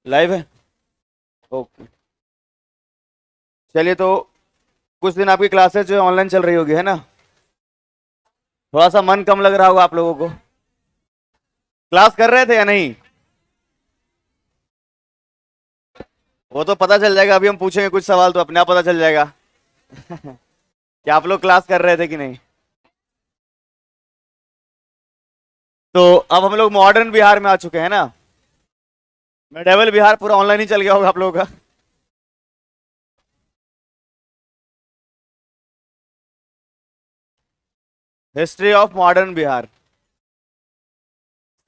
Live है। Okay. चलिए, तो कुछ दिन आपकी क्लासेस जो है ऑनलाइन चल रही होगी, है ना? थोड़ा सा मन कम लग रहा होगा आप लोगों को। क्लास कर रहे थे या नहीं? वो तो पता चल जाएगा, अभी हम पूछेंगे कुछ सवाल तो अपने आप पता चल जाएगा कि आप लोग क्लास कर रहे थे कि नहीं। तो अब हम लोग मॉडर्न बिहार में आ चुके हैं ना। मेडिवल बिहार पूरा ऑनलाइन ही चल गया होगा आप लोगों का। History of modern Bihar.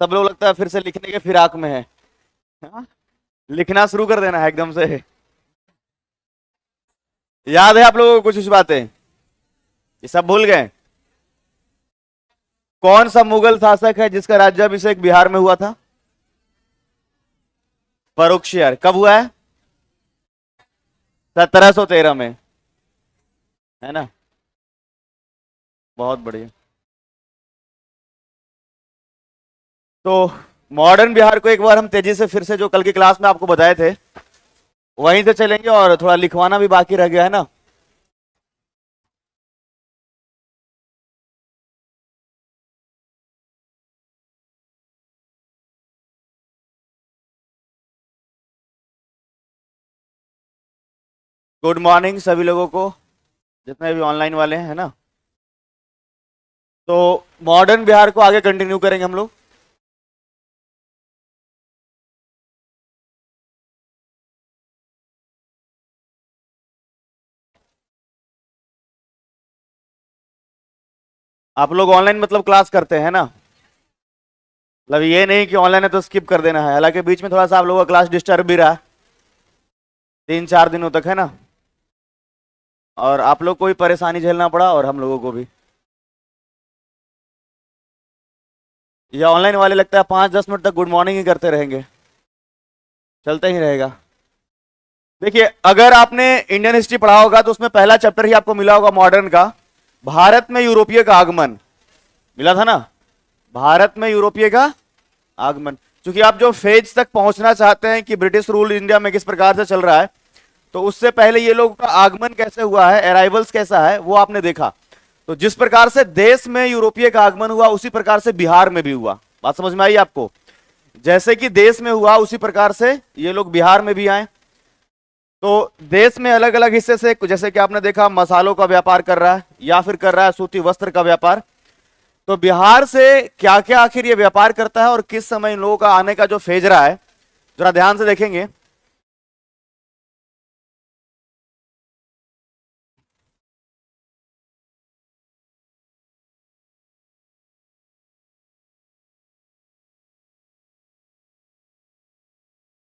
सब लोग लगता है फिर से लिखने के फिराक में है। हाँ? लिखना शुरू कर देना है एकदम से। याद है आप लोगों को कुछ कुछ बातें? ये सब भूल गए? कौन सा मुगल शासक है जिसका राज्याभिषेक बिहार में हुआ था? फर्रुखशियर। कब हुआ है? 1713 में, है ना? बहुत बढ़िया। तो मॉडर्न बिहार को एक बार हम तेजी से फिर से जो कल की क्लास में आपको बताए थे वहीं से चलेंगे, और थोड़ा लिखवाना भी बाकी रह गया है ना। गुड मॉर्निंग सभी लोगों को, जितने भी ऑनलाइन वाले हैं, है ना? तो मॉडर्न बिहार को आगे कंटिन्यू करेंगे हम लोग। आप लोग ऑनलाइन मतलब क्लास करते हैं ना? मतलब ये नहीं कि ऑनलाइन है तो स्किप कर देना है, हालांकि बीच में थोड़ा सा आप लोगों का क्लास डिस्टर्ब भी रहा 3-4 दिनों तक, है ना? और आप लोग को भी परेशानी झेलना पड़ा और हम लोगों को भी। ये ऑनलाइन वाले लगता है 5-10 मिनट तक गुड मॉर्निंग ही करते रहेंगे, चलते ही रहेगा। देखिए, अगर आपने इंडियन हिस्ट्री पढ़ा होगा तो उसमें पहला चैप्टर ही आपको मिला होगा मॉडर्न का, भारत में यूरोपीय का आगमन। मिला था ना? भारत में यूरोपीय का आगमन। क्योंकि आप जो फेज तक पहुंचना चाहते हैं कि ब्रिटिश रूल इंडिया में किस प्रकार से चल रहा है, तो उससे पहले ये लोगों का आगमन कैसे हुआ है, अराइवल्स कैसा है, वो आपने देखा। तो जिस प्रकार से देश में यूरोपीय का आगमन हुआ उसी प्रकार से बिहार में भी हुआ। बात समझ में आई आपको? जैसे कि देश में हुआ उसी प्रकार से ये लोग बिहार में भी आए। तो देश में अलग अलग हिस्से से, जैसे कि आपने देखा मसालों का व्यापार कर रहा है या फिर कर रहा है सूती वस्त्र का व्यापार, तो बिहार से क्या क्या आखिर ये व्यापार करता है और किस समय इन लोगों का आने का जो फेज रहा है, जरा ध्यान से देखेंगे।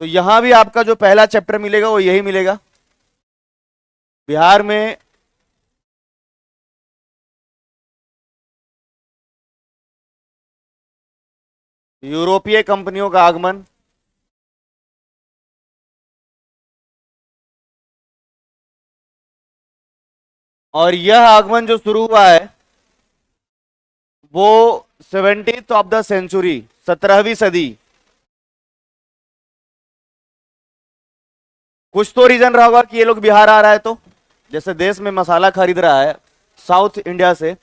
तो यहां भी आपका जो पहला चैप्टर मिलेगा वो यही मिलेगा। बिहार में यूरोपीय कंपनियों का आगमन, और यह आगमन जो शुरू हुआ है वो 17th ऑफ द सेंचुरी, 17वीं सदी। कुछ तो रीजन रहा होगा कि ये लोग बिहार आ रहा है, तो जैसे देश में मसाला खरीद रहा है साउथ इंडिया से,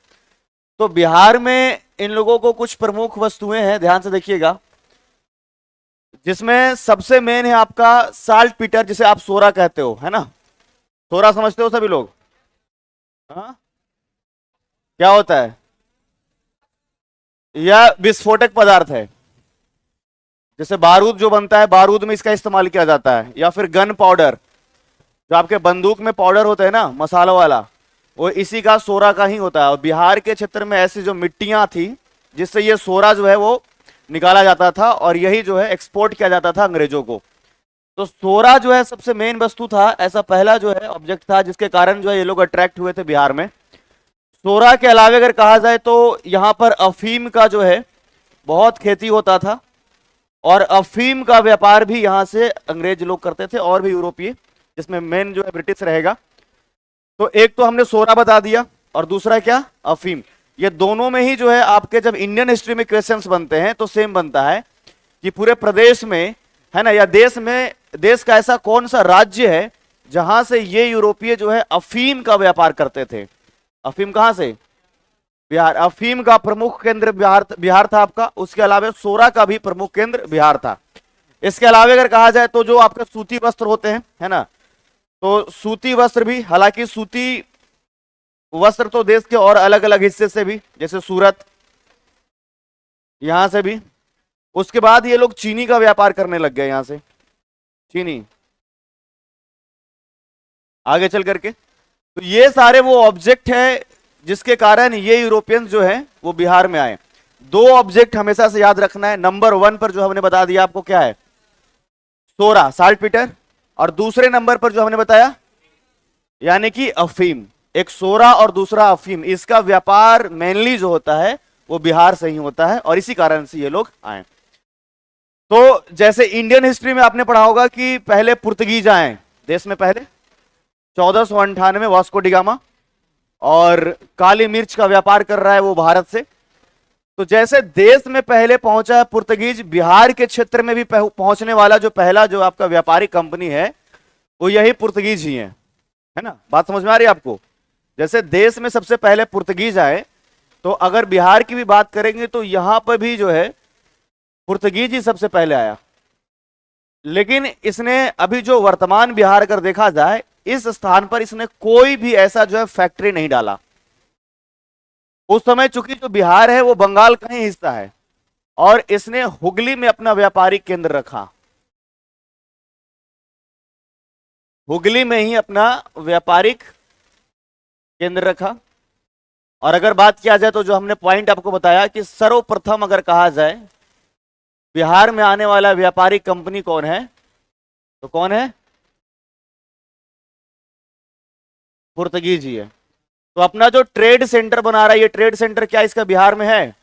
तो बिहार में इन लोगों को कुछ प्रमुख वस्तुएं हैं, ध्यान से देखिएगा, जिसमें सबसे मेन है आपका साल्ट पीटर, जिसे आप सोरा कहते हो, है ना? सोरा समझते हो सभी लोग? हाँ, क्या होता है? यह विस्फोटक पदार्थ है। जैसे बारूद जो बनता है, बारूद में इसका इस्तेमाल किया जाता है, या फिर गन पाउडर, जो आपके बंदूक में पाउडर होता है ना मसाला वाला, वो इसी का सोरा का ही होता है। और बिहार के क्षेत्र में ऐसी जो मिट्टियां थी जिससे ये सोरा जो है वो निकाला जाता था, और यही जो है एक्सपोर्ट किया जाता था अंग्रेजों को। तो सोरा जो है सबसे मेन वस्तु था, ऐसा पहला जो है ऑब्जेक्ट था जिसके कारण जो है ये लोग अट्रैक्ट हुए थे बिहार में। सोरा के अलावे अगर कहा जाए तो यहाँ पर अफीम का जो है बहुत खेती होता था, और अफीम का व्यापार भी यहां से अंग्रेज लोग करते थे, और भी यूरोपीय, जिसमें मेन जो है ब्रिटिश रहेगा। तो एक तो हमने सोरा बता दिया, और दूसरा क्या? अफीम। ये दोनों में ही जो है आपके जब इंडियन हिस्ट्री में क्वेश्चंस बनते हैं तो सेम बनता है कि पूरे प्रदेश में है ना, या देश का ऐसा कौन सा राज्य है जहां से ये यूरोपीय जो है अफीम का व्यापार करते थे? अफीम कहां से? बिहार। अफीम का प्रमुख केंद्र बिहार था आपका। उसके अलावा सोरा का भी प्रमुख केंद्र बिहार था। इसके अलावा अगर कहा जाए तो जो आपके सूती वस्त्र होते हैं, है ना, तो सूती वस्त्र भी, हालांकि सूती वस्त्र तो देश के और अलग अलग हिस्से से भी, जैसे सूरत, यहां से भी। उसके बाद ये लोग चीनी का व्यापार करने लग गए, यहां से चीनी, आगे चल करके। तो ये सारे वो ऑब्जेक्ट है जिसके कारण ये यूरोपियंस जो है वो बिहार में आए। दो ऑब्जेक्ट हमेशा से याद रखना है। नंबर 1 पर जो हमने बता दिया आपको क्या है, सोरा, साल्ट पीटर, और दूसरे नंबर पर जो हमने बताया यानी कि अफीम। एक सोरा और दूसरा अफीम, इसका व्यापार मेनली जो होता है वो बिहार से ही होता है, और इसी कारण से ये लोग आए। तो जैसे इंडियन हिस्ट्री में आपने पढ़ा होगा कि पहले पुर्तगीज आए देश में, पहले 1498 वास्को डिगामा, और काली मिर्च का व्यापार कर रहा है वो भारत से। तो जैसे देश में पहले पहुंचा है पुर्तगीज, बिहार के क्षेत्र में भी पहुंचने वाला जो पहला जो आपका व्यापारिक कंपनी है वो यही पुर्तगीज ही है ना। बात समझ में आ रही है आपको? जैसे देश में सबसे पहले पुर्तगीज आए, तो अगर बिहार की भी बात करेंगे तो यहां पर भी जो है पुर्तगीज ही सबसे पहले आया। लेकिन इसने अभी जो वर्तमान बिहार अगर देखा जाए, इस स्थान पर इसने कोई भी ऐसा जो है फैक्ट्री नहीं डाला। उस समय चूंकि जो बिहार है वो बंगाल का ही हिस्सा है, और इसने हुगली में अपना व्यापारिक केंद्र रखा, हुगली में ही अपना व्यापारिक केंद्र रखा। और अगर बात किया जाए तो जो हमने पॉइंट आपको बताया कि सर्वप्रथम अगर कहा जाए बिहार में आने वाला व्यापारिक कंपनी कौन है, तो कौन है? पुर्तगीज ही है। तो अपना जो ट्रेड सेंटर बना रहा है, ये ट्रेड सेंटर क्या इसका बिहार में है?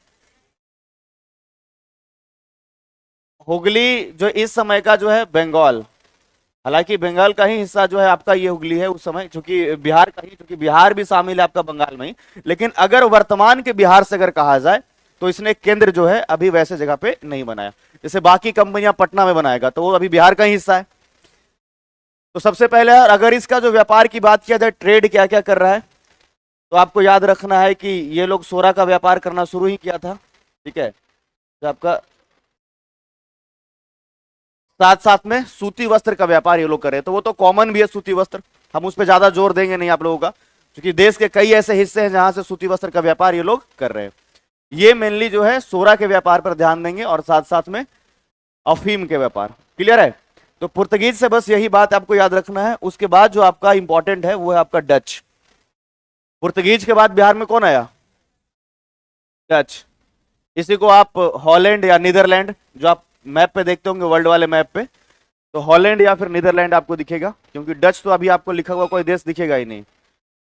हुगली जो इस समय का जो है बंगाल, हालांकि बंगाल का ही हिस्सा जो है आपका ये हुगली है उस समय, क्योंकि बिहार का ही, क्योंकि बिहार भी शामिल है आपका बंगाल में ही। लेकिन अगर वर्तमान के बिहार से अगर कहा जाए तो इसने केंद्र जो है अभी वैसे जगह पे नहीं बनाया। जैसे बाकी कंपनियां पटना में बनाएगा तो वो अभी बिहार का ही हिस्सा है। तो सबसे पहले अगर इसका जो व्यापार की बात किया जाए, ट्रेड क्या क्या कर रहा है, तो आपको याद रखना है कि ये लोग सोरा का व्यापार करना शुरू ही किया था, ठीक है। तो आपका साथ साथ में सूती वस्त्र का व्यापार ये लोग कर रहे हैं, तो वो तो कॉमन भी है सूती वस्त्र, हम उस पर ज्यादा जोर देंगे नहीं आप लोगों का, क्योंकि देश के कई ऐसे हिस्से हैं जहां से सूती वस्त्र का व्यापार ये लोग कर रहे हैं। ये मेनली जो है सोरा के व्यापार पर ध्यान देंगे, और साथ साथ में अफीम के व्यापार। क्लियर है? तो पुर्तगीज से बस यही बात आपको याद रखना है। उसके बाद जो आपका इंपॉर्टेंट है वो है आपका डच। पुर्तगीज के बाद बिहार में कौन आया? डच। इसी को आप हॉलैंड या नीदरलैंड, जो आप मैप पे देखते होंगे वर्ल्ड वाले मैप पे, तो हॉलैंड या फिर नीदरलैंड आपको दिखेगा, क्योंकि डच तो अभी आपको लिखा हुआ कोई देश दिखेगा ही नहीं।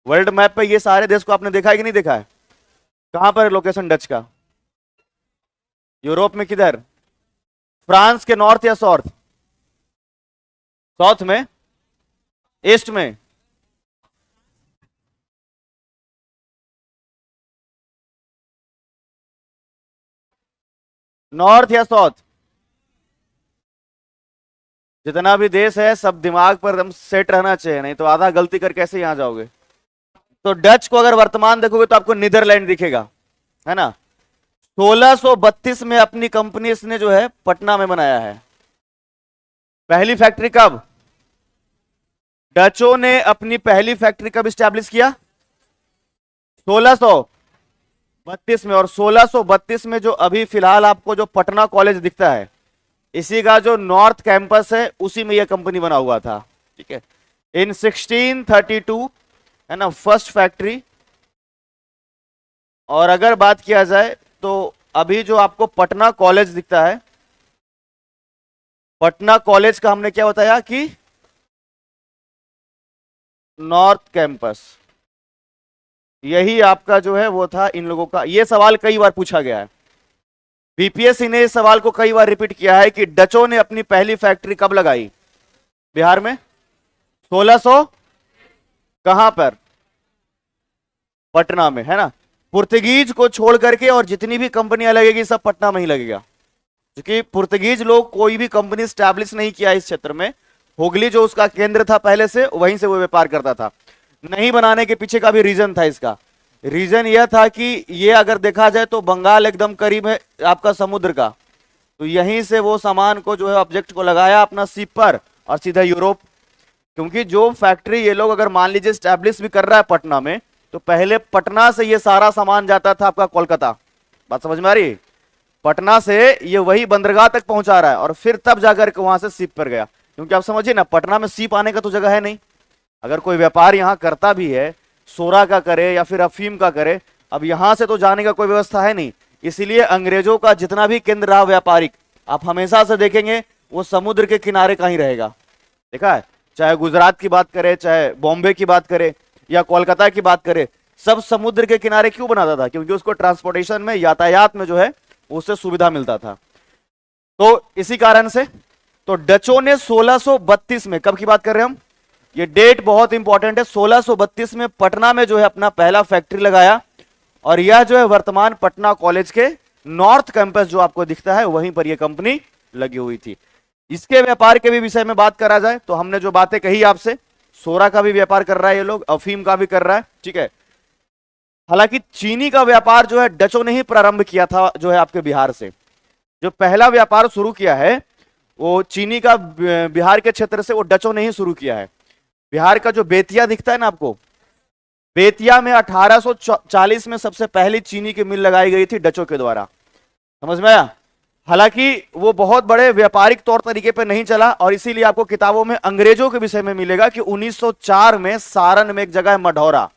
वर्ल्ड मैप पे ये सारे देश को आपने देखा है कि नहीं देखा है? कहां पर है लोकेशन डच का? यूरोप में किधर? फ्रांस के नॉर्थ या साउथ? साउथ में? ईस्ट में? नॉर्थ या साउथ? जितना भी देश है सब दिमाग पर एकदम सेट रहना चाहिए, नहीं तो आधा गलती कर कैसे यहां जाओगे। तो डच को अगर वर्तमान देखोगे तो आपको नीदरलैंड दिखेगा, है ना। 1632 में अपनी कंपनी इसने जो है पटना में बनाया है। पहली फैक्ट्री कब? डचों ने अपनी पहली फैक्ट्री कब स्टैब्लिश किया? 1632 में। और 1632 में जो अभी फिलहाल आपको जो पटना कॉलेज दिखता है, इसी का जो नॉर्थ कैंपस है उसी में यह कंपनी बना हुआ था, ठीक है। इन 1632 है ना फर्स्ट फैक्ट्री। और अगर बात किया जाए तो अभी जो आपको पटना कॉलेज दिखता है, पटना कॉलेज का हमने क्या बताया कि नॉर्थ कैंपस, यही आपका जो है वो था इन लोगों का। ये सवाल कई बार पूछा गया है, बीपीएससी ने इस सवाल को कई बार रिपीट किया है कि डचों ने अपनी पहली फैक्ट्री कब लगाई बिहार में? 1600 कहां पर? पटना में, है ना। पुर्तगीज को छोड़ करके और जितनी भी कंपनियां लगेगी सब पटना में ही लगेगा। क्योंकि पुर्तगीज लोग कोई भी कंपनी स्टैब्लिश नहीं किया इस क्षेत्र में। हुगली जो उसका केंद्र था पहले से, वहीं से वो व्यापार करता था। नहीं बनाने के पीछे का भी रीजन था। इसका रीजन यह था कि ये अगर देखा जाए तो बंगाल एकदम करीब है आपका समुद्र का, तो यहीं से वो सामान को जो है ऑब्जेक्ट को लगाया अपना शिप पर और सीधा यूरोप। क्योंकि जो फैक्ट्री ये लोग अगर मान लीजिए स्टैब्लिश भी कर रहा है पटना में, तो पहले पटना से ये सारा सामान जाता था आपका कोलकाता। बात समझ में आ रही? पटना से ये वही बंदरगाह तक पहुंचा रहा है और फिर तब जाकर के वहां से शिप पर गया। क्योंकि आप समझिए ना, पटना में शिप आने का तो जगह है नहीं। अगर कोई व्यापार यहां करता भी है, सोरा का करे या फिर अफीम का करे, अब यहां से तो जाने का कोई व्यवस्था है नहीं। इसीलिए अंग्रेजों का जितना भी केंद्र रहा व्यापारिक, आप हमेशा से देखेंगे वो समुद्र के किनारे का ही रहेगा। देखा है, चाहे गुजरात की बात करें, चाहे बॉम्बे की बात करें या कोलकाता की बात करें, सब समुद्र के किनारे क्यों बनाता था? क्योंकि उसको ट्रांसपोर्टेशन में, यातायात में जो है उससे सुविधा मिलता था। तो इसी कारण से तो डचों ने 1632 में, कब की बात कर रहे हैं हम, ये डेट बहुत इंपॉर्टेंट है, 1632 में पटना में जो है अपना पहला फैक्ट्री लगाया। और यह जो है वर्तमान पटना कॉलेज के नॉर्थ कैंपस जो आपको दिखता है वहीं पर यह कंपनी लगी हुई थी। इसके व्यापार के भी विषय में बात करा जाए तो हमने जो बातें कही आपसे, सोरा का भी व्यापार कर रहा है ये लोग, अफीम का भी कर रहा है, ठीक है। हालांकि चीनी का व्यापार जो है डचों ने ही प्रारंभ किया था, जो है आपके बिहार से। जो पहला व्यापार शुरू किया है वो चीनी का बिहार के क्षेत्र से वो डचों ने ही शुरू किया है। बिहार का जो बेतिया दिखता है ना आपको, बेतिया में 1840 में सबसे पहली चीनी की मिल लगाई गई थी डचों के द्वारा। समझ में आया? हालांकि वो बहुत बड़े व्यापारिक तौर तरीके पे नहीं चला, और इसीलिए आपको किताबों में अंग्रेजों के विषय में मिलेगा कि 1904 में सारण में एक जगह है मढ़ौरा,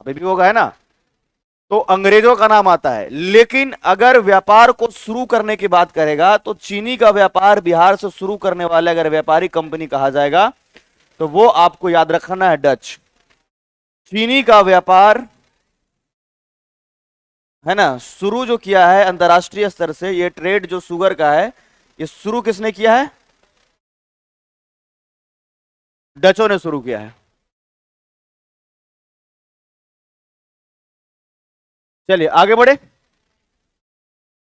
अभी भी होगा है ना, तो अंग्रेजों का नाम आता है। लेकिन अगर व्यापार को शुरू करने की बात करेगा तो चीनी का व्यापार बिहार से शुरू करने वाले अगर व्यापारिक कंपनी कहा जाएगा तो वो आपको याद रखना है डच। चीनी का व्यापार है ना शुरू जो किया है अंतरराष्ट्रीय स्तर से, ये ट्रेड जो शुगर का है ये शुरू किसने किया है? डचों ने शुरू किया है। चलिए आगे बढ़े।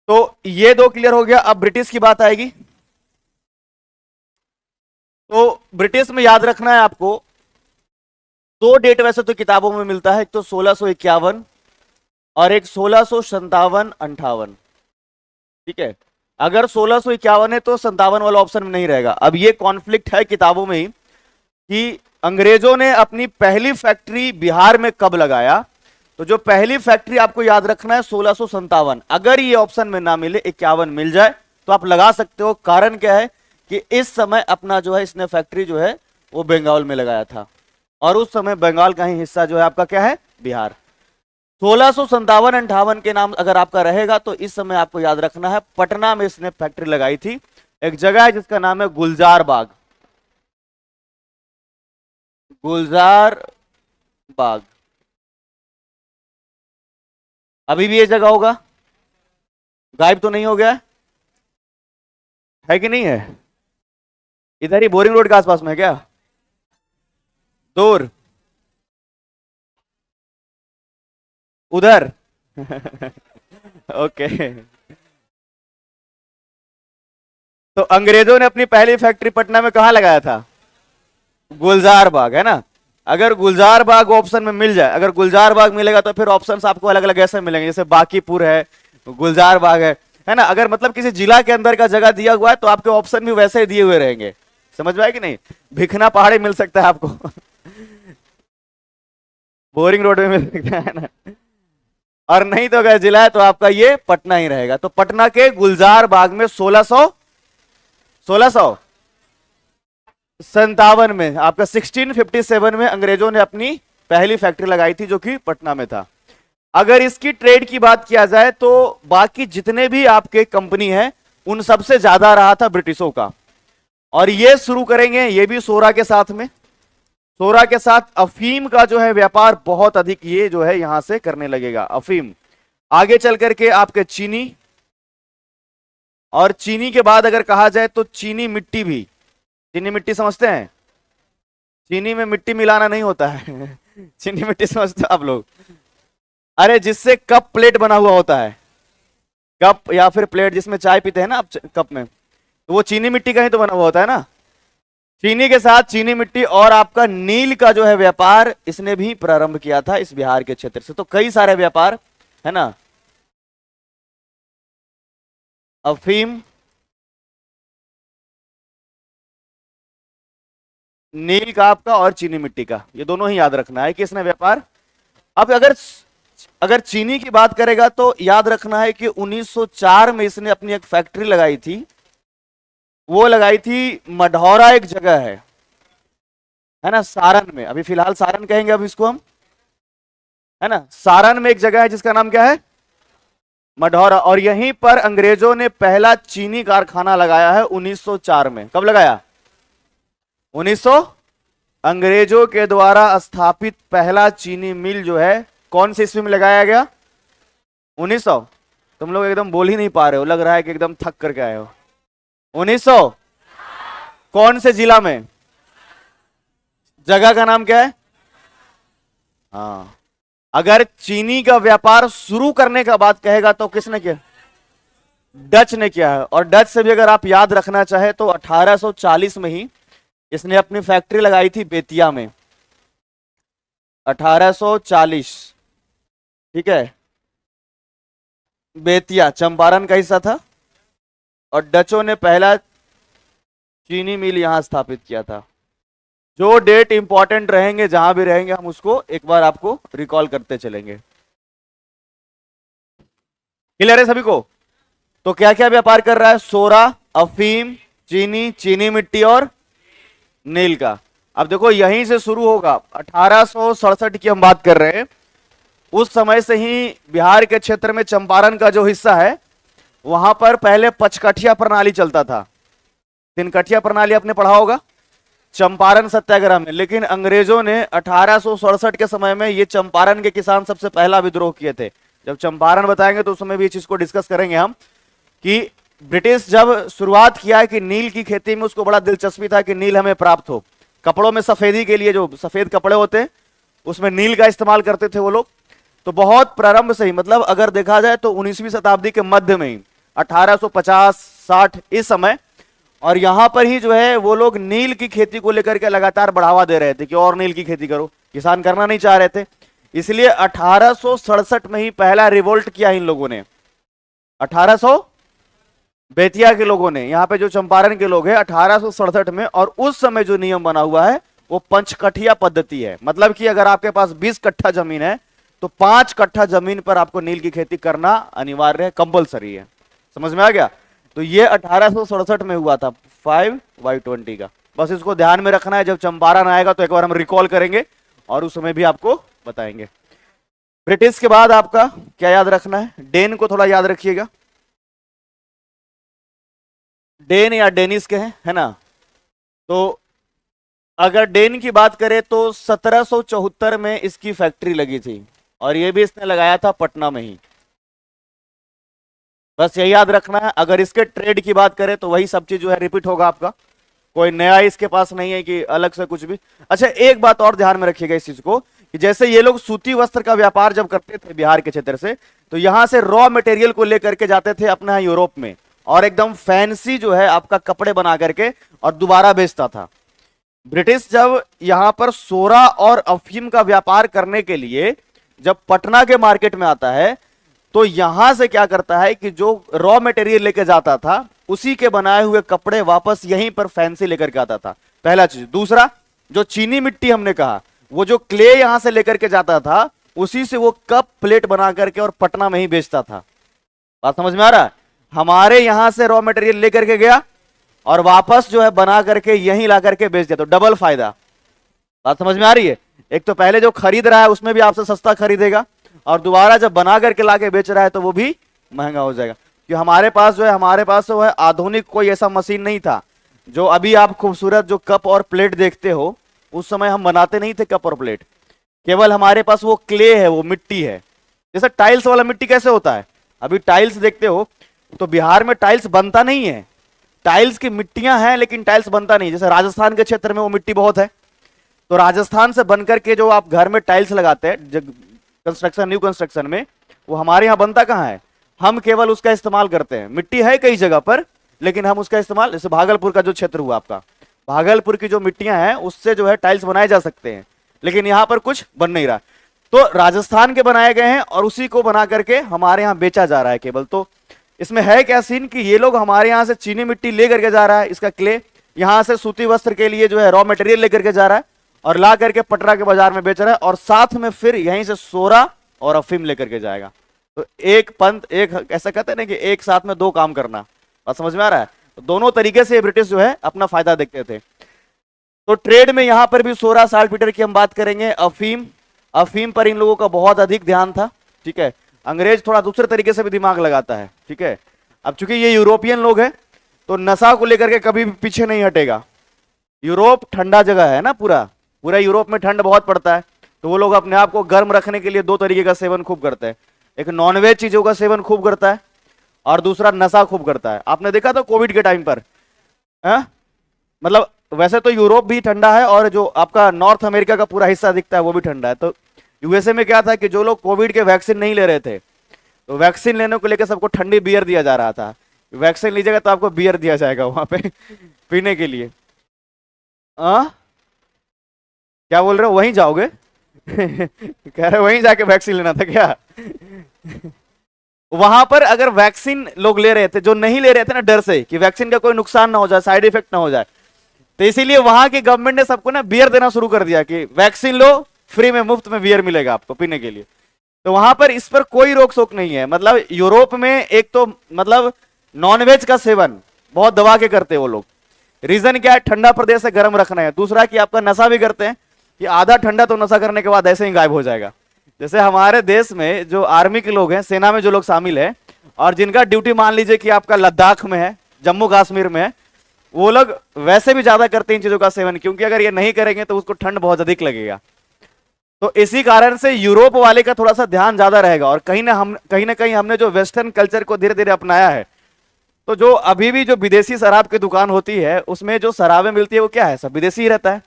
तो ये दो क्लियर हो गया। अब ब्रिटिश की बात आएगी। तो ब्रिटिश में याद रखना है आपको, दो डेट वैसे तो किताबों में मिलता है, एक तो 1651 और एक 1657-58। ठीक है, अगर 1651 है तो 57 वाला ऑप्शन में नहीं रहेगा। अब ये कॉन्फ्लिक्ट है किताबों में ही कि अंग्रेजों ने अपनी पहली फैक्ट्री बिहार में कब लगाया। तो जो पहली फैक्ट्री आपको याद रखना है 1657। अगर ये ऑप्शन में ना मिले, 51 मिल जाए तो आप लगा सकते हो। कारण क्या है कि इस समय अपना जो है इसने फैक्ट्री जो है वो बंगाल में लगाया था, और उस समय बंगाल का ही हिस्सा जो है आपका क्या है? बिहार। 1657-58 के नाम अगर आपका रहेगा तो इस समय आपको याद रखना है पटना में इसने फैक्ट्री लगाई थी। एक जगह है जिसका नाम है गुलजार बाग। गुलजार बाग अभी भी ये जगह होगा, गायब तो नहीं हो गया है कि नहीं है? इधर ही बोरिंग रोड के आसपास में है क्या? दूर उधर ओके। तो अंग्रेजों ने अपनी पहली फैक्ट्री पटना में कहां लगाया था? गुलजार बाग, है ना। अगर गुलजार बाग ऑप्शन में मिल जाए, अगर गुलजार बाग मिलेगा तो फिर ऑप्शंस आपको अलग अलग ऐसे मिलेंगे, जैसे बाकीपुर है, गुलजार बाग है ना। अगर मतलब किसी जिला के अंदर का जगह दिया हुआ है तो आपके ऑप्शन भी वैसे ही दिए हुए रहेंगे। समझ में आए कि नहीं? भिखना पहाड़ी मिल सकता है आपको बोरिंग रोड में मिल सकता है ना, और नहीं तो अगर जिला है तो आपका ये पटना ही रहेगा। तो पटना के गुलजार बाग में 1657 में आपका 1657 में अंग्रेजों ने अपनी पहली फैक्ट्री लगाई थी, जो कि पटना में था। अगर इसकी ट्रेड की बात किया जाए तो बाकी जितने भी आपके कंपनी है उन सबसे ज्यादा रहा था ब्रिटिशों का। और ये शुरू करेंगे ये भी सोरा के साथ में, सोरा के साथ अफीम का जो है व्यापार बहुत अधिक ये जो है यहां से करने लगेगा अफीम। आगे चल करके आपके चीनी, और चीनी के बाद अगर कहा जाए तो चीनी मिट्टी भी। चीनी मिट्टी समझते हैं? चीनी में मिट्टी मिलाना नहीं होता है चीनी मिट्टी समझते हो आप लोग? अरे जिससे कप प्लेट बना हुआ होता है, कप या फिर प्लेट जिसमें चाय पीते हैं ना आप कप में, तो वो चीनी मिट्टी का ही तो बना हुआ होता है ना। चीनी के साथ चीनी मिट्टी और आपका नील का जो है व्यापार इसने भी प्रारंभ किया था इस बिहार के क्षेत्र से। तो कई सारे व्यापार है ना, अफीम, नील का आपका और चीनी मिट्टी का, ये दोनों ही याद रखना है कि इसने व्यापार। अब अगर चीनी की बात करेगा तो याद रखना है कि 1904 में इसने अपनी एक फैक्ट्री लगाई थी, वो लगाई थी मढ़ौरा एक जगह है ना, सारण में। अभी फिलहाल सारण कहेंगे अब इसको हम, है ना। सारण में एक जगह है जिसका नाम क्या है, मढ़ौरा, और यहीं पर अंग्रेजों ने पहला चीनी कारखाना लगाया है 1904 में। कब लगाया, 1900, अंग्रेजों के द्वारा स्थापित पहला चीनी मिल जो है कौन सी ईस्वी में लगाया गया, 1900। तुम लोग एकदम बोल ही नहीं पा रहे हो, लग रहा है कि एकदम थक करके आए हो। 1900, कौन से जिला में, जगह का नाम क्या है, हाँ। अगर चीनी का व्यापार शुरू करने का बात कहेगा तो किसने किया, डच ने किया है। और डच से भी अगर आप याद रखना चाहे तो 1840 में ही इसने अपनी फैक्ट्री लगाई थी बेतिया में, 1840, ठीक है। बेतिया चंपारण का हिस्सा था और डचों ने पहला चीनी मिल यहां स्थापित किया था। जो डेट इंपॉर्टेंट रहेंगे जहां भी रहेंगे हम उसको एक बार आपको रिकॉल करते चलेंगे। क्लियर है सभी को। तो क्या क्या व्यापार कर रहा है, सोरा, अफीम, चीनी, चीनी मिट्टी और नील का। अब देखो यहीं से शुरू होगा, 1867 की हम बात कर रहे हैं। उस समय से ही बिहार के क्षेत्र में चंपारण का जो हिस्सा है वहां पर पहले पचकठिया प्रणाली चलता था। तिनकठिया प्रणाली आपने पढ़ा होगा चंपारण सत्याग्रह में, लेकिन अंग्रेजों ने 1867 के समय में ये चंपारण के किसान सबसे पहला विद्रोह किए थे। जब चंपारण बताएंगे तो उस समय भी इस चीज को डिस्कस करेंगे हम, कि ब्रिटिश जब शुरुआत किया है कि नील की खेती में, उसको बड़ा दिलचस्पी था कि नील हमें प्राप्त हो। कपड़ों में सफेदी के लिए जो सफेद कपड़े होते हैं उसमें नील का इस्तेमाल करते थे वो लोग। तो बहुत प्रारंभ से ही, मतलब अगर देखा जाए तो 19वीं शताब्दी के मध्य में ही 1850-60 इस समय, और यहां पर ही जो है वो लोग नील की खेती को लेकर के लगातार बढ़ावा दे रहे थे कि और नील की खेती करो। किसान करना नहीं चाह रहे थे, इसलिए 1867 में ही पहला रिवोल्ट किया इन लोगों ने। 1800 बेतिया के लोगों ने, यहाँ पे जो चंपारण के लोग हैं 1867 में। और उस समय जो नियम बना हुआ है वो पंचकठिया पद्धति है। मतलब कि अगर आपके पास 20 कट्ठा जमीन है तो 5 कट्ठा जमीन पर आपको नील की खेती करना अनिवार्य है, कंपलसरी है। समझ में आ गया। तो ये 1867 में हुआ था 5/20 का। बस इसको ध्यान में रखना है, जब चंपारण आएगा तो एक बार हम रिकॉल करेंगे और उस समय भी आपको बताएंगे। ब्रिटिश के बाद आपका क्या याद रखना है, डेन को थोड़ा याद रखिएगा। डेन या डेनिस के हैं, है ना। तो अगर डेन की बात करें तो 1774 में इसकी फैक्ट्री लगी थी और ये भी इसने लगाया था पटना में ही। बस यही याद रखना है। अगर इसके ट्रेड की बात करें तो वही सब चीज जो है रिपीट होगा आपका, कोई नया इसके पास नहीं है कि अलग से कुछ भी। अच्छा एक बात और ध्यान में रखिएगा इस चीज को, कि जैसे ये लोग सूती वस्त्र का व्यापार जब करते थे बिहार के क्षेत्र से, तो यहां से रॉ मटेरियल को लेकर के जाते थे अपने यहाँ यूरोप में और एकदम फैंसी जो है आपका कपड़े बना करके और दोबारा बेचता था। ब्रिटिश जब यहां पर सोरा और अफीम का व्यापार करने के लिए जब पटना के मार्केट में आता है तो यहां से क्या करता है कि जो रॉ मटेरियल लेके जाता था उसी के बनाए हुए कपड़े वापस यहीं पर फैंसी लेकर के आता था, पहला चीज। दूसरा, जो चीनी मिट्टी हमने कहा, वो जो क्ले यहां से लेकर के जाता था उसी से वो कप प्लेट बना करके और पटना में ही बेचता था। बात समझ में आ रहा है। हमारे यहां से रॉ मटेरियल लेकर के गया और वापस जो है बना करके यहीं ला करके बेच दिया, तो डबल फायदा। बात समझ में आ रही है। एक तो पहले जो खरीद रहा है उसमें भी आपसे सस्ता खरीदेगा और दोबारा जब बना करके लाके बेच रहा है तो वो भी महंगा हो जाएगा। कि हमारे पास जो है, हमारे पास जो है आधुनिक कोई ऐसा मशीन नहीं था जो अभी आप खूबसूरत जो कप और प्लेट देखते हो, उस समय हम बनाते नहीं थे कप और प्लेट। केवल हमारे पास वो क्ले है, वो मिट्टी है। जैसे टाइल्स वाला मिट्टी कैसे होता है, अभी टाइल्स देखते हो तो बिहार में टाइल्स बनता नहीं है। टाइल्स की मिट्टियां हैं लेकिन टाइल्स बनता नहीं। जैसे राजस्थान के क्षेत्र में वो मिट्टी बहुत है, तो राजस्थान से बनकर के जो आप घर में टाइल्स लगाते हैं कंस्ट्रक्शन, न्यू कंस्ट्रक्शन में, वो हमारे यहाँ बनता कहाँ है, हम केवल उसका इस्तेमाल करते हैं। मिट्टी है कई जगह पर, लेकिन हम उसका इस्तेमाल, जैसे भागलपुर का जो क्षेत्र हुआ आपका, भागलपुर की जो मिट्टियां हैं उससे जो है टाइल्स बनाए जा सकते हैं, लेकिन यहां पर कुछ बन नहीं रहा। तो राजस्थान के बनाए गए हैं और उसी को बना करके हमारे यहां बेचा जा रहा है केवल। तो इसमें है क्या सीन कि ये लोग हमारे यहां से चीनी मिट्टी ले करके जा रहा है, इसका क्ले यहां से सूती वस्त्र के लिए जो है रॉ मटेरियल लेकर के जा रहा है और ला करके पटरा के बाजार में बेच रहा है, और साथ में फिर यहीं से सोरा और अफीम लेकर के जाएगा। तो एक पंथ, एक ऐसा कहते हैं ना कि एक साथ में दो काम करना, बात समझ में आ रहा है। तो दोनों तरीके से ब्रिटिश जो है अपना फायदा देखते थे। तो ट्रेड में यहां पर भी सोरा साल्टपीटर की हम बात करेंगे। अफीम, अफीम पर इन लोगों का बहुत अधिक ध्यान था, ठीक है। अंग्रेज थोड़ा दूसरे तरीके से भी दिमाग लगाता है, ठीक है। अब चूंकि ये यूरोपियन लोग हैं तो नशा को लेकर के कभी भी पीछे नहीं हटेगा। यूरोप ठंडा जगह है ना, पूरा पूरा यूरोप में ठंड बहुत पड़ता है, तो वो लोग अपने आप को गर्म रखने के लिए दो तरीके का सेवन खूब करते हैं। एक नॉनवेज चीजों का सेवन खूब करता है और दूसरा नशा खूब करता है। आपने देखा था कोविड के टाइम पर, मतलब वैसे तो यूरोप भी ठंडा है और जो आपका नॉर्थ अमेरिका का पूरा हिस्सा दिखता है वो भी ठंडा है। तो यूएसए में क्या था कि जो लोग कोविड के वैक्सीन नहीं ले रहे थे, तो वैक्सीन लेने को लेकर सबको ठंडी बियर दिया जा रहा था। वैक्सीन लीजिएगा तो आपको बियर दिया जाएगा वहां पे पीने के लिए। क्या बोल रहे हो, वहीं जाओगे? कह रहे वहीं जाके वैक्सीन लेना था क्या? वहां पर अगर वैक्सीन लोग ले रहे थे, जो नहीं ले रहे थे ना डर से कि वैक्सीन का कोई नुकसान ना हो जाए, साइड इफेक्ट ना हो जाए, तो इसीलिए वहां की गवर्नमेंट ने सबको ना बियर देना शुरू कर दिया कि वैक्सीन लो, फ्री में मुफ्त में बियर मिलेगा आपको पीने के लिए। तो वहां पर इस पर कोई रोक टोक नहीं है। मतलब यूरोप में एक तो मतलब नॉनवेज का सेवन बहुत दबा के करते हैं वो लोग। रीजन क्या है? ठंडा प्रदेश से गर्म रखना है। दूसरा कि आपका नशा भी करते हैं कि आधा ठंडा तो नशा करने के बाद ऐसे ही गायब हो जाएगा। जैसे हमारे देश में जो आर्मी के लोग हैं, सेना में जो लोग शामिल हैं और जिनका ड्यूटी मान लीजिए कि आपका लद्दाख में है, जम्मू कश्मीर में है, वो लोग वैसे भी ज्यादा करते हैं इन चीजों का सेवन, क्योंकि अगर ये नहीं करेंगे तो उसको ठंड बहुत अधिक लगेगा। तो इसी कारण से यूरोप वाले का थोड़ा सा ध्यान ज्यादा रहेगा। और कहीं ना कहीं हमने जो वेस्टर्न कल्चर को धीरे धीरे अपनाया है, तो जो अभी भी जो विदेशी शराब की दुकान होती है उसमें जो शराबें मिलती है वो क्या है, सब विदेशी ही रहता है,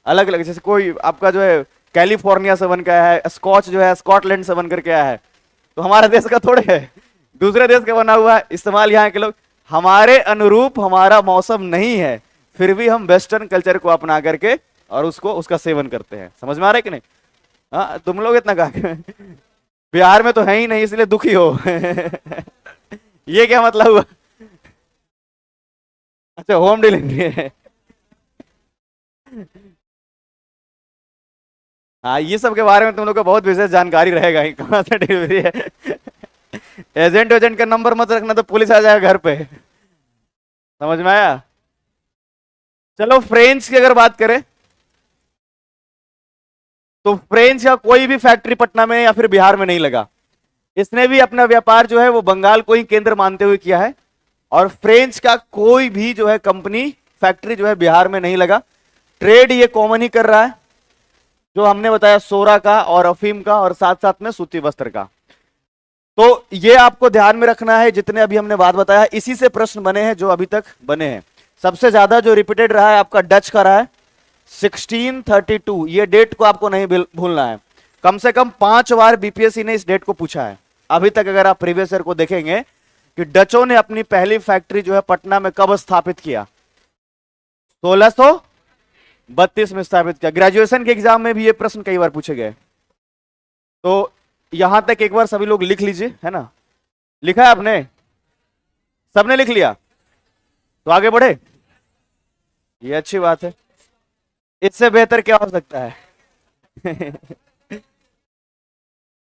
अलग अलग। जैसे कोई आपका जो है कैलिफोर्निया से बन के आया है, स्कॉच जो है स्कॉटलैंड से बन करके आया है, तो हमारे देश का थोड़े है, दूसरे देश का बना हुआ है, इस्तेमाल यहाँ के लोग। हमारे अनुरूप हमारा मौसम नहीं है, फिर भी हम वेस्टर्न कल्चर को अपना करके और उसको उसका सेवन करते हैं। समझ में आ रहा है कि नहीं? हाँ, तुम लोग इतना कहा बिहार में तो है ही नहीं इसलिए दुखी हो ये क्या मतलब हुआ? अच्छा, होम डिलीवरी है। हाँ, ये सब के बारे में तुम लोग को बहुत विशेष जानकारी रहेगा ही, कहाँ से डिलीवरी है एजेंट का नंबर मत रखना तो पुलिस आ जाएगा घर पे। समझ में आया? चलो, फ्रेंच की अगर बात करें तो फ्रेंच का कोई भी फैक्ट्री पटना में या फिर बिहार में नहीं लगा। इसने भी अपना व्यापार जो है वो बंगाल को ही केंद्र मानते हुए किया है। और फ्रेंच का कोई भी जो है कंपनी, फैक्ट्री जो है बिहार में नहीं लगा। ट्रेड ये कॉमन ही कर रहा है, जो हमने बताया सोरा का और अफीम का और साथ साथ में सूती वस्त्र का। तो ये आपको ध्यान में रखना है, जितने अभी हमने बात बताया इसी से प्रश्न बने हैं जो अभी तक बने हैं। सबसे ज्यादा जो रिपीटेड रहा है आपका डच का रहा है 1632। ये डेट को आपको नहीं भूलना है। कम से कम 5 बार बीपीएससी ने इस डेट को पूछा है अभी तक। अगर आप प्रीवियस ईयर को देखेंगे कि डचों ने अपनी पहली फैक्ट्री जो है पटना में कब स्थापित किया, 1632 में स्थापित किया। ग्रेजुएशन के एग्जाम में भी ये प्रश्न कई बार पूछे गए। तो यहां तक एक बार सभी लोग लिख लीजिए, है ना? लिखा है आपने? सबने लिख लिया? तो आगे बढ़े, ये अच्छी बात है। इससे बेहतर क्या हो सकता है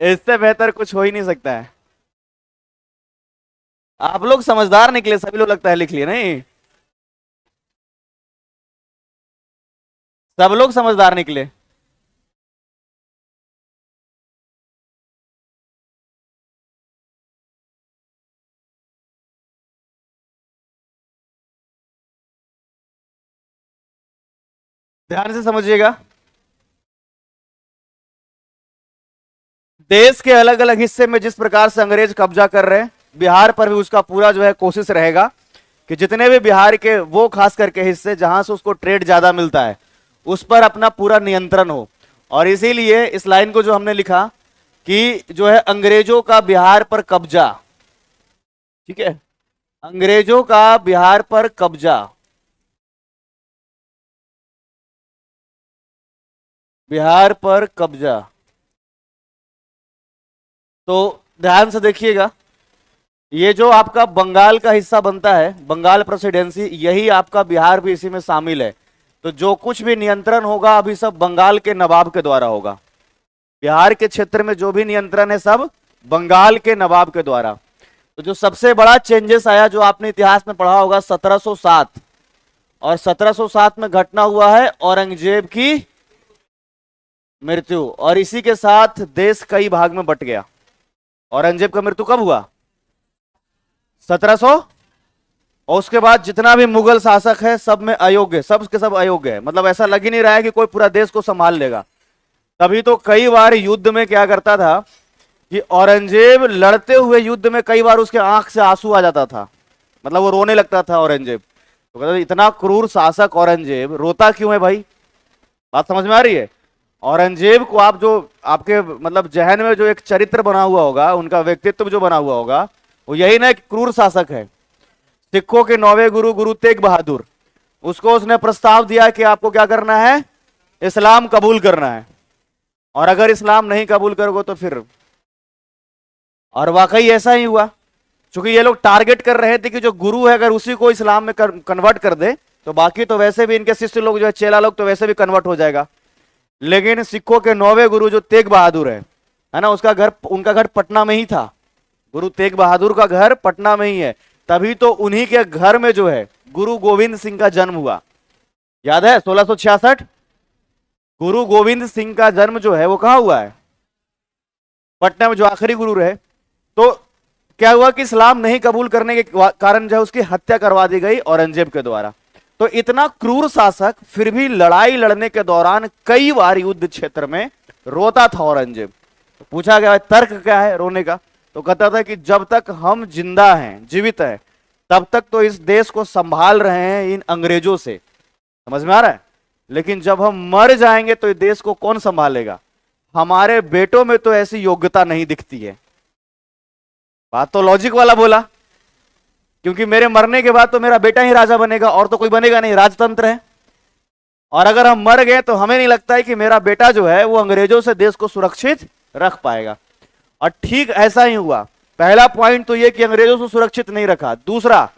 इससे बेहतर कुछ हो ही नहीं सकता है। आप लोग समझदार निकले, सभी लोग लगता है लिख लिए। नहीं, सब लोग समझदार निकले। ध्यान से समझिएगा, देश के अलग अलग हिस्से में जिस प्रकार से अंग्रेज कब्जा कर रहे हैं, बिहार पर भी उसका पूरा जो है कोशिश रहेगा कि जितने भी बिहार के वो खास करके हिस्से जहां से उसको ट्रेड ज्यादा मिलता है उस पर अपना पूरा नियंत्रण हो। और इसीलिए इस लाइन को जो हमने लिखा कि जो है अंग्रेजों का बिहार पर कब्जा, ठीक है, अंग्रेजों का बिहार पर कब्जा, बिहार पर कब्जा। तो ध्यान से देखिएगा, ये जो आपका बंगाल का हिस्सा बनता है, बंगाल प्रेसिडेंसी, यही आपका बिहार भी इसी में शामिल है। तो जो कुछ भी नियंत्रण होगा अभी सब बंगाल के नवाब के द्वारा होगा। बिहार के क्षेत्र में जो भी नियंत्रण है सब बंगाल के नवाब के द्वारा। तो जो सबसे बड़ा चेंजेस आया, जो आपने इतिहास में पढ़ा होगा, 1707, और 1707 में घटना हुआ है औरंगजेब की मृत्यु, और इसी के साथ देश कई भाग में बट गया। औरंगजेब का मृत्यु कब हुआ? 1700। और उसके बाद जितना भी मुगल शासक है सब में अयोग्य, सब के सब अयोग्य है। मतलब ऐसा लग ही नहीं रहा है कि कोई पूरा देश को संभाल लेगा। तभी तो कई बार युद्ध में क्या करता था कि औरंगजेब लड़ते हुए युद्ध में कई बार उसके आंख से आंसू आ जाता था, मतलब वो रोने लगता था औरंगजेब। तो कहता था इतना क्रूर शासक औरंगजेब रोता क्यों है भाई? बात समझ में आ रही है? औरंगजेब को आप जो आपके मतलब जहन में जो एक चरित्र बना हुआ होगा, उनका व्यक्तित्व जो बना हुआ होगा, वो यही ना, क्रूर शासक है। सिखों के 9वें गुरु गुरु तेग बहादुर, उसको उसने प्रस्ताव दिया कि आपको क्या करना है? इस्लाम कबूल करना है, और अगर इस्लाम नहीं कबूल करोगे तो फिर। और वाकई ऐसा ही हुआ, क्योंकि ये लोग टारगेट कर रहे थे कि जो गुरु है अगर उसी को इस्लाम में कन्वर्ट कर दे तो बाकी तो वैसे भी इनके शिष्य लोग जो है, चेला लोग, तो वैसे भी कन्वर्ट हो जाएगा। लेकिन सिखों के 9वें गुरु जो तेग बहादुर है ना, उनका घर पटना में ही था। गुरु तेग बहादुर का घर पटना में ही है। तभी तो उन्हीं के घर में जो है गुरु गोविंद सिंह का जन्म हुआ। याद है 1666? गुरु गोविंद सिंह का जन्म जो है वो कहां हुआ है? पटना में, जो आखिरी गुरु रहे। तो क्या हुआ कि इस्लाम नहीं कबूल करने के कारण जो है उसकी हत्या करवा दी गई औरंगजेब के द्वारा। तो इतना क्रूर शासक, फिर भी लड़ाई लड़ने के दौरान कई बार युद्ध क्षेत्र में रोता था औरंगजेब। तो पूछा गया तर्क क्या है रोने का? तो कहता था कि जब तक हम जिंदा हैं, जीवित हैं, तब तक तो इस देश को संभाल रहे हैं इन अंग्रेजों से। समझ में आ रहा है? लेकिन जब हम मर जाएंगे तो इस देश को कौन संभालेगा? हमारे बेटों में तो ऐसी योग्यता नहीं दिखती है। बात तो लॉजिक वाला बोला, क्योंकि मेरे मरने के बाद तो मेरा बेटा ही राजा बनेगा, और तो कोई बनेगा नहीं, राजतंत्र है। और अगर हम मर गए तो हमें नहीं लगता है कि मेरा बेटा जो है वो अंग्रेजों से देश को सुरक्षित रख पाएगा। और ठीक ऐसा ही हुआ। पहला पॉइंट तो ये कि अंग्रेजों से सुरक्षित नहीं रखा। दूसरा,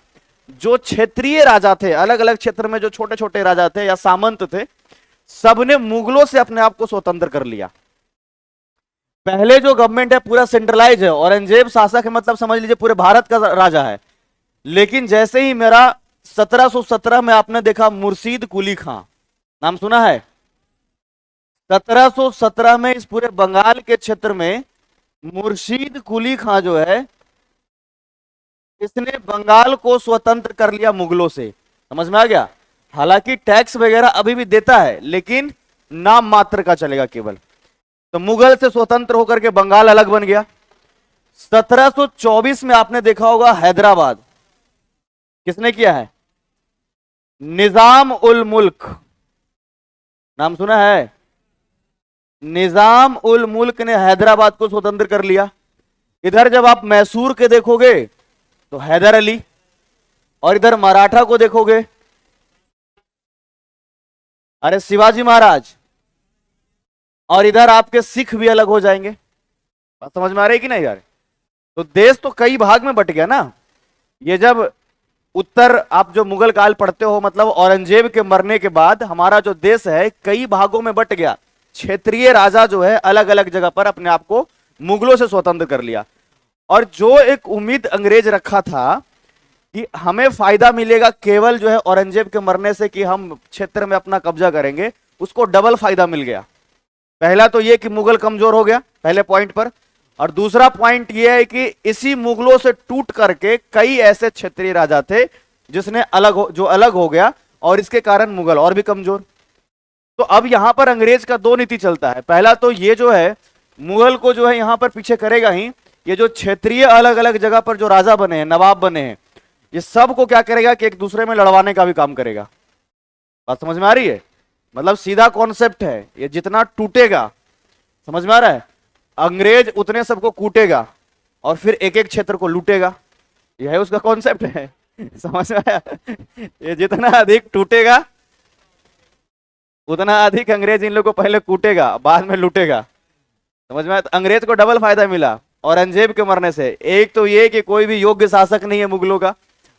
जो क्षेत्रीय राजा थे, अलग अलग क्षेत्र में जो छोटे छोटे राजा थे या सामंत थे, सबने मुगलों से अपने आप को स्वतंत्र कर लिया। पहले जो गवर्नमेंट है पूरा सेंट्रलाइज है, औरंगजेब शासक है, मतलब समझ लीजिए पूरे भारत का राजा है। लेकिन जैसे ही मेरा 1717 में आपने देखा मुर्शीद कुली खां, नाम सुना है? 1717 में इस पूरे बंगाल के क्षेत्र में मुर्शीद कुली खां जो है, इसने बंगाल को स्वतंत्र कर लिया मुगलों से। समझ में आ गया? हालांकि टैक्स वगैरह अभी भी देता है, लेकिन नाम मात्र का चलेगा केवल। तो मुगल से स्वतंत्र होकर के बंगाल अलग बन गया। 1724 में आपने देखा होगा हैदराबाद किसने किया है? निजाम उल मुल्क, नाम सुना है? निजाम उल मुल्क ने हैदराबाद को स्वतंत्र कर लिया। इधर जब आप मैसूर के देखोगे तो हैदर अली, और इधर मराठा को देखोगे, अरे शिवाजी महाराज, और इधर आपके सिख भी अलग हो जाएंगे। बात समझ में आ रही है कि नहीं यार? तो देश तो कई भाग में बट गया ना। ये जब उत्तर आप जो मुगल काल पढ़ते हो, मतलब औरंगजेब के मरने के बाद हमारा जो देश है कई भागों में बट गया। क्षेत्रीय राजा जो है अलग अलग जगह पर अपने आप को मुगलों से स्वतंत्र कर लिया। और जो एक उम्मीद अंग्रेज रखा था कि हमें फायदा मिलेगा केवल जो है औरंगजेब के मरने से, कि हम क्षेत्र में अपना कब्जा करेंगे, उसको डबल फायदा मिल गया। पहला तो यह कि मुगल कमजोर हो गया पहले पॉइंट पर, और दूसरा पॉइंट यह है कि इसी मुगलों से टूट करके कई ऐसे क्षेत्रीय राजा थे जो अलग हो गया, और इसके कारण मुगल और भी कमजोर। तो अब यहां पर अंग्रेज का दो नीति चलता है। पहला तो ये जो है मुगल को जो है यहां पर पीछे करेगा ही, ये जो क्षेत्रीय अलग अलग जगह पर जो राजा बने हैं, नवाब बने हैं, ये सब को क्या करेगा कि एक दूसरे में लड़वाने का भी काम करेगा। बात समझ में आ रही है? मतलब सीधा कॉन्सेप्ट है, ये जितना टूटेगा, समझ में आ रहा है, अंग्रेज उतने सबको कूटेगा और फिर एक एक क्षेत्र को लूटेगा। यह उसका कॉन्सेप्ट है। समझ में आया? ये जितना अधिक टूटेगा उतना अधिक अंग्रेज इन लोगों को पहले कूटेगा, बाद में लूटेगा। समझ में आया? तो अंग्रेज को डबल फायदा मिला औरंगजेब के मरने से। एक तो ये कि कोई भी योग्य शासक नहीं है मुगलों का,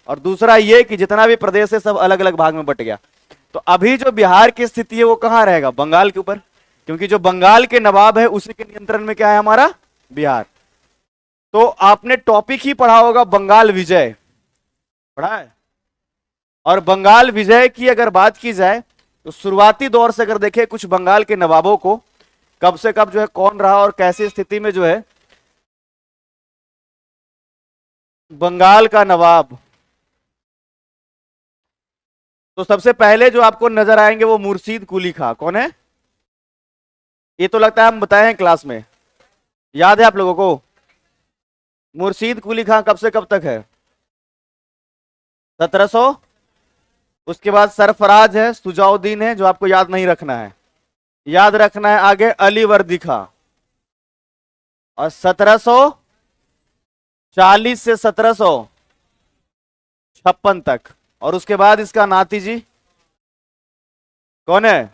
और दूसरा ये कि जितना भी प्रदेश है सब अलग अलग भाग में बट गया। तो अभी जो बिहार की स्थिति है वो कहां रहेगा? बंगाल के ऊपर, क्योंकि जो बंगाल के नवाब है उसी के नियंत्रण में क्या है? हमारा बिहार। तो आपने टॉपिक ही पढ़ा होगा बंगाल विजय, पढ़ा है? और बंगाल विजय की अगर बात की जाए तो शुरुआती दौर से अगर देखें कुछ बंगाल के नवाबों को, कब से कब जो है कौन रहा और कैसी स्थिति में जो है बंगाल का नवाब, तो सबसे पहले जो आपको नजर आएंगे वो मुर्शीद कुली खां। कौन है? ये तो लगता है हम बताए हैं क्लास में, याद है आप लोगों को? मुर्शीद कुली खां कब से कब तक है? 1700। उसके बाद सरफराज है, सुजाउद्दीन है, जो आपको याद नहीं रखना है, याद रखना है आगे अली वर्दी खां। और 1740 से 1756 तक। और उसके बाद इसका नाती जी कौन है?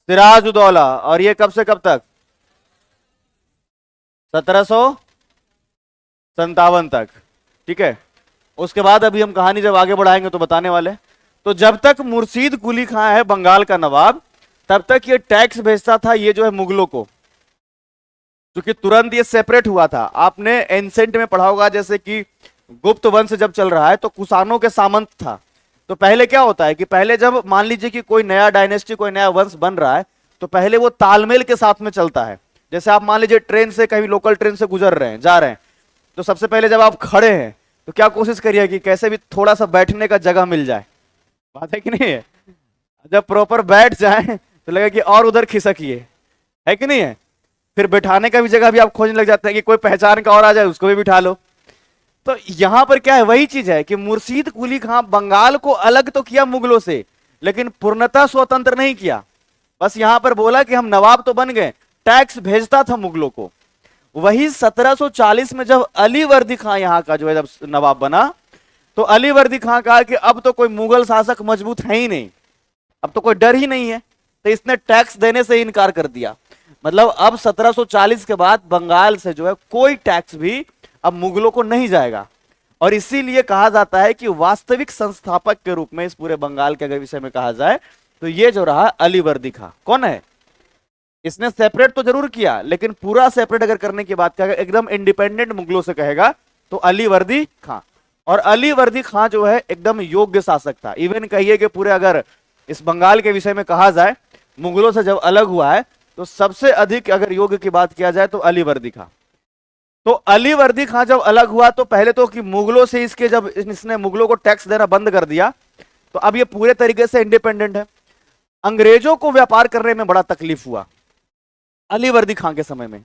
सिराजुद्दौला। और ये कब से कब तक? 1757 तक। ठीक है, उसके बाद अभी हम कहानी जब आगे बढ़ाएंगे तो बताने वाले। तो जब तक मुर्शीद कुली खां है बंगाल का नवाब, तब तक ये टैक्स भेजता था ये जो है मुगलों को, क्योंकि तुरंत ये सेपरेट हुआ था। आपने एंसेंट में पढ़ा होगा जैसे कि गुप्त वंश जब चल रहा है तो कुषाणों के सामंत था। तो पहले क्या होता है कि पहले जब मान लीजिए कि कोई नया डायनेस्टी, कोई नया वंश बन रहा है, तो पहले वो तालमेल के साथ में चलता है। जैसे आप मान लीजिए ट्रेन से, कहीं लोकल ट्रेन से गुजर रहे हैं, जा रहे हैं, तो सबसे पहले जब आप खड़े हैं तो क्या कोशिश करिए कि कैसे भी थोड़ा सा बैठने का जगह मिल जाए। बात है कि नहीं है? जब प्रॉपर बैठ जाए तो लगे कि और उधर खिसकिए, है कि नहीं है? फिर बैठाने का भी जगह भी आप खोजने लग जाते हैं कि कोई पहचान का और आ जाए उसको भी बिठा लो। तो यहां पर क्या है? वही चीज है कि मुर्शीद कुली खां बंगाल को अलग तो किया मुगलों से, लेकिन पूर्णतः स्वतंत्र नहीं किया। बस यहां पर बोला कि हम नवाब तो बन गए, टैक्स भेजता था मुगलों को। वही 1740 में जब अली वर्दी खां यहां का जो है जब नवाब बना, तो अली वर्दी खां कहा कि अब तो कोई मुगल शासक मजबूत है ही नहीं, अब तो कोई डर ही नहीं है, तो इसने टैक्स देने से इनकार कर दिया। मतलब अब 1740 के बाद बंगाल से जो है कोई टैक्स भी अब मुगलों को नहीं जाएगा। और इसीलिए कहा जाता है कि वास्तविक संस्थापक के रूप में इस पूरे बंगाल के अगर विषय में कहा जाए तो ये जो रहा अली वर्दी खां। कौन है? इसने सेपरेट तो जरूर किया, लेकिन पूरा सेपरेट अगर करने की बात करेगा, एकदम इंडिपेंडेंट मुगलों से कहेगा, तो अली वर्दी खां। और अली वर्दी खां जो है एकदम योग्य शासक था। इवन कहिए कि पूरे अगर इस बंगाल के विषय में कहा जाए, मुगलों से जब अलग हुआ है तो सबसे अधिक अगर योग्य की बात किया जाए तो अली वर्दी खां। तो अली वर्दी खां जब अलग हुआ तो पहले तो कि मुगलों से इसके जब इसने मुगलों को टैक्स देना बंद कर दिया, तो अब ये पूरे तरीके से इंडिपेंडेंट है। अंग्रेजों को व्यापार करने में बड़ा तकलीफ हुआ अली वर्दी खां के समय में।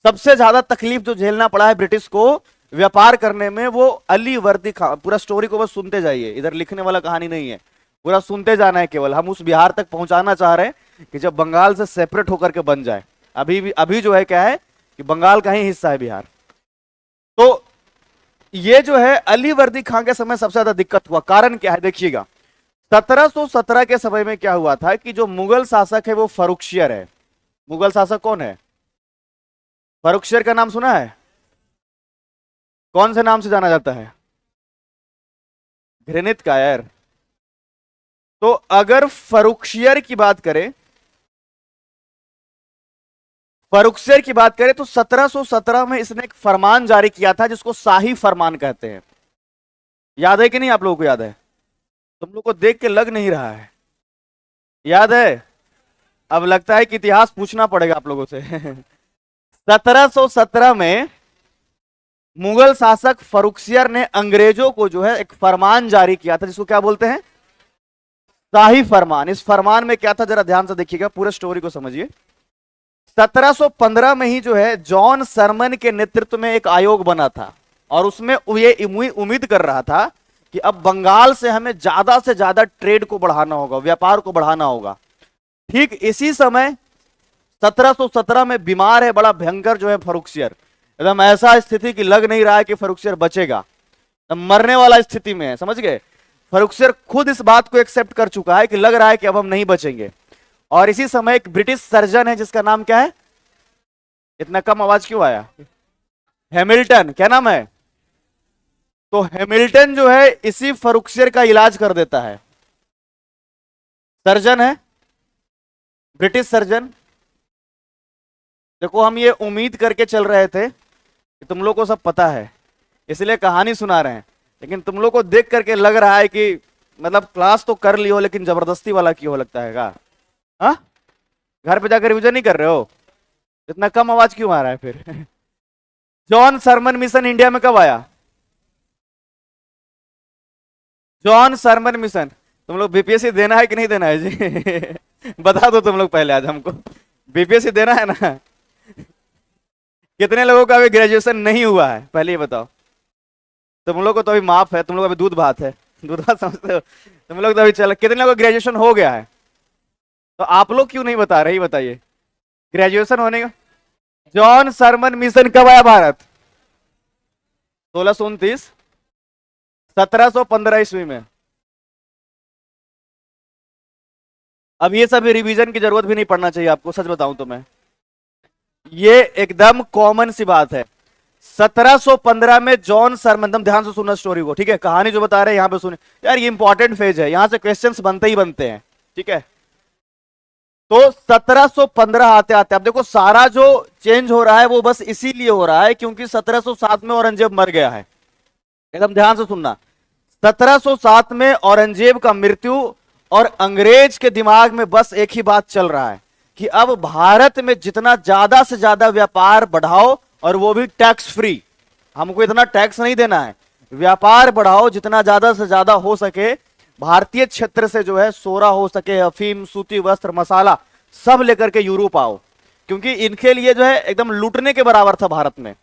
सबसे ज्यादा तकलीफ जो झेलना पड़ा है ब्रिटिश को व्यापार करने में, वो अली वर्दी खां। पूरा स्टोरी को बस सुनते जाइए, इधर लिखने वाला कहानी नहीं है, पूरा सुनते जाना है। केवल हम उस बिहार तक पहुंचाना चाह रहे हैं कि जब बंगाल से सेपरेट होकर के बन जाए। अभी जो है क्या है कि बंगाल का ही हिस्सा है बिहार। तो ये जो है अली वर्दी खां के समय सबसे ज्यादा दिक्कत हुआ। कारण क्या है देखिएगा, 1717 के समय में क्या हुआ था कि जो मुगल शासक है वो फरुखशियर है। मुगल शासक कौन है? फरुखशियर का नाम सुना है? कौन से नाम से जाना जाता है? घृणित कायर। तो अगर फरुखशियर की बात करें, फरुखशियर की बात करें तो 1717 में इसने एक फरमान जारी किया था जिसको शाही फरमान कहते हैं। याद है कि नहीं? आप लोगों को याद है? तुम लोग को देख के लग नहीं रहा है याद है। अब लगता है कि इतिहास पूछना पड़ेगा आप लोगों से। 1717 में मुगल शासक फरुखशियर ने अंग्रेजों को जो है एक फरमान जारी किया था जिसको क्या बोलते हैं? शाही फरमान। इस फरमान में क्या था जरा ध्यान से देखिएगा, पूरे स्टोरी को समझिए। 1715 में ही जो है जॉन सरमन के नेतृत्व में एक आयोग बना था और उसमें ये उम्मीद कर रहा था कि अब बंगाल से हमें ज्यादा से ज्यादा ट्रेड को बढ़ाना होगा, व्यापार को बढ़ाना होगा। ठीक इसी समय 1717 में बीमार है बड़ा भयंकर जो है फरुखशियर, एकदम ऐसा स्थिति कि लग नहीं रहा है कि फर्रुखसियर बचेगा, मरने वाला स्थिति में है, समझ गए। फर्रुखसियर खुद इस बात को एक्सेप्ट कर चुका है कि लग रहा है कि अब हम नहीं बचेंगे। और इसी समय एक ब्रिटिश सर्जन है जिसका नाम क्या है, इतना कम आवाज क्यों आया, हैमिल्टन, क्या नाम है। तो हैमिल्टन जो है इसी फर्रुखसियर का इलाज कर देता है, सर्जन है, ब्रिटिश सर्जन। देखो हम ये उम्मीद करके चल रहे थे कि तुम लोग को सब पता है, इसलिए कहानी सुना रहे हैं, लेकिन तुम लोग को देख करके लग रहा है कि मतलब क्लास तो कर ली हो लेकिन जबरदस्ती वाला क्यों लगता है का? हाँ, घर पे जाकर रिविजन नहीं कर रहे हो, इतना कम आवाज क्यों आ रहा है फिर? जॉन सरमन मिशन इंडिया में कब आया? जॉन सरमन मिशन, तुम लोग बीपीएससी देना है कि नहीं देना है जी? बता दो तुम लोग पहले आज हमको, बीपीएससी देना है ना? कितने लोगों का अभी ग्रेजुएशन नहीं हुआ है पहले ये बताओ। तुम लोग को तो अभी माफ है, तुम लोग अभी दूध भात है, दूध भात समझते हो तुम लोग तो अभी चल। कितने लोगों का ग्रेजुएशन हो गया है? तो आप लोग क्यों नहीं बता रहे, बताइए ग्रेजुएशन होने का। जॉन सरमन मिशन कब आया भारत? 1629, 1715 ईस्वी में। अब ये सब रिवीजन की जरूरत भी नहीं पड़ना चाहिए आपको, सच बताऊं तो मैं, ये एकदम कॉमन सी बात है। 1715 में जॉन सरमन, ध्यान से सुनना स्टोरी को, ठीक है, कहानी जो बता रहे हैं यहां पे सुने यार, ये इंपॉर्टेंट फेज है, यहां से क्वेश्चंस बनते ही बनते हैं, ठीक है। तो 1715 आते आते अब देखो सारा जो चेंज हो रहा है वो बस इसीलिए हो रहा है क्योंकि 1707 में औरंगजेब मर गया है। एकदम ध्यान से सुनना, 1707 में औरंगजेब का मृत्यु और अंग्रेज के दिमाग में बस एक ही बात चल रहा है कि अब भारत में जितना ज्यादा से ज्यादा व्यापार बढ़ाओ, और वो भी टैक्स फ्री, हमको इतना टैक्स नहीं देना है, व्यापार बढ़ाओ जितना ज्यादा से ज्यादा हो सके, भारतीय क्षेत्र से जो है सोरा हो सके, अफीम, सूती वस्त्र, मसाला सब लेकर के यूरोप आओ, क्योंकि इनके लिए जो है एकदम लूटने के बराबर था भारत में।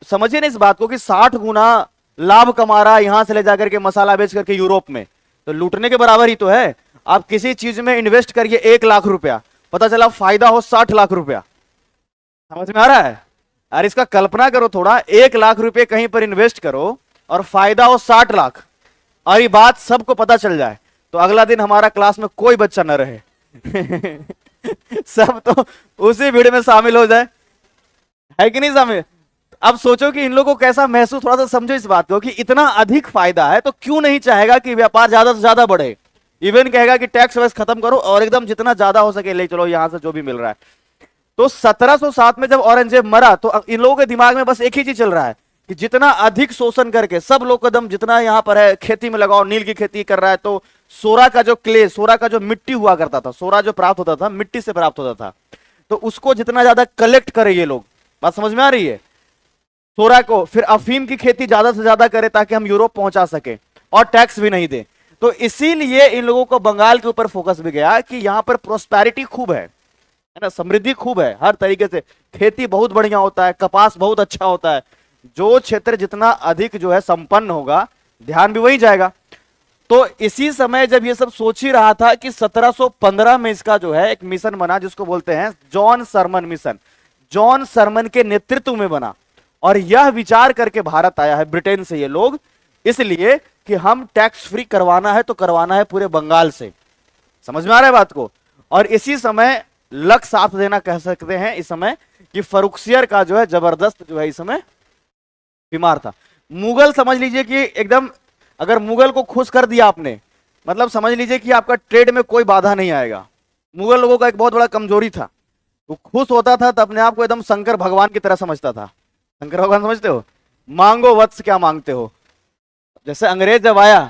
समझिए ना इस बात को कि 60 गुना लाभ कमा रहा है यहां से ले जाकर के मसाला बेच करके यूरोप में, तो लूटने के बराबर ही तो है। आप किसी चीज में इन्वेस्ट करिए 1 लाख रुपया, पता चला फायदा हो 60 लाख रुपया, समझ में आ रहा है? अरे इसका कल्पना करो थोड़ा, 1 लाख रुपए कहीं पर इन्वेस्ट करो और फायदा हो 60 लाख, और ये बात सबको पता चल जाए तो अगला दिन हमारा क्लास में कोई बच्चा न रहे। सब तो उसी भीड़ में शामिल हो जाए, है कि नहीं शामिल? अब सोचो कि इन लोगों को कैसा महसूस, थोड़ा सा समझो इस बात को कि इतना अधिक फायदा है तो क्यों नहीं चाहेगा कि व्यापार ज्यादा से ज्यादा बढ़े, इवन कहेगा कि टैक्स वैक्स खत्म करो और एकदम जितना ज्यादा हो सके ले चलो यहां से जो भी मिल रहा है। तो 1707 में जब औरंगजेब मरा तो इन लोगों के दिमाग में बस एक ही चीज चल रहा है कि जितना अधिक शोषण करके सब लोग कदम जितना यहां पर है खेती में लगाओ, नील की खेती कर रहा है तो सोरा का जो क्ले, सोरा का जो मिट्टी हुआ करता था, सोरा जो प्राप्त होता था मिट्टी से प्राप्त होता था, तो उसको जितना ज्यादा कलेक्ट करे ये लोग, बात समझ में आ रही है? सोरा को, फिर अफीम की खेती ज्यादा से ज्यादा करे ताकि हम यूरोप पहुंचा सके और टैक्स भी नहीं दे। तो इसीलिए इन लोगों को बंगाल के ऊपर फोकस भी गया कि यहां पर प्रोस्पेरिटी खूब है ना, समृद्धि खूब है हर तरीके से, खेती बहुत बढ़िया होता है, कपास बहुत अच्छा होता है, जो क्षेत्र जितना अधिक जो है संपन्न होगा ध्यान भी वही जाएगा। तो इसी समय जब ये सब सोच ही रहा था कि 1715 में इसका जो है एक मिशन बना जिसको बोलते हैं John Surman mission, John Surman के नेतृत्व में बना, और यह विचार करके भारत आया है ब्रिटेन से ये लोग, इसलिए कि हम टैक्स फ्री करवाना है तो करवाना है पूरे बंगाल से। समझ में आ रहा है बात को? और इसी समय लक साथ देना कह सकते हैं इस समय कि फर्रुखसियर का जो है जबरदस्त जो है इस समय बीमार था। मुगल समझ लीजिए कि एकदम, अगर मुगल को खुश कर दिया आपने, मतलब समझ लीजिए कि आपका ट्रेड में कोई बाधा नहीं आएगा। मुगल लोगों का एक बहुत बड़ा कमजोरी था, वो खुश होता था तो अपने आप को एकदम शंकर भगवान की तरह समझता था। शंकर भगवान समझते हो? मांगो वत्स क्या मांगते हो। जैसे अंग्रेज जब आया,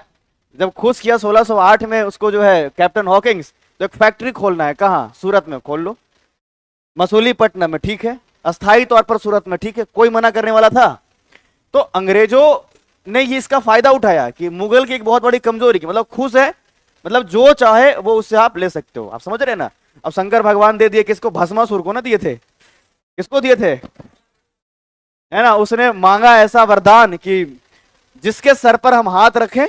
जब खुश किया 1608 में उसको जो है कैप्टन हॉकिंग्स, तो एक फैक्ट्री खोलना है, कहाँ? सूरत में खोल लो, मसूलीपट्टनम में, ठीक है, अस्थायी तौर पर सूरत में, ठीक है, कोई मना करने वाला था? तो अंग्रेजों ने ये इसका फायदा उठाया कि मुगल की एक बहुत बड़ी कमजोरी की, मतलब खुश है, मतलब जो चाहे वो उससे आप ले सकते हो, आप समझ रहे ना? अब शंकर भगवान दे दिए किसको? भस्मासुर को ना दिए थे, किसको दिए थे? है ना, उसने मांगा ऐसा वरदान कि जिसके सर पर हम हाथ रखें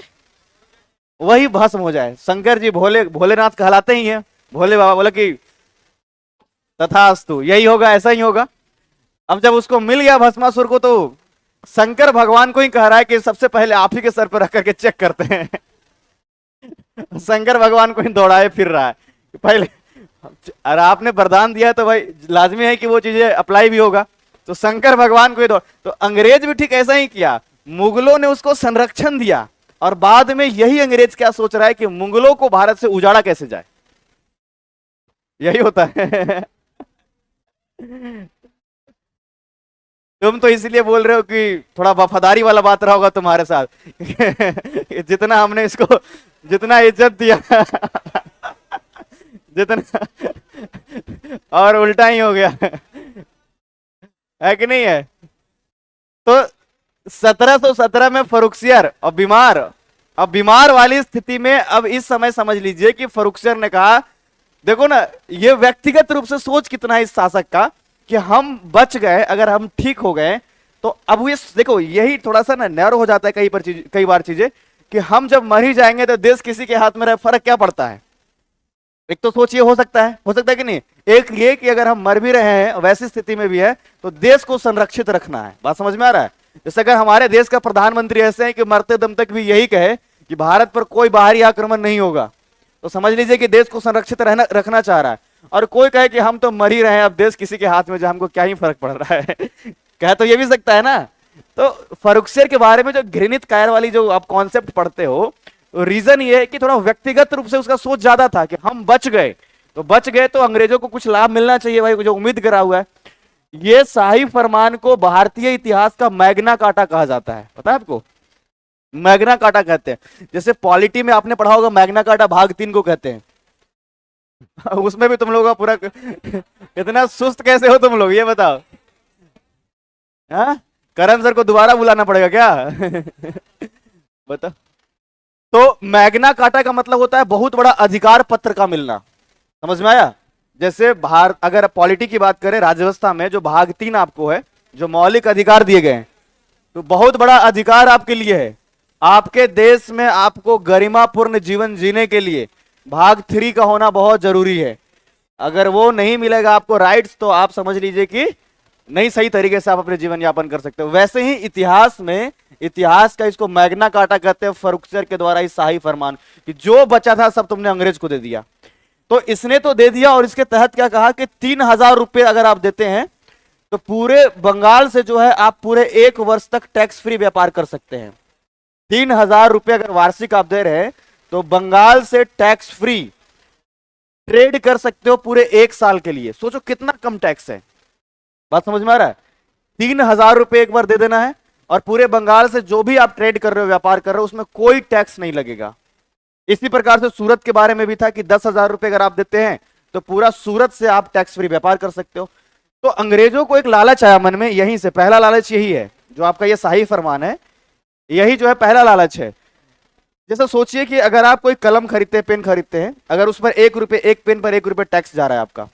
वही भस्म हो जाए। शंकर जी भोले, भोलेनाथ कहलाते ही हैं, भोले बाबा बोले कि तथास्तु, यही होगा, ऐसा ही होगा। अब जब उसको मिल गया भस्मासुर को, तो शंकर भगवान को ही कह रहा है कि सबसे पहले आप ही के सर पर रख करके चेक करते हैं। शंकर भगवान को ही दौड़ाए फिर रहा है पहले। अरे आपने वरदान दिया है तो भाई लाजमी है कि वो चीजें अप्लाई भी होगा। तो शंकर भगवान को ही दौड़, तो अंग्रेज भी ठीक ऐसा ही किया। मुगलों ने उसको संरक्षण दिया, और बाद में यही अंग्रेज क्या सोच रहा है कि मुगलों को भारत से उजाड़ा कैसे जाए। यही होता है। तुम तो इसलिए बोल रहे हो कि थोड़ा वफादारी वाला बात रहा होगा तुम्हारे साथ। जितना हमने इसको, जितना इज्जत दिया, जितना, और उल्टा ही हो गया है कि नहीं है। तो 1717 में फर्रुखसियर और बीमार, अब बीमार वाली स्थिति में अब इस समय समझ लीजिए कि फर्रुखसियर ने कहा, देखो ना ये व्यक्तिगत रूप से सोच कितना है इस शासक का, कि हम बच गए, अगर हम ठीक हो गए तो अब ये देखो, यही थोड़ा सा ना नैरो हो जाता है कई बार चीजें, कि हम जब मर ही जाएंगे तो देश किसी के हाथ में रहे, फर्क क्या पड़ता है। एक तो सोचिए, हो सकता है कि नहीं। एक ये कि अगर हम मर भी रहे हैं वैसी स्थिति में भी है तो देश को संरक्षित रखना है। बात समझ में आ रहा है। जैसे अगर हमारे देश का प्रधानमंत्री ऐसे हैं कि मरते दम तक भी यही कहे कि भारत पर कोई बाहरी आक्रमण नहीं होगा, तो समझ लीजिए कि देश को संरक्षित रखना चाह रहा है। और कोई कहे कि हम तो मर ही रहे हैं, अब देश किसी के हाथ में जो, हमको क्या ही फर्क पड़ रहा है। कह तो ये भी सकता है ना। तो फर्रुखसियर के बारे में जो घृणित कायर वाली जो आप कॉन्सेप्ट पढ़ते हो, रीजन ये है कि थोड़ा व्यक्तिगत रूप से उसका सोच ज्यादा था कि हम बच गए तो अंग्रेजों को कुछ लाभ मिलना चाहिए भाई, जो उम्मीद करा हुआ है। ये शाही फरमान को भारतीय इतिहास का मैग्ना कार्टा कहा जाता है, पता है आपको। मैग्ना कार्टा कहते हैं। जैसे पॉलिटी में आपने पढ़ा होगा मैग्ना कार्टा भाग 3 को कहते हैं। उसमें भी तुम लोगों का पूरा इतना सुस्त कैसे हो तुम लोग, ये बताओ। हाँ, करण सर को दोबारा बुलाना पड़ेगा क्या। बताओ। तो मैग्ना कार्टा का मतलब होता है बहुत बड़ा अधिकार पत्र का मिलना। समझ में आया। जैसे भारत, अगर पॉलिटी की बात करें, राज्यव्यवस्था में जो भाग 3 आपको है, जो मौलिक अधिकार दिए गए हैं, तो बहुत बड़ा अधिकार आपके लिए है। आपके देश में आपको गरिमापूर्ण जीवन जीने के लिए भाग 3 का होना बहुत जरूरी है। अगर वो नहीं मिलेगा आपको राइट्स, तो आप समझ लीजिए कि नहीं सही तरीके से आप अपने जीवन यापन कर सकते हो। वैसे ही इतिहास में, इतिहास का इसको मैग्ना कार्टा कहते हैं, फर्रुखसियर के द्वारा इस शाही फरमान कि जो बचा था सब तुमने अंग्रेज को दे दिया। तो इसने तो दे दिया, और इसके तहत क्या कहा कि 3000 रुपए अगर आप देते हैं तो पूरे बंगाल से जो है आप पूरे 1 वर्ष तक टैक्स फ्री व्यापार कर सकते हैं। 3000 रुपए अगर वार्षिक आप दे रहे हैं तो बंगाल से टैक्स फ्री ट्रेड कर सकते हो पूरे 1 साल के लिए। सोचो कितना कम टैक्स है। बात समझ में आ रहा है। 3000 रुपए एक बार दे देना है, और पूरे बंगाल से जो भी आप ट्रेड कर रहे हो, व्यापार कर रहे हो, उसमें कोई टैक्स नहीं लगेगा। इसी प्रकार से सूरत के बारे में भी था कि 10,000 रुपए अगर आप देते हैं तो पूरा सूरत से आप टैक्स फ्री व्यापार कर सकते हो। तो अंग्रेजों को एक लालच आया मन में, यहीं से पहला लालच यही है। जो आपका ये शाही फरमान है, यही जो है पहला लालच है। जैसे सोचिए कि अगर आप कोई कलम खरीदते हैं, पेन खरीदते हैं, अगर उस पर 1 रुपए, एक पेन पर 1 रुपए टैक्स जा रहा है आपका,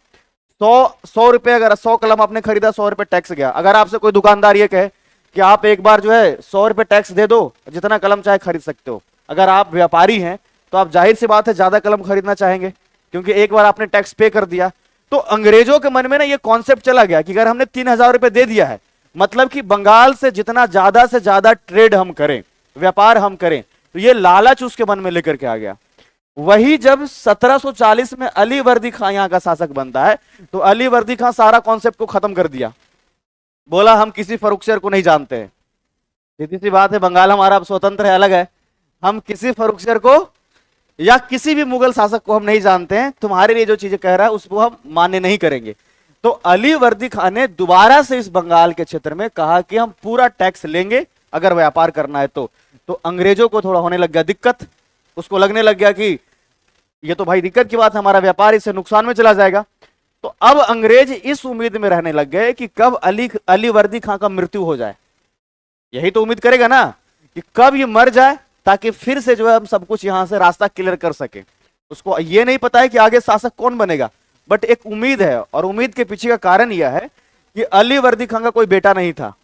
100 रुपए, अगर 100 कलम आपने खरीदा, 100 रुपए टैक्स गया। अगर आपसे कोई दुकानदार ये कहे कि आप एक बार जो है 100 रुपए टैक्स दे दो, जितना कलम चाहे खरीद सकते हो, अगर आप व्यापारी हैं तो आप जाहिर सी बात है ज्यादा कलम खरीदना चाहेंगे, क्योंकि एक बार आपने टैक्स पे कर दिया। तो अंग्रेजों के मन में ना ये कॉन्सेप्ट चला गया कि अगर हमने 3000 रुपए दे दिया है, मतलब कि बंगाल से जितना ज्यादा से ज्यादा ट्रेड हम करें, व्यापार हम करें, तो ये लालच उसके मन में लेकर के आ गया। वही जब 1740 में अली वर्दी खां यहां का शासक बनता है, तो अली वर्दी खां सारा कॉन्सेप्ट को खत्म कर दिया। बोला हम किसी फर्रुखसियर को नहीं जानते हैं। सीधी सी बात है, बंगाल हमारा अब स्वतंत्र है, अलग है। हम किसी फर्रुखसियर को या किसी भी मुगल शासक को हम नहीं जानते हैं। तुम्हारे लिए जो चीजें कह रहा है उसको हम मान्य नहीं करेंगे। तो अली वर्दी खान ने दोबारा से इस बंगाल के क्षेत्र में कहा कि हम पूरा टैक्स लेंगे अगर व्यापार करना है तो अंग्रेजों को थोड़ा होने लग गया दिक्कत। उसको लगने लग गया कि ये तो भाई दिक्कत की बात, हमारा व्यापार इससे नुकसान में चला जाएगा। तो अब अंग्रेज इस उम्मीद में रहने लग गए कि कब अली वर्दी खां का मृत्यु हो जाए। यही तो उम्मीद करेगा ना कि कब ये मर जाए, ताकि फिर से जो है हम सब कुछ यहां से रास्ता क्लियर कर सके। उसको ये नहीं पता है कि आगे शासक कौन बनेगा, बट एक उम्मीद है। और उम्मीद के पीछे का कारण यह है कि अली वर्दी खां का कोई बेटा नहीं था।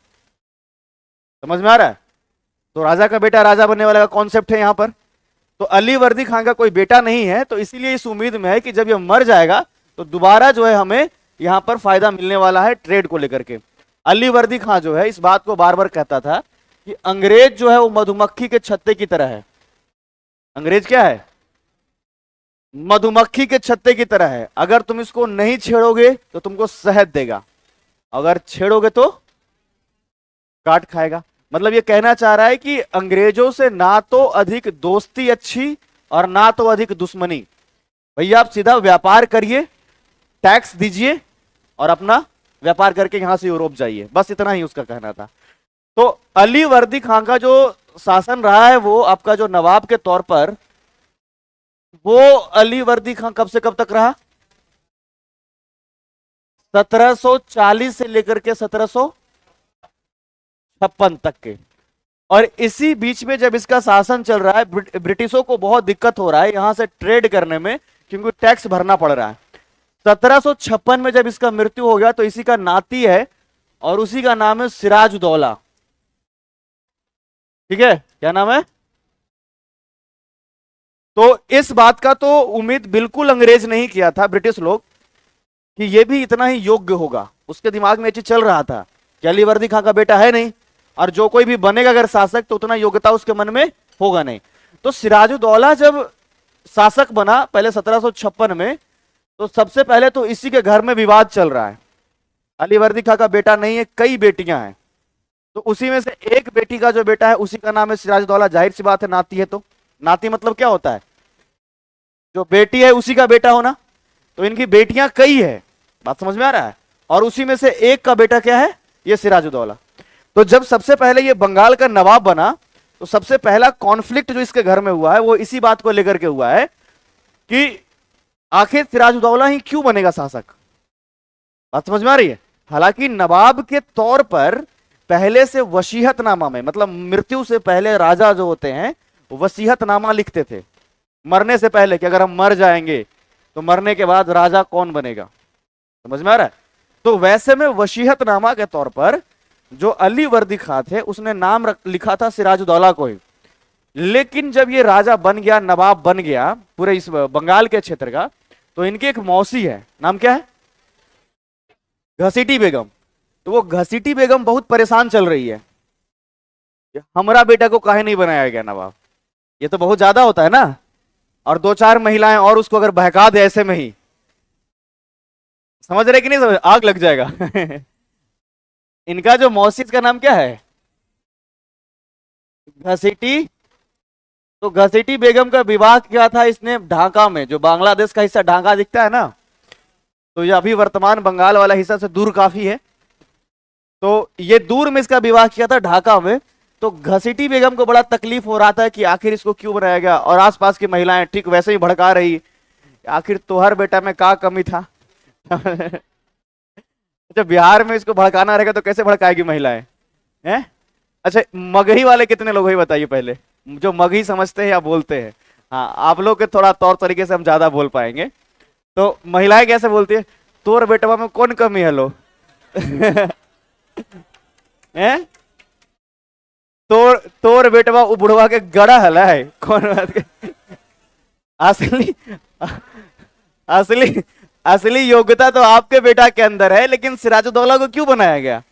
समझ में आ रहा है। तो राजा का बेटा राजा बनने वाला का कॉन्सेप्ट है यहां पर। तो अली वर्दी खां का कोई बेटा नहीं है, तो इसीलिए इस उम्मीद में है कि जब ये मर जाएगा तो दोबारा जो है हमें यहां पर फायदा मिलने वाला है ट्रेड को लेकर के। अली वर्दी खां जो है इस बात को बार बार कहता था कि अंग्रेज जो है वो मधुमक्खी के छत्ते की तरह है। अंग्रेज क्या है? मधुमक्खी के छत्ते की तरह है। अगर तुम इसको नहीं छेड़ोगे तो तुमको शहद देगा, अगर छेड़ोगे तो काट खाएगा। मतलब ये कहना चाह रहा है कि अंग्रेजों से ना तो अधिक दोस्ती अच्छी और ना तो अधिक दुश्मनी। भैया आप सीधा व्यापार करिए, टैक्स दीजिए और अपना व्यापार करके यहां से यूरोप जाइए, बस इतना ही उसका कहना था। तो अली वर्दी खां का जो शासन रहा है वो आपका जो नवाब के तौर पर, वो अली वर्दी खां कब से कब तक रहा? 1740 से लेकर के 1756 तक के। और इसी बीच में जब इसका शासन चल रहा है, ब्रिटिशों को बहुत दिक्कत हो रहा है यहां से ट्रेड करने में, क्योंकि टैक्स भरना पड़ रहा है। 1756 में जब इसका मृत्यु हो गया तो इसी का नाती है और उसी का नाम है सिराजुद्दौला। ठीक है, क्या नाम है? तो इस बात का तो उम्मीद बिल्कुल अंग्रेज नहीं किया था, ब्रिटिश लोग, कि ये भी इतना ही योग्य होगा। उसके दिमाग में ये चीज चल रहा था कि अली वर्दी खां का बेटा है नहीं, और जो कोई भी बनेगा अगर शासक तो उतना योग्यता उसके मन में होगा नहीं। तो सिराजुद्दौला जब शासक बना पहले 1756 में, तो सबसे पहले तो इसी के घर में विवाद चल रहा है। अली वर्दी खां का बेटा नहीं है, कई बेटियां हैं, तो उसी में से एक बेटी का जो बेटा है उसी का नाम है सिराजुद्दौला। जाहिर सी बात है, नाती है तो नाती मतलब क्या होता है? जो बेटी है उसी का बेटा होना। तो इनकी बेटियां कई है, बात समझ में आ रहा है, और उसी में से एक का बेटा क्या है? ये सिराजुद्दौला। तो जब सबसे पहले ये बंगाल का नवाब बना तो सबसे पहला कॉन्फ्लिक्ट जो इसके घर में हुआ है वो इसी बात को लेकर के हुआ है कि आखिर सिराजुद्दौला ही क्यों बनेगा शासक। बात समझ में आ रही है? हालांकि नवाब के तौर पर पहले से वसीयतनामा में, मतलब मृत्यु से पहले राजा जो होते हैं वसीयतनामा लिखते थे मरने से पहले, कि अगर हम मर जाएंगे तो मरने के बाद राजा कौन बनेगा। समझ में आ रहा है? तो वैसे में वसीयतनामा के तौर पर जो अली वर्दी खां थे उसने नाम लिखा था सिराजुद्दौला को ही। लेकिन जब ये राजा बन गया, नवाब बन गया पूरे इस बंगाल के क्षेत्र का, तो इनकी एक मौसी है, नाम क्या है? घसीटी बेगम। तो वो घसीटी बेगम बहुत परेशान चल रही है, हमारा बेटा को काहे नहीं बनाया गया नवाब, ये तो बहुत ज्यादा होता है ना। और दो चार महिलाएं और उसको अगर बहका दे ऐसे में ही, समझ रहे कि नहीं समझ, आग लग जाएगा। इनका जो मौसी का नाम क्या है? घसीटी। तो घसीटी बेगम का विवाह किया था इसने ढाका में, जो बांग्लादेश का हिस्सा ढाका दिखता है ना, तो ये अभी वर्तमान बंगाल वाला हिस्सा से दूर काफी है। तो ये दूर में इसका विवाह किया था ढाका में। तो घसीटी बेगम को बड़ा तकलीफ हो रहा था कि आखिर इसको क्यों बनाया गया, और आसपास की महिलाएं ठीक वैसे ही भड़का रही, आखिर तोहर बेटा में क्या कमी था। अच्छा, बिहार में इसको भड़काना रहेगा तो कैसे भड़काएगी महिलाएं हैं? अच्छा, मगही वाले कितने लोग हैं बताइए पहले, जो मगही समझते हैं या बोलते हैं। हाँ, आप लोग के थोड़ा तौर तरीके से हम ज्यादा बोल पाएंगे। तो महिलाएं कैसे बोलती है? तोर बेटवा में कौन कमी है लो। हैं? तोर बेटवा उबुढ़वा के गड़ा हला है, कौन बात के? असली असली असली योग्यता तो आपके बेटा के अंदर है, लेकिन सिराजुद्दौला को क्यों बनाया गया?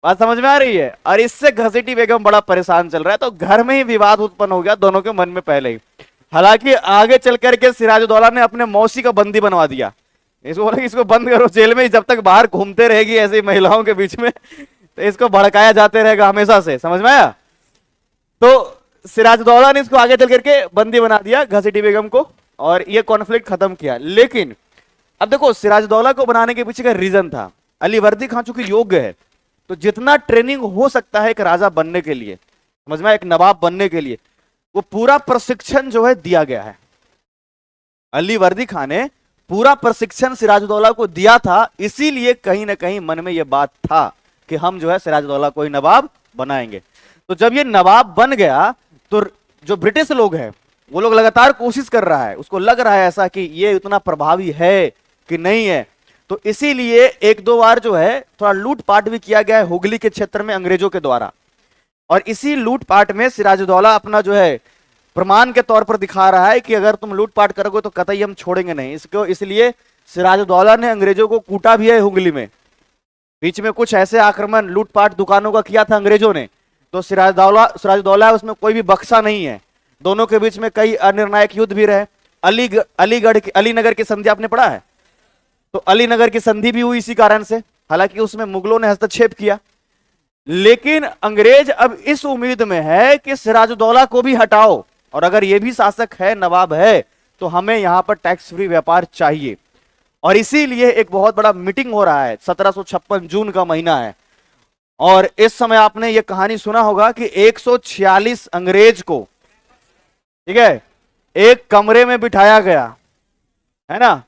बात समझ में आ रही है? और इससे घसीटी बेगम बड़ा परेशान चल रहा है। तो घर में ही विवाद उत्पन्न हो गया दोनों के मन में पहले ही। हालांकि आगे चल करके सिराजुद्दौला ने अपने मौसी का बंदी बनवा दिया, इसको बोला कि इसको बंद करो जेल में, जब तक बाहर घूमते रहेगी ऐसी महिलाओं के बीच में तो इसको भड़काया जाते रहेगा हमेशा से। समझ में आया? तो सिराजुद्दौला ने इसको आगे चल करके बंदी बना दिया घसीटी बेगम को, और ये कॉन्फ्लिक्ट खत्म किया। लेकिन अब देखो, सिराजुद्दौला को बनाने के पीछे का रीजन था, अली वर्दी खां चूंकि योग्य है तो जितना ट्रेनिंग हो सकता है एक राजा बनने के लिए, समझ में, एक नवाब बनने के लिए, वो पूरा प्रशिक्षण जो है दिया गया है। अली वर्दी खां ने पूरा प्रशिक्षण सिराजुद्दौला को दिया था, इसीलिए कहीं ना कहीं मन में यह बात था कि हम जो है सिराजुद्दौला को ही नवाब बनाएंगे। तो जब ये नवाब बन गया तो जो ब्रिटिश लोग हैं वो लोग लगातार कोशिश कर रहा है, उसको लग रहा है ऐसा कि ये उतना प्रभावी है कि नहीं है। तो इसीलिए एक दो बार जो है थोड़ा लूटपाट भी किया गया है हुगली के क्षेत्र में अंग्रेजों के द्वारा, और इसी लूटपाट में सिराजुद्दौला अपना जो है प्रमाण के तौर पर दिखा रहा है कि अगर तुम लूटपाट करोगे तो कतई हम छोड़ेंगे नहीं इसको। इसलिए सिराजुद्दौला ने अंग्रेजों को कूटा भी है हुगली में, बीच में कुछ ऐसे आक्रमण लूटपाट दुकानों का किया था अंग्रेजों ने, तो सिराजुद्दौला उसमें कोई भी बख्शा नहीं है। दोनों के बीच में कई अनिर्णायक युद्ध भी रहे। अलीनगर की संधि आपने पढ़ा है? तो अलीनगर की संधि भी हुई इसी कारण से, हालांकि उसमें मुगलों ने हस्तक्षेप किया। लेकिन अंग्रेज अब इस उम्मीद में है कि सिराजुद्दौला को भी हटाओ, और अगर ये भी शासक है, नवाब है, तो हमें यहां पर टैक्स फ्री व्यापार चाहिए। और इसीलिए एक बहुत बड़ा मीटिंग हो रहा है। 1756 जून का महीना है, और इस समय आपने ये कहानी सुना होगा कि 146 अंग्रेज को, ठीक है, एक कमरे में बिठाया गया, है ना,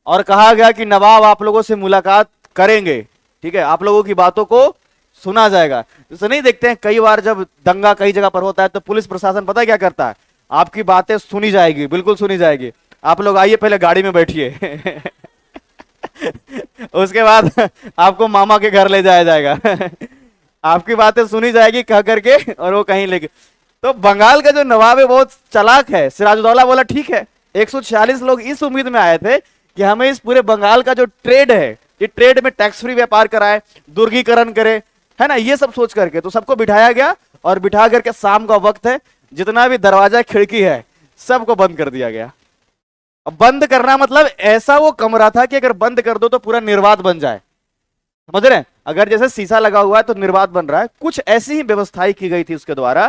और कहा गया कि नवाब आप लोगों से मुलाकात करेंगे, ठीक है, आप लोगों की बातों को सुना जाएगा। जैसे नहीं देखते हैं कई बार जब दंगा कई जगह पर होता है तो पुलिस प्रशासन पता है क्या करता है? आपकी बातें सुनी जाएगी, बिल्कुल सुनी जाएगी, आप लोग आइए पहले गाड़ी में बैठिए उसके बाद आपको मामा के घर ले जाया जाएगा आपकी बातें सुनी जाएगी कह करके, और वो कहीं लेके। तो बंगाल का जो नवाब है बहुत चालाक है। सिराजुद्दौला बोला ठीक है, 146 लोग इस उम्मीद में आए थे कि हमें इस पूरे बंगाल का जो ट्रेड है, ये ट्रेड में टैक्स फ्री व्यापार कराए, दुर्गीकरण करे, है ना, ये सब सोच करके तो सबको बिठाया गया। और बिठा करके शाम का वक्त है, जितना भी दरवाजा खिड़की है सबको बंद कर दिया गया। अब बंद करना मतलब ऐसा वो कमरा था कि अगर बंद कर दो तो पूरा निर्वात बन जाए, समझ रहे हैं? अगर जैसे शीशा लगा हुआ है तो निर्वात बन रहा है, कुछ ऐसी ही व्यवस्थाएं की गई थी उसके द्वारा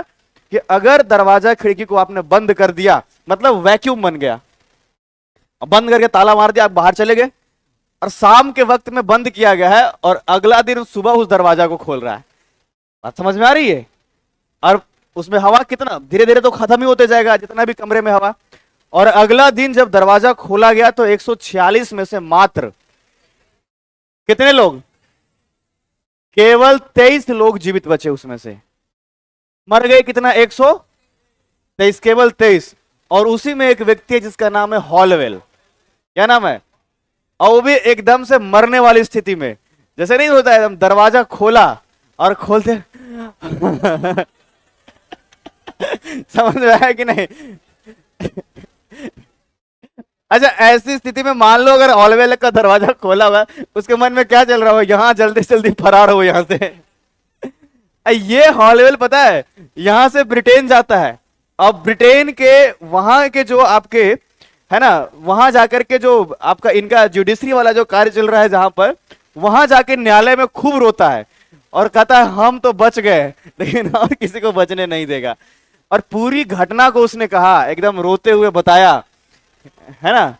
कि अगर दरवाजा खिड़की को आपने बंद कर दिया मतलब वैक्यूम बन गया। अब बंद करके ताला मार दिया, आप बाहर चले गए, और शाम के वक्त में बंद किया गया है, और अगला दिन सुबह उस दरवाजा को खोल रहा है। बात समझ में आ रही है? और उसमें हवा कितना धीरे धीरे तो खत्म ही होते जाएगा, जितना भी कमरे में हवा। और अगला दिन जब दरवाजा खोला गया तो 146 में से मात्र कितने लोग? केवल 23 लोग जीवित बचे। उसमें से मर गए कितना? 123, केवल 23। और उसी में एक व्यक्ति है जिसका नाम है हॉलवेल। क्या नाम है? और वो भी एकदम से मरने वाली स्थिति में, जैसे नहीं होता है दरवाजा खोला और खोलते समझ में आया कि नहीं? अच्छा, ऐसी स्थिति में मान लो अगर हॉलवेल का दरवाजा खोला हुआ, उसके मन में क्या चल रहा हो? यहां जल्दी जल्दी फरार हो यहां से ये हॉलवेल पता है यहां से ब्रिटेन जाता है। अब ब्रिटेन के वहां के जो आपके, है ना, वहां जाकर के जो आपका इनका जुडिशरी वाला जो कार्य चल रहा है जहां पर, वहां जाके न्यायालय में खूब रोता है और कहता है हम तो बच गए लेकिन और किसी को बचने नहीं देगा। और पूरी घटना को उसने कहा, एकदम रोते हुए बताया, है ना।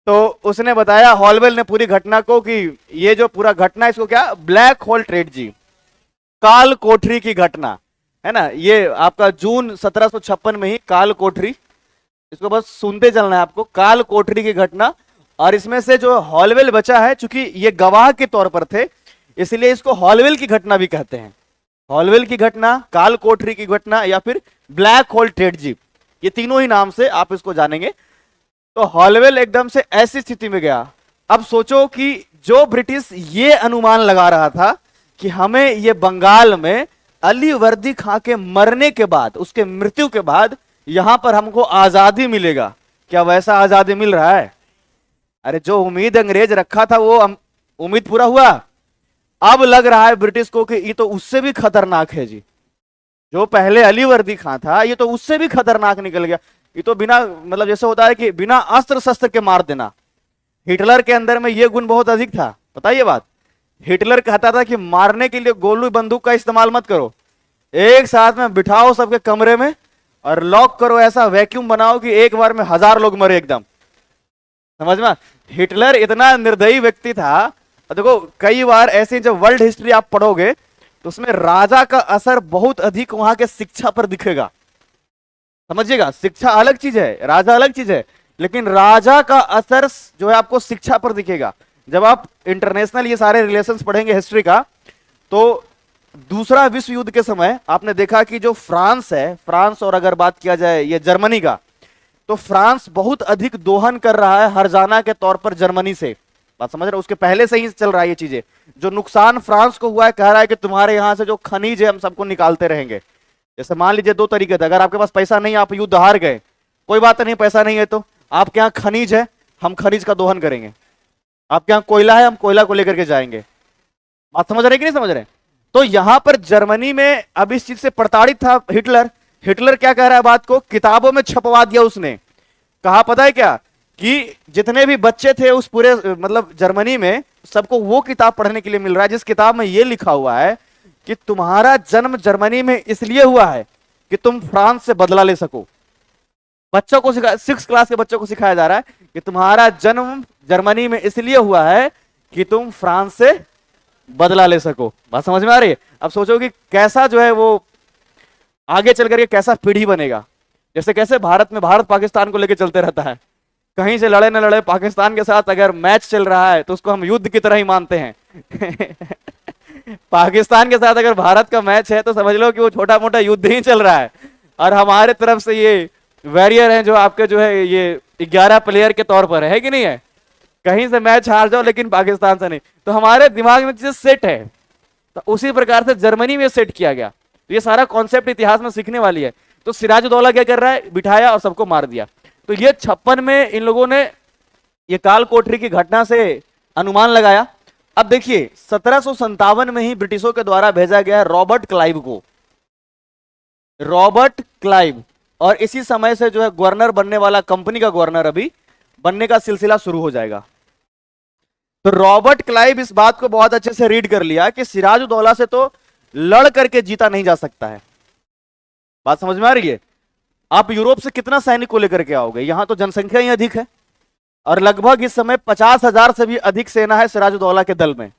तो उसने बताया, हॉलवेल ने पूरी घटना को, कि ये जो पूरा घटना, इसको क्या, ब्लैक होल ट्रेड जी, काल कोठरी की घटना, है ना। ये आपका जून 1756 में ही काल कोठरी, इसको बस सुनते चलना है आपको, काल कोठरी की घटना। और इसमें से जो हॉलवेल बचा है, चूंकि ये गवाह के तौर पर थे, इसलिए इसको हॉलवेल की घटना भी कहते हैं। हॉलवेल की घटना, काल कोठरी की घटना, या फिर ब्लैक होल ट्रेड जी, ये तीनों ही नाम से आप इसको जानेंगे। तो हॉलवेल एकदम से ऐसी स्थिति में गया। अब सोचो कि जो ब्रिटिश ये अनुमान लगा रहा था कि हमें ये बंगाल में अली वर्दी खां के मरने के बाद, उसके मृत्यु के बाद यहां पर हमको आजादी मिलेगा, क्या वैसा आजादी मिल रहा है? अरे जो उम्मीद अंग्रेज रखा था वो उम्मीद पूरा हुआ। अब लग रहा है ब्रिटिश को कि ये तो उससे भी खतरनाक है जी, जो पहले अली वर्दी खां था ये तो उससे भी खतरनाक निकल गया। ये तो बिना, मतलब जैसे होता है कि बिना अस्त्र शस्त्र के मार देना। हिटलर के अंदर में ये गुण बहुत अधिक था, बताइए बात। हिटलर कहता था कि मारने के लिए गोली बंदूक का इस्तेमाल मत करो, एक साथ में बिठाओ सबके कमरे में और लॉक करो, ऐसा वैक्यूम बनाओ कि एक बार में 1000 लोग मरे एकदम, समझ में। हिटलर इतना निर्दयी व्यक्ति था। और देखो कई बार ऐसे जब वर्ल्ड हिस्ट्री आप पढ़ोगे तो उसमें राजा का असर बहुत अधिक वहां के शिक्षा पर दिखेगा, समझिएगा। शिक्षा अलग चीज है, राजा अलग चीज है, लेकिन राजा का असर जो है आपको शिक्षा पर दिखेगा। जब आप इंटरनेशनल ये सारे रिलेशंस पढ़ेंगे हिस्ट्री का, तो दूसरा विश्व युद्ध के समय आपने देखा कि जो फ्रांस है, फ्रांस, और अगर बात किया जाए ये जर्मनी का, तो फ्रांस बहुत अधिक दोहन कर रहा है हरजाना के तौर पर जर्मनी से, बात समझ रहे हो। उसके पहले से ही चल रहा है ये चीजें। जो नुकसान फ्रांस को हुआ है, कह रहा है कि तुम्हारे यहां से जो खनिज है हम सबको निकालते रहेंगे। जैसे मान लीजिए दो तरीके थे, अगर आपके पास पैसा नहीं, आप युद्ध हार गए, कोई बात नहीं, पैसा नहीं है तो आपके यहाँ खनिज है, हम खनिज का दोहन करेंगे। आपके यहाँ कोयला है, हम कोयला को लेकर के जाएंगे। बात समझ रहे कि नहीं समझ रहे? तो यहां पर जर्मनी में अब इस चीज से प्रताड़ित था हिटलर। हिटलर क्या कह रहा है बात को, किताबों में छपवा दिया उसने। कहा पता है क्या, कि जितने भी बच्चे थे उस पूरे मतलब जर्मनी में, सबको वो किताब पढ़ने के लिए मिल रहा है जिस किताब में ये लिखा हुआ है कि तुम्हारा जन्म जर्मनी में इसलिए हुआ है कि तुम फ्रांस से बदला ले सको। बच्चों को सिखा, 6 क्लास के बच्चों को सिखाया जा रहा है कि तुम्हारा जन्म जर्मनी में इसलिए हुआ है कि तुम फ्रांस से बदला ले सको। बात समझ में आ रही है? अब सोचो कि कैसा जो है वो आगे चल करके कैसा पीढ़ी बनेगा। जैसे कैसे भारत में भारत पाकिस्तान को लेकर चलते रहता है, कहीं से लड़े न लड़े पाकिस्तान के साथ अगर मैच चल रहा है तो उसको हम युद्ध की तरह ही मानते हैं। पाकिस्तान के साथ अगर भारत का मैच है तो समझ लो कि वो छोटा मोटा युद्ध ही चल रहा है, और हमारे तरफ से ये वॉरियर हैं जो आपके जो है ये 11 प्लेयर के तौर पर है कि नहीं है। कहीं से मैच हार जाओ लेकिन पाकिस्तान से नहीं, तो हमारे दिमाग में चीजें सेट है। तो उसी प्रकार से जर्मनी में सेट किया गया। तो ये सारा कॉन्सेप्ट इतिहास में सीखने वाली है। तो सिराजुद्दौला क्या कर रहा है, बिठाया और सबको मार दिया। तो ये 56 में इन लोगों ने ये काल कोठरी की घटना से अनुमान लगाया। अब देखिए 1757 में ही ब्रिटिशों के द्वारा भेजा गया है रॉबर्ट क्लाइव को, रॉबर्ट क्लाइव, और इसी समय से जो है गवर्नर बनने वाला, कंपनी का गवर्नर अभी बनने का सिलसिला शुरू हो जाएगा। तो रॉबर्ट क्लाइव इस बात को बहुत अच्छे से रीड कर लिया कि सिराजुद्दौला से तो लड़ करके जीता नहीं जा सकता है। बात समझ में आ रही है? आप यूरोप से कितना सैनिक को लेकर के आओगे, यहां तो जनसंख्या ही अधिक है, और लगभग इस समय 50,000 से भी अधिक सेना है सिराजुद्दौला के दल में।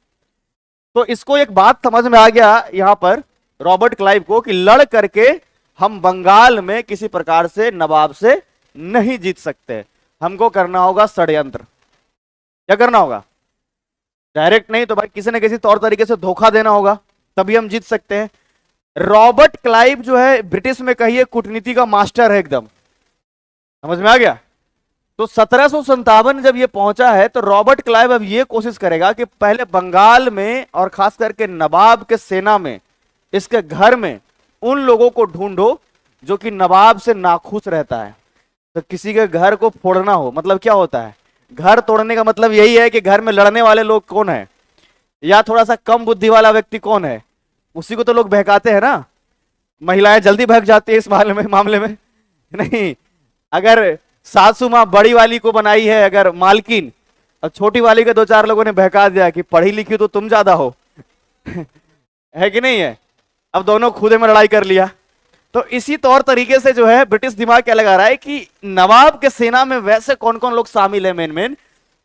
तो इसको एक बात समझ में आ गया यहां पर रॉबर्ट क्लाइव को कि लड़ करके हम बंगाल में किसी प्रकार से नवाब से नहीं जीत सकते, हमको करना होगा षड्यंत्र। क्या करना होगा? डायरेक्ट नहीं तो भाई किसी न किसी तौर तरीके से धोखा देना होगा, तभी हम जीत सकते हैं। रॉबर्ट क्लाइव जो है ब्रिटिश में कहिए कूटनीति का मास्टर है एकदम। समझ में आ गया? तो 1757 जब ये पहुंचा है तो रॉबर्ट क्लाइव अब ये कोशिश करेगा कि पहले बंगाल में और खास करके नवाब के सेना में, इसके घर में उन लोगों को ढूंढो जो कि नवाब से नाखुश रहता है। तो किसी के घर को फोड़ना हो मतलब क्या होता है, घर तोड़ने का मतलब यही है कि घर में लड़ने वाले लोग कौन है, या थोड़ा सा कम बुद्धि वाला व्यक्ति कौन है, उसी को तो लोग बहकाते हैं ना। महिलाएं जल्दी बहक जाती है इस मामले में नहीं। अगर सासू माँ बड़ी वाली को बनाई है अगर मालकिन, अब छोटी वाली के 2-4 लोगों ने बहका दिया कि पढ़ी लिखी तो तुम ज्यादा हो। है कि नहीं है? अब दोनों खुदे में लड़ाई कर लिया। तो इसी तौर तरीके से जो है ब्रिटिश दिमाग क्या लगा रहा है कि नवाब के सेना में वैसे कौन कौन लोग शामिल है मेन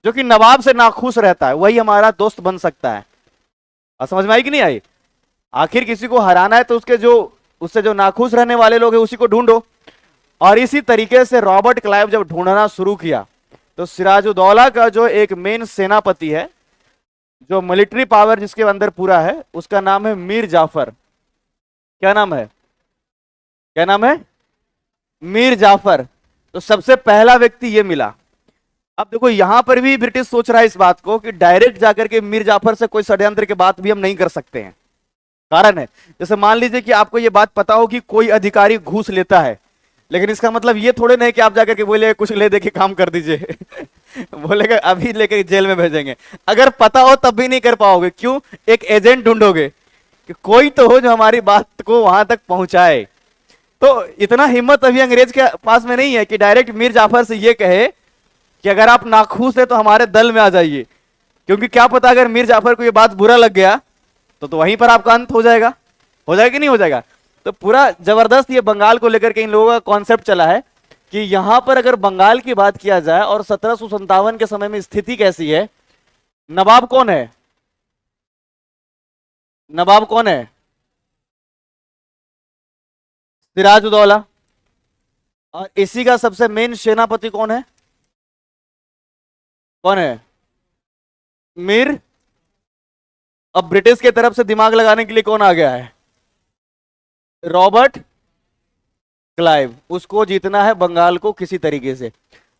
जो कि नवाब से नाखुश रहता है, वही हमारा दोस्त बन सकता है। और समझ में आई कि नहीं आई? आखिर किसी को हराना है तो उससे जो नाखुश रहने वाले लोग हैं उसी को ढूंढो। और इसी तरीके से रॉबर्ट क्लाइव जब ढूंढना शुरू किया तो सिराजुद्दौला का जो एक मेन सेनापति है, जो मिलिट्री पावर जिसके अंदर पूरा है, उसका नाम है मीर जाफर। क्या नाम है? क्या नाम है? मीर जाफर। तो सबसे पहला व्यक्ति ये मिला। अब देखो यहां पर भी ब्रिटिश सोच रहा है इस बात को कि डायरेक्ट जाकर के मीर जाफर से कोई षड्यंत्र की बात भी हम नहीं कर सकते हैं। कारण है जैसे मान लीजिए कि आपको ये बात पता हो कि कोई अधिकारी घूस लेता है, लेकिन इसका मतलब ये थोड़े नहीं कि आप जाकर के बोले कुछ ले दे के काम कर दीजिए। बोलेगा अभी लेकर जेल में भेजेंगे। अगर पता हो तब भी नहीं कर पाओगे। क्यों? एक एजेंट ढूंढोगे कि कोई तो हो जो हमारी बात को वहां तक पहुंचाए। तो इतना हिम्मत अभी अंग्रेज के पास में नहीं है कि डायरेक्ट मीर जाफर से ये कहे कि अगर आप नाखुश है तो हमारे दल में आ जाइए, क्योंकि क्या पता अगर मीर जाफर को ये बात बुरा लग गया तो वहीं पर आपका अंत हो जाएगा कि नहीं हो जाएगा। तो पूरा जबरदस्त ये बंगाल को लेकर के इन लोगों का कॉन्सेप्ट चला है कि यहां पर अगर बंगाल की बात किया जाए और 1757 के समय में स्थिति कैसी है, नवाब कौन है? नवाब कौन है? सिराजुद्दौला। और इसी का सबसे मेन सेनापति कौन है? कौन है? मीर। अब ब्रिटिश के तरफ से दिमाग लगाने के लिए कौन आ गया है? Robert Clive. उसको जीतना है बंगाल को किसी तरीके से।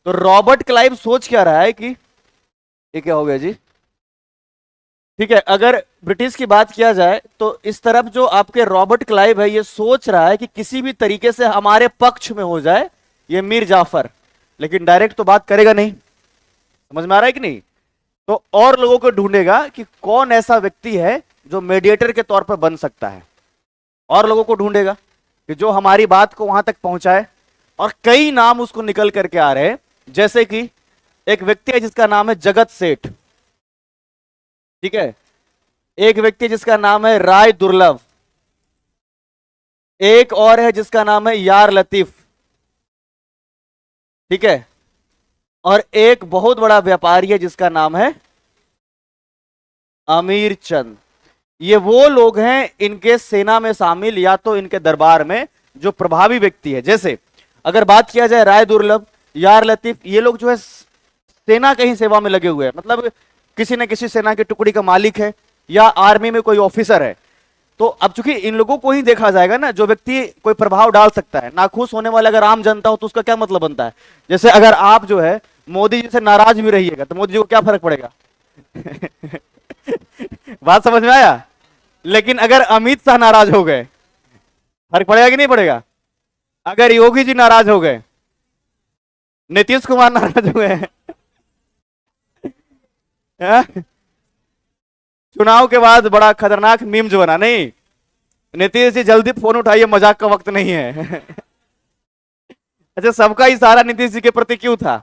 तो रॉबर्ट क्लाइव सोच क्या रहा है कि ये क्या हो गया जी? ठीक है, अगर ब्रिटिश की बात किया जाए तो इस तरफ जो आपके रॉबर्ट क्लाइव है ये सोच रहा है कि किसी भी तरीके से हमारे पक्ष में हो जाए ये मीर जाफर, लेकिन डायरेक्ट तो बात करेगा नहीं। समझ में आ रहा है कि नहीं? तो और लोगों को ढूंढेगा कि कौन ऐसा व्यक्ति है जो मीडिएटर के तौर पर बन सकता है, और लोगों को ढूंढेगा कि जो हमारी बात को वहां तक पहुंचाए। और कई नाम उसको निकल करके आ रहे हैं, जैसे कि एक व्यक्ति है जिसका नाम है जगत सेठ, ठीक है, एक व्यक्ति जिसका नाम है राय दुर्लभ, एक और है जिसका नाम है यार लतीफ, ठीक है, और एक बहुत बड़ा व्यापारी है जिसका नाम है अमीर चंद। ये वो लोग हैं इनके सेना में शामिल या तो इनके दरबार में जो प्रभावी व्यक्ति है। जैसे अगर बात किया जाए राय दुर्लभ, यार लतीफ, ये लोग जो है सेना कहीं सेवा में लगे हुए हैं, मतलब किसी न किसी सेना की टुकड़ी का मालिक है या आर्मी में कोई ऑफिसर है। तो अब चूंकि इन लोगों को ही देखा जाएगा ना, जो व्यक्ति कोई प्रभाव डाल सकता है। नाखुश होने वाले अगर आम जनता हो तो उसका क्या मतलब बनता है? जैसे अगर आप जो है मोदी जी से नाराज भी रहिएगा तो मोदी जी को क्या फर्क पड़ेगा? बात समझ में आया? लेकिन अगर अमित शाह नाराज हो गए, फर्क पड़ेगा कि नहीं पड़ेगा? अगर योगी जी नाराज हो गए, नीतीश कुमार नाराज हो गए, चुनाव के बाद बड़ा खतरनाक मीम जो बना, नहीं नीतीश जी जल्दी फोन उठाइए, मजाक का वक्त नहीं है। अच्छा, सबका इशारा नीतीश जी के प्रति क्यों था?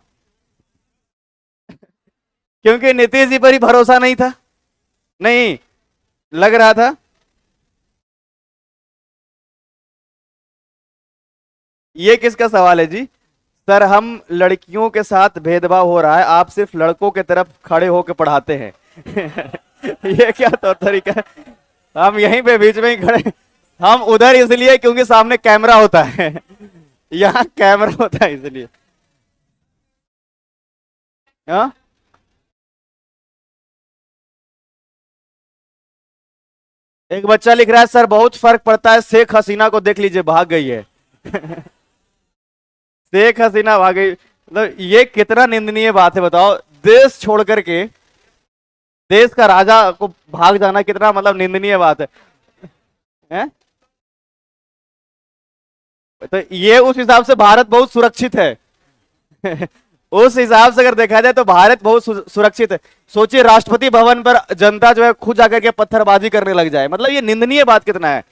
क्योंकि नीतीश जी पर ही भरोसा नहीं था, नहीं लग रहा था। ये किसका सवाल है जी? सर, हम लड़कियों के साथ भेदभाव हो रहा है, आप सिर्फ लड़कों के तरफ खड़े होकर पढ़ाते हैं। ये क्या तौर तरीका है? हम यहीं पे बीच में ही खड़े, हम उधर इसलिए क्योंकि सामने कैमरा होता है। यहाँ कैमरा होता है इसलिए। हाँ, एक बच्चा लिख रहा है सर बहुत फर्क पड़ता है, शेख हसीना को देख लीजिए भाग गई है। शेख हसीना भाग गई, मतलब ये कितना निंदनीय बात है बताओ। देश छोड़ करके, देश का राजा को भाग जाना कितना मतलब निंदनीय बात है? तो ये उस हिसाब से भारत बहुत सुरक्षित है। उस हिसाब से अगर देखा जाए तो भारत बहुत सुरक्षित है। सोचिए राष्ट्रपति भवन पर जनता जो है खुद जाकर के पत्थरबाजी करने लग जाए, मतलब ये निंदनीय बात कितना है,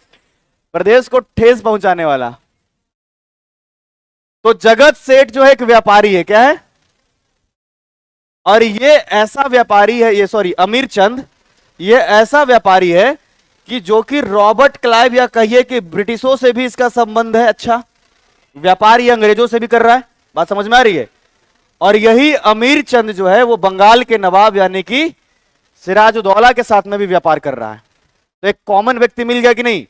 प्रदेश को ठेस पहुंचाने वाला। तो जगत सेठ जो है एक व्यापारी है, क्या है? और ये ऐसा व्यापारी है, ये सॉरी अमीर चंद, ये ऐसा व्यापारी है कि जो कि रॉबर्ट क्लाइव या कहिए कि ब्रिटिशों से भी इसका संबंध है। अच्छा, व्यापार ये अंग्रेजों से भी कर रहा है, बात समझ में आ रही है? और यही अमीर चंद जो है वो बंगाल के नवाब यानी कि सिराजुद्दौला के साथ में भी व्यापार कर रहा है। तो एक कॉमन व्यक्ति मिल गया कि नहीं?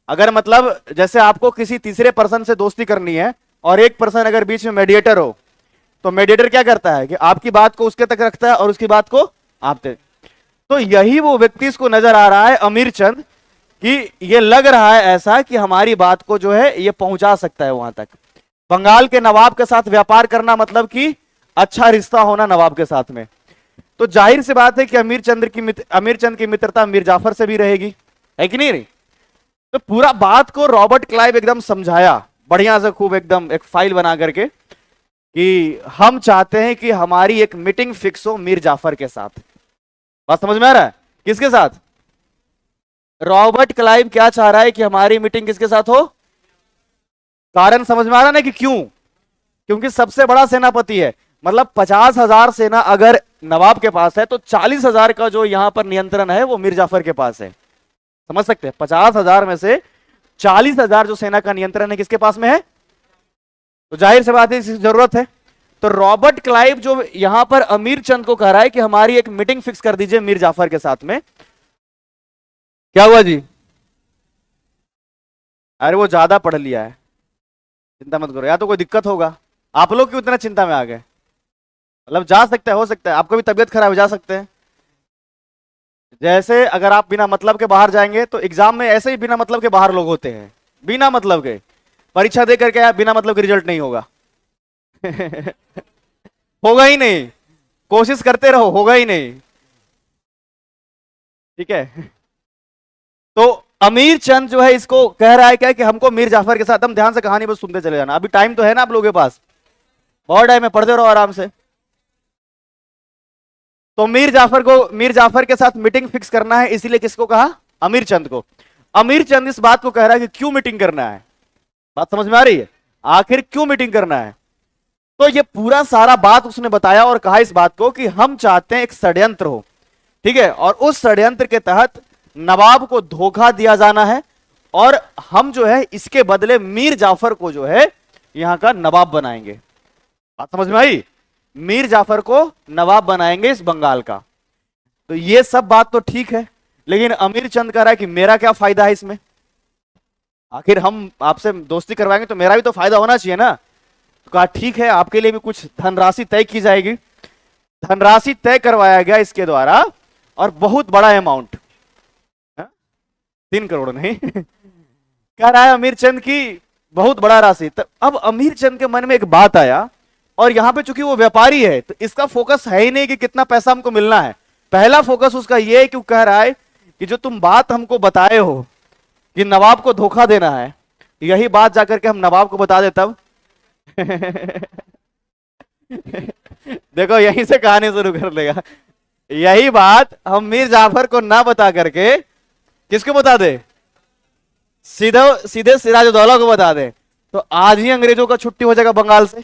अगर मतलब जैसे आपको किसी तीसरे पर्सन से दोस्ती करनी है और एक पर्सन अगर बीच में मेडिएटर हो, तो मेडिएटर क्या करता है कि आपकी बात को उसके तक रखता है और उसकी बात को आप तक। तो यही वो व्यक्ति इसको नजर आ रहा है अमीर चंद कि ये लग रहा है ऐसा कि हमारी बात को जो है ये पहुंचा सकता है वहां तक। बंगाल के नवाब के साथ व्यापार करना मतलब कि अच्छा रिश्ता होना नवाब के साथ में। तो जाहिर सी बात है कि अमीर चंद की मित्रता मीर जाफर से भी रहेगी, है कि नहीं? तो पूरा बात को रॉबर्ट क्लाइव एकदम समझाया बढ़िया से, खूब एकदम एक फाइल बना करके कि हम चाहते हैं कि हमारी एक मीटिंग फिक्स हो मीर जाफर के साथ। बात समझ में आ रहा है? किसके साथ? रॉबर्ट क्लाइव क्या चाह रहा है कि हमारी मीटिंग किसके साथ हो? कारण समझ में आ रहा ना कि क्यों? क्योंकि सबसे बड़ा सेनापति है, मतलब 50,000 सेना अगर नवाब के पास है तो 40,000 का जो यहां पर नियंत्रण है वो मीर जाफर के पास है। समझ सकते हैं? 50,000 में से 40,000 जो सेना का नियंत्रण है किसके पास में है? तो जाहिर सी बात है इसकी जरूरत है। तो रॉबर्ट क्लाइव जो यहां पर अमीर चंद को कह रहा है कि हमारी एक मीटिंग फिक्स कर दीजिए मीर जाफर के साथ में। क्या हुआ जी? अरे वो ज्यादा पढ़ लिया है, चिंता मत करो, या तो कोई दिक्कत होगा। आप लोग क्यों इतना चिंता में आ गए? मतलब जा सकता है, हो सकता है आपको भी तबीयत खराब हो, जा सकते हैं। जैसे अगर आप बिना मतलब के बाहर जाएंगे तो एग्जाम में ऐसे ही बिना मतलब के बाहर लोग होते हैं, बिना मतलब के परीक्षा दे करके बिना मतलब के रिजल्ट नहीं होगा। होगा ही नहीं, कोशिश करते रहो, होगा ही नहीं, ठीक है? तो अमीर चंद जो है इसको कह रहा है क्या कि हमको मीर जाफर के साथ, हम ध्यान से कहानी बस सुनते चले जाना, अभी टाइम तो है ना आप लोगों के पास, बहुत टाइम है, पढ़ते रहो आराम से। तो मीर जाफर के साथ मीटिंग फिक्स करना है, इसीलिए किसको कहा? अमीर चंद को। अमीर चंद इस बात को कह रहा है कि क्यों मीटिंग करना है। बात समझ में आ रही है? आखिर क्यों मीटिंग करना है? तो ये पूरा सारा बात उसने बताया और कहा इस बात को कि हम चाहते हैं एक षड्यंत्र हो, ठीक है, और उस षड्यंत्र के तहत नवाब को धोखा दिया जाना है और हम जो है इसके बदले मीर जाफर को जो है यहां का नवाब बनाएंगे। बात समझ में आई? मीर जाफर को नवाब बनाएंगे इस बंगाल का। तो ये सब बात तो ठीक है, लेकिन अमीर चंद कह रहा है कि मेरा क्या फायदा है इसमें? आखिर हम आपसे दोस्ती करवाएंगे तो मेरा भी तो फायदा होना चाहिए ना। तो कहा ठीक है, आपके लिए भी कुछ धनराशि तय की जाएगी। धनराशि तय करवाया गया इसके द्वारा और बहुत बड़ा अमाउंट, 3 करोड़ नहीं कह रहा है अमीर चंद की बहुत बड़ा राशि। तो अब अमीर चंद के मन में एक बात आया, और यहां पे चूंकि वो व्यापारी है तो इसका फोकस है ही नहीं कि कितना पैसा हमको मिलना है। पहला फोकस उसका ये है कि वो कह रहा है कि जो तुम बात हमको बताए हो कि नवाब को धोखा देना है, यही बात जाकर के हम नवाब को बता दे तब देखो यहीं से कहानी शुरू कर देगा। यही बात हम मीर जाफर को ना बता करके किसको बता दे? सीधे सिराजुद्दौला को बता दे, तो आज ही अंग्रेजों का छुट्टी हो जाएगा बंगाल से।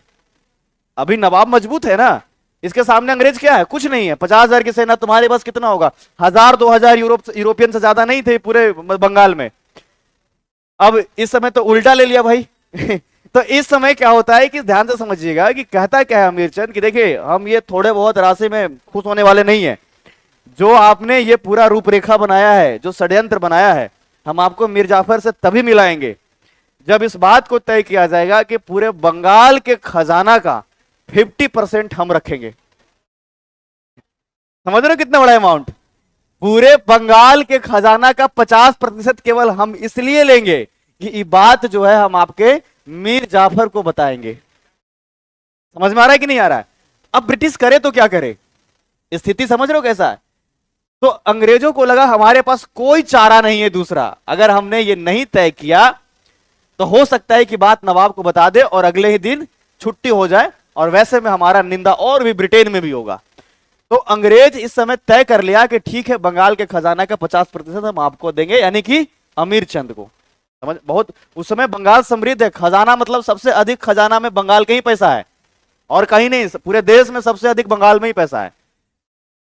अभी नवाब मजबूत है ना, इसके सामने अंग्रेज क्या है? कुछ नहीं है। 50,000 की सेना, तुम्हारे पास कितना होगा? 1,000-2,000 यूरोपियन से ज्यादा नहीं थे पूरे बंगाल में। अब इस समय तो उल्टा ले लिया भाई तो इस समय क्या होता है कि ध्यान से समझिएगा कि कहता क्या है अमीर चंद कि देखिए हम ये थोड़े बहुत राशि में खुश होने वाले नहीं है। जो आपने ये पूरा रूपरेखा बनाया है, जो षड्यंत्र बनाया है, हम आपको मीर जाफर से तभी मिलाएंगे जब इस बात को तय किया जाएगा कि पूरे बंगाल के खजाना का 50% हम रखेंगे। समझ रहे हो कितना बड़ा अमाउंट? पूरे बंगाल के खजाना का 50% केवल हम इसलिए लेंगे कि ये बात जो है हम आपके मीर जाफर को बताएंगे। समझ में आ रहा है कि नहीं आ रहा है? अब ब्रिटिश करे तो क्या करे, स्थिति समझ रहे हो कैसा है? तो अंग्रेजों को लगा हमारे पास कोई चारा नहीं है दूसरा, अगर हमने ये नहीं तय किया तो हो सकता है कि बात नवाब को बता दे और अगले ही दिन छुट्टी हो जाए, और वैसे में हमारा निंदा और भी ब्रिटेन में भी होगा। तो अंग्रेज इस समय तय कर लिया कि ठीक है, बंगाल के खजाना का 50% हम आपको देंगे, यानी कि अमीर चंद को। समझ, बहुत उस समय बंगाल समृद्ध है, खजाना मतलब सबसे अधिक खजाना में बंगाल का ही पैसा है और कहीं नहीं, पूरे देश में सबसे अधिक बंगाल में ही पैसा है।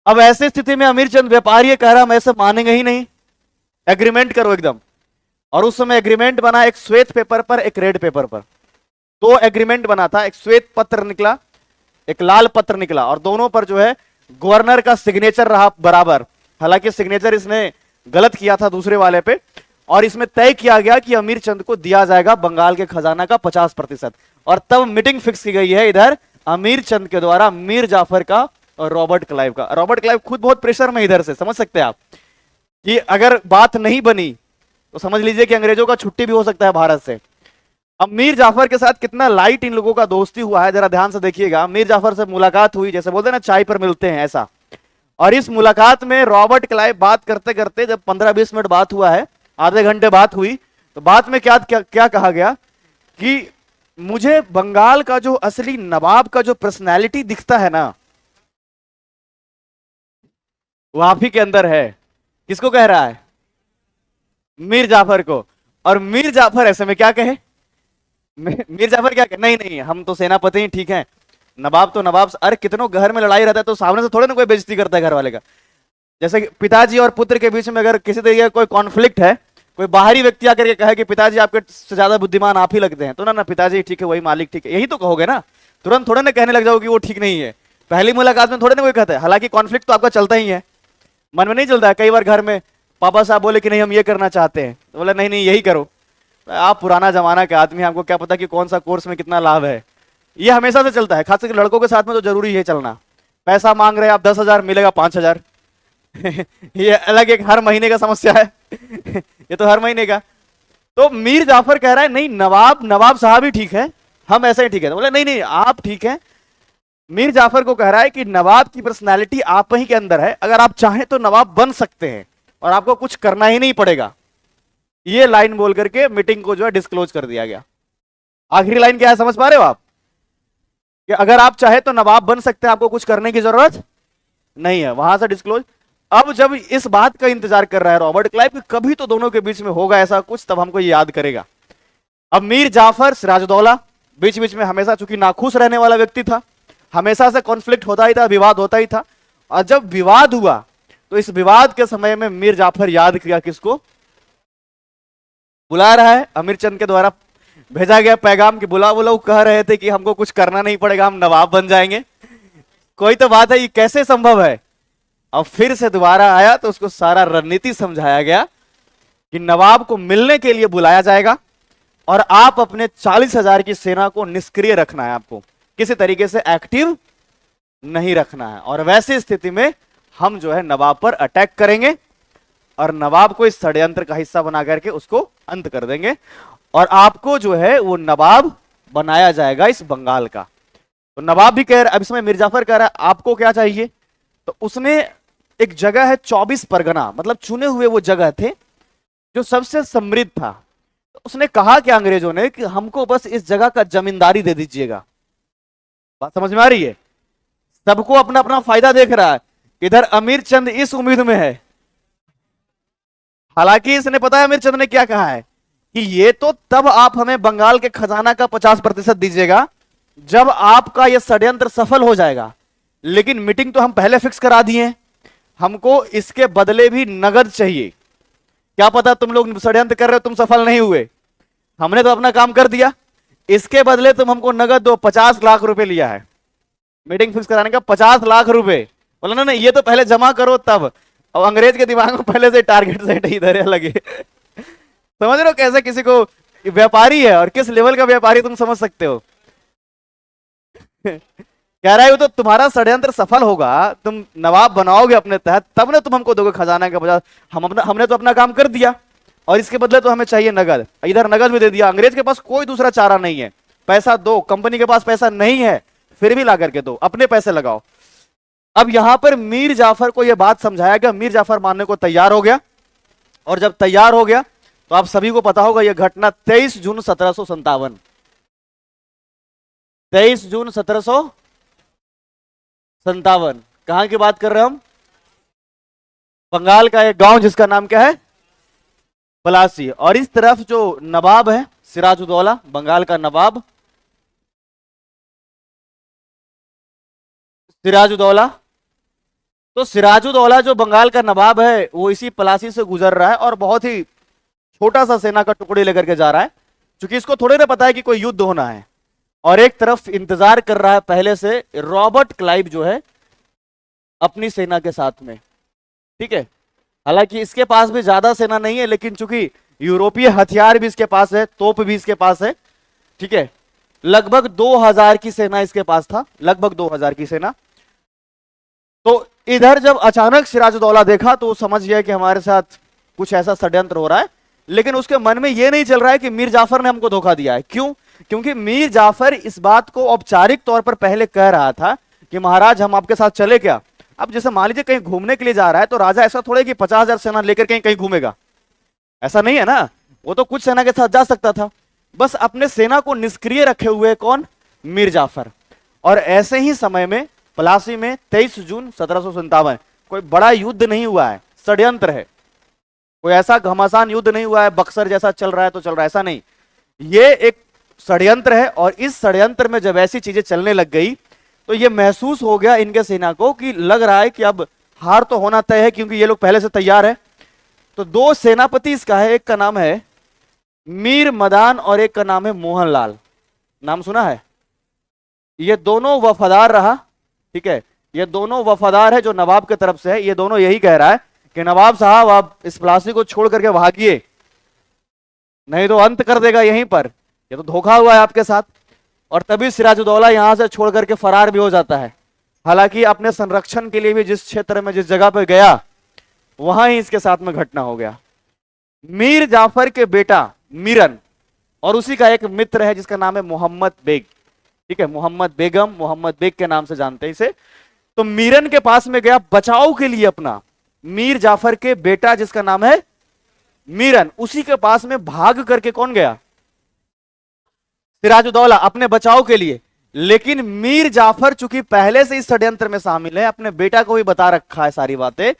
अब ऐसी स्थिति में अमीर चंद व्यापारी कह रहा हम ऐसे मानेंगे ही नहीं, एग्रीमेंट करो एकदम। और उस समय एग्रीमेंट बना एक श्वेत पेपर पर, एक रेड पेपर पर। 2 एग्रीमेंट बना था, एक श्वेत पत्र निकला, एक लाल पत्र निकला, और दोनों पर जो है गवर्नर का सिग्नेचर रहा बराबर। हालांकि सिग्नेचर इसने गलत किया था दूसरे वाले पे, और इसमें तय किया गया कि अमीर चंद को दिया जाएगा बंगाल के खजाना का 50%। और तब मीटिंग फिक्स की गई है इधर अमीर चंद के द्वारा मीर जाफर का और रॉबर्ट क्लाइव का। रॉबर्ट क्लाइव खुद बहुत प्रेशर में, इधर से समझ सकते हैं आप कि अगर बात नहीं बनी तो समझ लीजिए कि अंग्रेजों का छुट्टी भी हो सकता है भारत से। अब मीर जाफर के साथ कितना लाइट इन लोगों का दोस्ती हुआ है, जरा ध्यान से देखिएगा। मीर जाफर से मुलाकात हुई, जैसे बोलते हैं ना चाय पर मिलते हैं, ऐसा। और इस मुलाकात में रॉबर्ट क्लाइव बात करते करते, जब 15-20 मिनट बात हुआ है, आधे घंटे बात हुई, तो बात में क्या कहा गया कि मुझे बंगाल का जो असली नवाब का जो पर्सनैलिटी दिखता है ना, वो आप ही के अंदर है। किसको कह रहा है? मीर जाफर को। और मीर जाफर ऐसे में क्या कहे? मीर जाफर क्या कहे? नहीं नहीं, हम तो सेनापति ही ठीक है, नवाब तो नवाब। अरे कितनों घर में लड़ाई रहता है तो सामने से थोड़े ना कोई बेइज्जती करता है घर वाले का। जैसे कि पिताजी और पुत्र के बीच में अगर किसी तरीके का कोई कॉन्फ्लिक्ट है, कोई बाहरी व्यक्ति आकर के कहे कि पिताजी आपके से ज्यादा बुद्धिमान आप ही लगते हैं, तो ना पिताजी ठीक है, वही मालिक ठीक है, यही तो कहोगे ना। तुरंत थोड़े ना कहने लग जाओ कि वो ठीक नहीं है। पहली मुलाकात में थोड़े ना कोई कहता है। हालांकि कॉन्फ्लिक्ट तो आपका चलता ही है, मन में नहीं चलता है? कई बार घर में पापा साहब बोले कि नहीं हम ये करना चाहते हैं, तो बोले नहीं नहीं यही करो। आप पुराना जमाना के आदमी, आपको क्या पता कि कौन सा कोर्स में कितना लाभ है। ये हमेशा से चलता है, खासकर लड़कों के साथ में तो जरूरी है चलना। पैसा मांग रहे हैं आप 10,000, मिलेगा 5,000 ये अलग एक हर महीने का समस्या है ये तो हर महीने का। तो मीर जाफर कह रहा है नहीं, नवाब साहब ही ठीक है, हम ऐसे ही ठीक है। तो बोले नहीं नहीं आप ठीक है। मीर जाफर को कह रहा है कि नवाब की पर्सनालिटी आप ही के अंदर है, अगर आप चाहें तो नवाब बन सकते हैं और आपको कुछ करना ही नहीं पड़ेगा। ये लाइन बोल करके मीटिंग को जो है डिस्क्लोज कर दिया गया। आखिरी लाइन क्या है समझ पा रहे हो आप? कि अगर आप चाहे तो नवाब बन सकते हैं, आपको कुछ करने की जरूरत नहीं है, वहां से डिस्क्लोज। अब जब इस बात का इंतजार कर रहा है रॉबर्ट क्लाइव कि कभी तो दोनों के बीच में होगा ऐसा कुछ, तब हमको ये याद करेगा। अब मीर जाफर सिराजुद्दौला बीच बीच में हमेशा, चूंकि नाखुश रहने वाला व्यक्ति था, हमेशा से कॉन्फ्लिक्ट होता ही था, विवाद होता ही था। और जब विवाद हुआ तो इस विवाद के समय में मीर जाफर याद किया किसको? बुला रहा है अमीर चंद के द्वारा भेजा गया पैगाम कि बुला बुला, कह रहे थे कि हमको कुछ करना नहीं पड़ेगा, हम नवाब बन जाएंगे। कोई तो बात है, ये कैसे संभव है? अब फिर से दोबारा आया तो उसको सारा रणनीति समझाया गया कि नवाब को मिलने के लिए बुलाया जाएगा और आप अपने 40,000 की सेना को निष्क्रिय रखना है, आपको किसी तरीके से एक्टिव नहीं रखना है। और वैसी स्थिति में हम जो है नवाब पर अटैक करेंगे और नवाब को इस षड्यंत्र का हिस्सा बना करके उसको अंत कर देंगे और आपको जो है वो नवाब बनाया जाएगा इस बंगाल का। तो नवाब भी कह रहा है, अब इसमें मीर जाफर कह रहा है आपको क्या चाहिए? तो उसने एक जगह है 24 परगना, मतलब चुने हुए वो जगह थे जो सबसे समृद्ध था। तो उसने कहा कि अंग्रेजों ने कि हमको बस इस जगह का जमींदारी दे दीजिएगा। बात समझ में आ रही है? सबको अपना अपना फायदा देख रहा है। इधर अमीर चंद इस उम्मीद में है, हालांकि इसने पता है अमीर चंद ने क्या कहा है कि ये तो तब आप हमें बंगाल के खजाना का 50% दीजिएगा जब आपका यह षड्यंत्र सफल हो जाएगा, लेकिन मीटिंग तो हम पहले फिक्स करा दिए, हमको इसके बदले भी नगद चाहिए। क्या पता तुम लोग षड्यंत्र कर रहे हो, तुम सफल नहीं हुए, हमने तो अपना काम कर दिया, इसके बदले तुम हमको नगद दो। 50 लाख रुपए लिया है मीटिंग फिक्स कराने का, 50 लाख रुपए। बोला ना ये तो पहले जमा करो तब। और अंग्रेज के दिमाग में पहले से टारगेट सेट इधर लगे। समझ रहे हो कैसे किसी को व्यापारी है और किस लेवल का व्यापारी तुम समझ सकते हो। कह रहा है तो तुम्हारा षड्यंत्र सफल होगा, तुम नवाब बनाओगे अपने तहत, तब ना तुम हमको दोगे खजाना का 50। हमने तो अपना काम कर दिया और इसके बदले तो हमें चाहिए नगद। इधर नगद भी दे दिया। अंग्रेज के पास कोई दूसरा चारा नहीं है, पैसा दो, कंपनी के पास पैसा नहीं है फिर भी ला करके दो, अपने पैसे लगाओ। अब यहां पर मीर जाफर को यह बात समझाया गया, मीर जाफर मानने को तैयार हो गया। और जब तैयार हो गया तो आप सभी को पता होगा यह घटना 23 जून 1757, 23 जून 1757 कहां की बात कर रहे हैं हम? बंगाल का एक गांव जिसका नाम क्या है? पलासी। और इस तरफ जो नवाब है सिराजुद्दौला, बंगाल का नवाब सिराजुद्दौला। तो सिराजुद्दौला जो बंगाल का नवाब है वो इसी पलासी से गुजर रहा है और बहुत ही छोटा सा सेना का टुकड़ी लेकर के जा रहा है, क्योंकि इसको थोड़े ना पता है कि कोई युद्ध होना है। और एक तरफ इंतजार कर रहा है पहले से रॉबर्ट क्लाइव जो है अपनी सेना के साथ में, ठीक है। हालांकि इसके पास भी ज्यादा सेना नहीं है, लेकिन चूंकि यूरोपीय हथियार भी इसके पास है, तोप भी इसके पास है, ठीक है। लगभग 2000 की सेना इसके पास था, लगभग 2000 की सेना। तो इधर जब अचानक सिराजुद्दौला देखा तो वो समझ गया कि हमारे साथ कुछ ऐसा षड्यंत्र हो रहा है, लेकिन उसके मन में यह नहीं चल रहा है कि मीर जाफर ने हमको धोखा दिया है। क्यों? क्योंकि मीर जाफर इस बात को औपचारिक तौर पर पहले कह रहा था कि महाराज हम आपके साथ चले क्या। अब जैसे मान लीजिए कहीं घूमने के लिए जा रहा है तो राजा ऐसा थोड़े कि 50,000 सेना लेकर कहीं कहीं घूमेगा, ऐसा नहीं है ना। वो तो कुछ सेना के साथ जा सकता था, बस अपने सेना को निष्क्रिय रखे हुए कौन? मीर जाफर। और ऐसे ही समय में पलासी में 23 जून 1757 कोई बड़ा युद्ध नहीं हुआ है, षड्यंत्र है। कोई ऐसा घमासान युद्ध नहीं हुआ है बक्सर जैसा चल रहा है तो चल रहा है, ऐसा नहीं। ये एक षड्यंत्र है और इस षड्यंत्र में जब ऐसी चीजें चलने लग गई तो ये महसूस हो गया इनके सेना को कि लग रहा है कि अब हार तो होना तय है, क्योंकि ये लोग पहले से तैयार है। तो दो सेनापति इसका है, एक का नाम है मीर मदान और एक का नाम है मोहनलाल। नाम सुना है? ये दोनों वफादार रहा, ठीक है। ये दोनों वफादार है जो नवाब की तरफ से है। ये दोनों यही कह रहा है कि नवाब साहब आप इस प्लासी को छोड़ करके भागिए, नहीं तो अंत कर देगा यहीं पर, ये तो धोखा हुआ है आपके साथ। और तभी सिराजुद्दौला यहां से छोड़ करके फरार भी हो जाता है। हालांकि अपने संरक्षण के लिए भी जिस क्षेत्र में जिस जगह पर गया वहां ही इसके साथ में घटना हो गया। मीर जाफर के बेटा मीरन और उसी का एक मित्र है जिसका नाम है मोहम्मद बेग, ठीक है। मोहम्मद बेगम, मोहम्मद बेग के नाम से जानते हैं इसे। तो मीरन के पास में गया बचाव के लिए अपना। मीर जाफर के बेटा जिसका नाम है मीरन, उसी के पास में भाग करके कौन गया? सिराजुद्दौला, अपने बचाव के लिए। लेकिन मीर जाफर चूंकि पहले से इस षड्यंत्र में शामिल है, अपने बेटा को भी बता रखा है सारी बातें,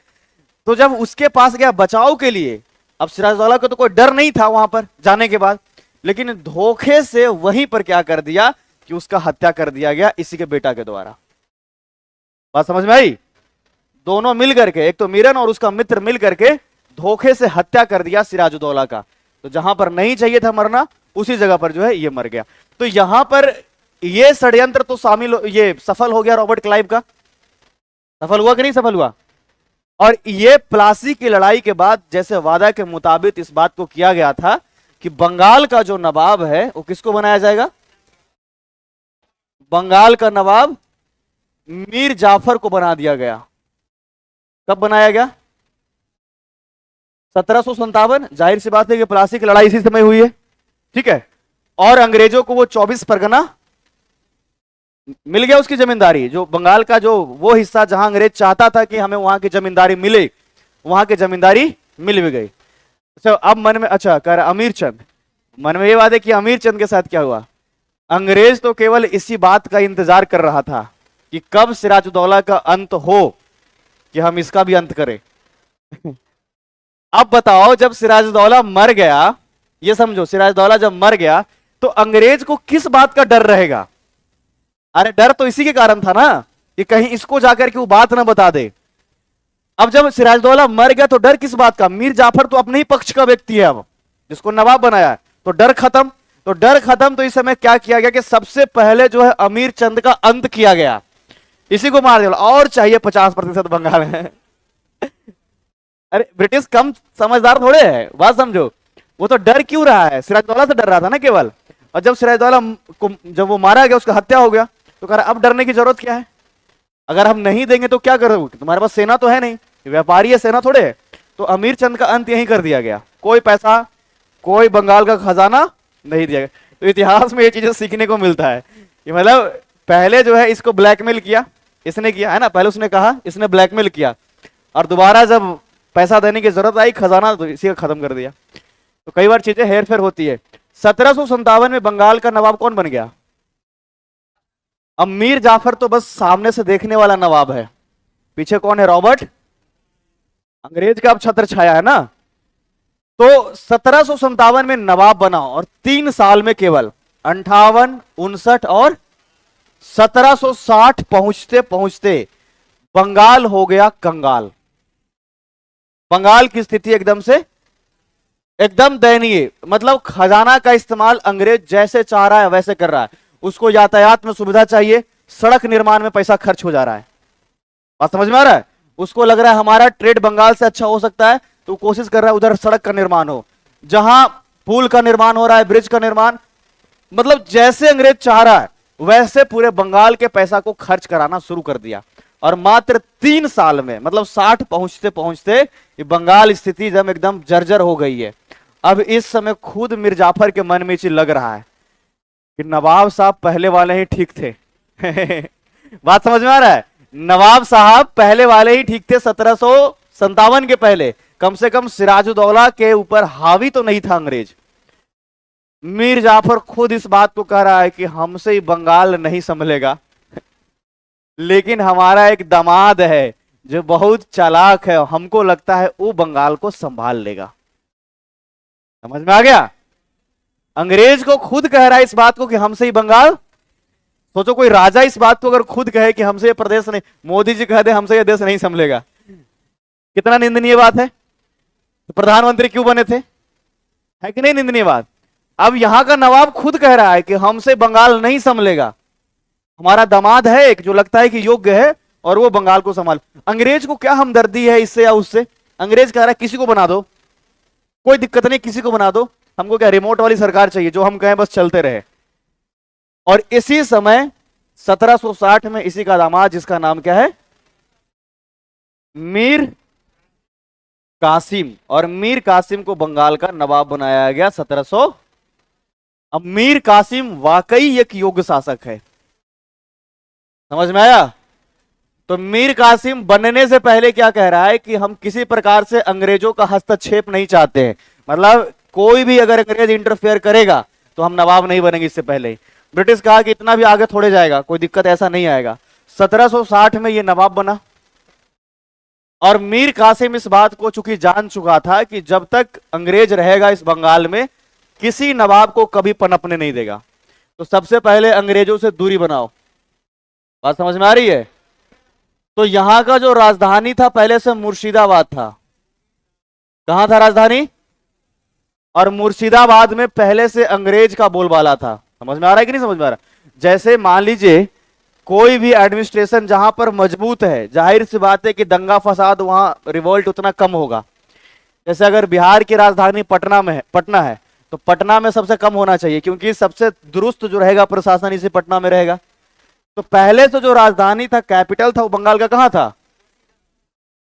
तो जब उसके पास गया बचाव के लिए, अब सिराजुद्दौला को तो कोई डर नहीं था वहां पर जाने के बाद, लेकिन धोखे से वहीं पर क्या कर दिया कि उसका हत्या कर दिया गया इसी के बेटा के द्वारा। बात समझ में आई? दोनों मिल करके, एक तो मीरन और उसका मित्र मिल करके धोखे से हत्या कर दिया सिराजुद्दौला का। तो जहां पर नहीं चाहिए था मरना, उसी जगह पर जो है ये मर गया। तो यहां पर ये षड्यंत्र तो शामिल, ये सफल हो गया रॉबर्ट क्लाइव का। सफल हुआ कि नहीं सफल हुआ? और ये प्लासी की लड़ाई के बाद जैसे वादा के मुताबिक इस बात को किया गया था कि बंगाल का जो नवाब है वो किसको बनाया जाएगा? बंगाल का नवाब मीर जाफर को बना दिया गया। कब बनाया गया? 1757। जाहिर सी बात है कि प्लासी की लड़ाई इसी समय हुई है, ठीक है। और अंग्रेजों को वो 24 परगना मिल गया, उसकी जमींदारी, जो बंगाल का जो वो हिस्सा जहां अंग्रेज चाहता था कि हमें वहां की जमींदारी मिले, वहां की जमींदारी मिल भी गई। अच्छा, अब मन में अच्छा कह रहा अमीर चंद, मन में ये बात है कि अमीर चंद के साथ क्या हुआ? अंग्रेज तो केवल इसी बात का इंतजार कर रहा था कि कब सिराजुद्दौला का अंत हो कि हम इसका भी अंत करें। अब बताओ, जब सिराजुद्दौला मर गया, ये समझो सिराजुद्दौला जब मर गया तो अंग्रेज को किस बात का डर रहेगा? अरे डर तो इसी के कारण था ना कि कहीं इसको जाकर के वो बात ना बता दे। अब जब सिराजुद्दौला मर गया तो डर किस बात का? मीर जाफर तो अपने ही पक्ष का व्यक्ति है, अब जिसको नवाब बनाया है, तो डर खत्म। तो डर खत्म, तो इस समय क्या किया गया कि सबसे पहले जो है अमीर चंद का अंत किया गया, इसी को मार दिया। और चाहिए 50% बंगाल है। अरे ब्रिटिश कम समझदार थोड़े है, बात समझो। वो तो डर क्यों रहा है? सिराजुद्दौला से डर रहा था ना केवल। और जब सिराजुद्दौला को जब वो मारा गया, उसका हत्या हो गया, तो कह रहा अब डरने की जरूरत क्या है? अगर हम नहीं देंगे तो क्या करोगे? तुम्हारे पास सेना तो है नहीं, व्यापारी है, सेना थोड़े है। तो अमीर चंद का अंत यहीं कर दिया गया। कोई पैसा, कोई बंगाल का खजाना नहीं दिया गया। तो इतिहास में ये चीजें सीखने को मिलता है कि मतलब पहले जो है इसको ब्लैकमेल किया, इसने किया है ना, पहले उसने कहा, इसने ब्लैकमेल किया, और दोबारा जब पैसा देने की जरूरत आई, खजाना तो इसी का खत्म कर दिया। तो कई बार चीजें हेर फेर होती है। 1757 में बंगाल का नवाब कौन बन गया? अब मीर जाफर तो बस सामने से देखने वाला नवाब है, पीछे कौन है? रॉबर्ट। अंग्रेज का अब छत्र छाया है ना। तो 1757 में नवाब बना और 3 साल में केवल 58, 59 और 1760 पहुंचते पहुंचते बंगाल हो गया कंगाल। बंगाल की स्थिति एकदम दयनीय। मतलब खजाना का इस्तेमाल अंग्रेज जैसे चाह रहा है वैसे कर रहा है। उसको यातायात में सुविधा चाहिए, सड़क निर्माण में पैसा खर्च हो जा रहा है। बात समझ में आ रहा है? उसको लग रहा है हमारा ट्रेड बंगाल से अच्छा हो सकता है, तो कोशिश कर रहा है उधर सड़क का निर्माण हो, जहां पुल का निर्माण हो रहा है, ब्रिज का निर्माण, मतलब जैसे अंग्रेज चाह रहा है वैसे पूरे बंगाल के पैसा को खर्च कराना शुरू कर दिया। और मात्र 3 साल में, मतलब 60 पहुंचते पहुंचते ये बंगाल स्थिति एकदम जर्जर हो गई है। अब इस समय खुद मीर जाफर के मन में चीज लग रहा है कि नवाब साहब पहले वाले ही ठीक थे। बात समझ में आ रहा है? नवाब साहब पहले वाले ही ठीक थे। 1757 के पहले कम से कम सिराजुद्दौला के ऊपर हावी तो नहीं था अंग्रेज। मीर जाफर खुद इस बात को कह रहा है कि हमसे ही बंगाल नहीं संभलेगा, लेकिन हमारा एक दामाद है जो बहुत चालाक है, हमको लगता है वो बंगाल को संभाल लेगा। समझ में आ गया? अंग्रेज को खुद कह रहा है इस बात को कि हमसे ही बंगाल। सोचो कोई राजा इस बात को अगर खुद कहे कि हमसे ये प्रदेश नहीं, मोदी जी कह दे हमसे ये देश नहीं संभलेगा, कितना निंदनीय बात है। तो प्रधानमंत्री क्यों बने थे? है कि नहीं निंदनीय बात? अब यहां का नवाब खुद कह रहा है कि हमसे बंगाल नहीं संभलेगा, हमारा दामाद है एक जो लगता है कि योग्य है और वो बंगाल को संभाल। अंग्रेज को क्या हमदर्दी है इससे या उससे? अंग्रेज कह रहा है किसी को बना दो, कोई दिक्कत नहीं, किसी को बना दो, हमको क्या रिमोट वाली सरकार चाहिए, जो हम कहें बस चलते रहे। और इसी समय 1760 में इसी का दामाद, जिसका नाम क्या है? मीर कासिम, और मीर कासिम को बंगाल का नवाब बनाया गया 1700। अब मीर कासिम वाकई एक योग्य शासक है। समझ में आया? तो मीर कासिम बनने से पहले क्या कह रहा है कि हम किसी प्रकार से अंग्रेजों का हस्तक्षेप नहीं चाहते हैं, मतलब कोई भी अगर अंग्रेज इंटरफेयर करेगा तो हम नवाब नहीं बनेंगे इससे पहले ही। ब्रिटिश कहा कि इतना भी आगे थोड़े जाएगा, कोई दिक्कत ऐसा नहीं आएगा। 1760 में ये नवाब बना और मीर कासिम इस बात को चूंकि जान चुका था कि जब तक अंग्रेज रहेगा इस बंगाल में किसी नवाब को कभी पनपने नहीं देगा, तो सबसे पहले अंग्रेजों से दूरी बनाओ। बात समझ में आ रही है? तो यहां का जो राजधानी था पहले से मुर्शिदाबाद था। कहां था राजधानी? और मुर्शिदाबाद में पहले से अंग्रेज का बोलबाला था। समझ में आ रहा है कि नहीं समझ में आ रहा? जैसे मान लीजिए कोई भी एडमिनिस्ट्रेशन जहां पर मजबूत है, जाहिर सी बात है कि दंगा फसाद वहां रिवोल्ट उतना कम होगा। जैसे अगर बिहार की राजधानी पटना है तो पटना में सबसे कम होना चाहिए, क्योंकि सबसे दुरुस्त जो रहेगा प्रशासन इसी पटना में रहेगा। तो पहले से जो राजधानी था, कैपिटल था, वो बंगाल का कहां था?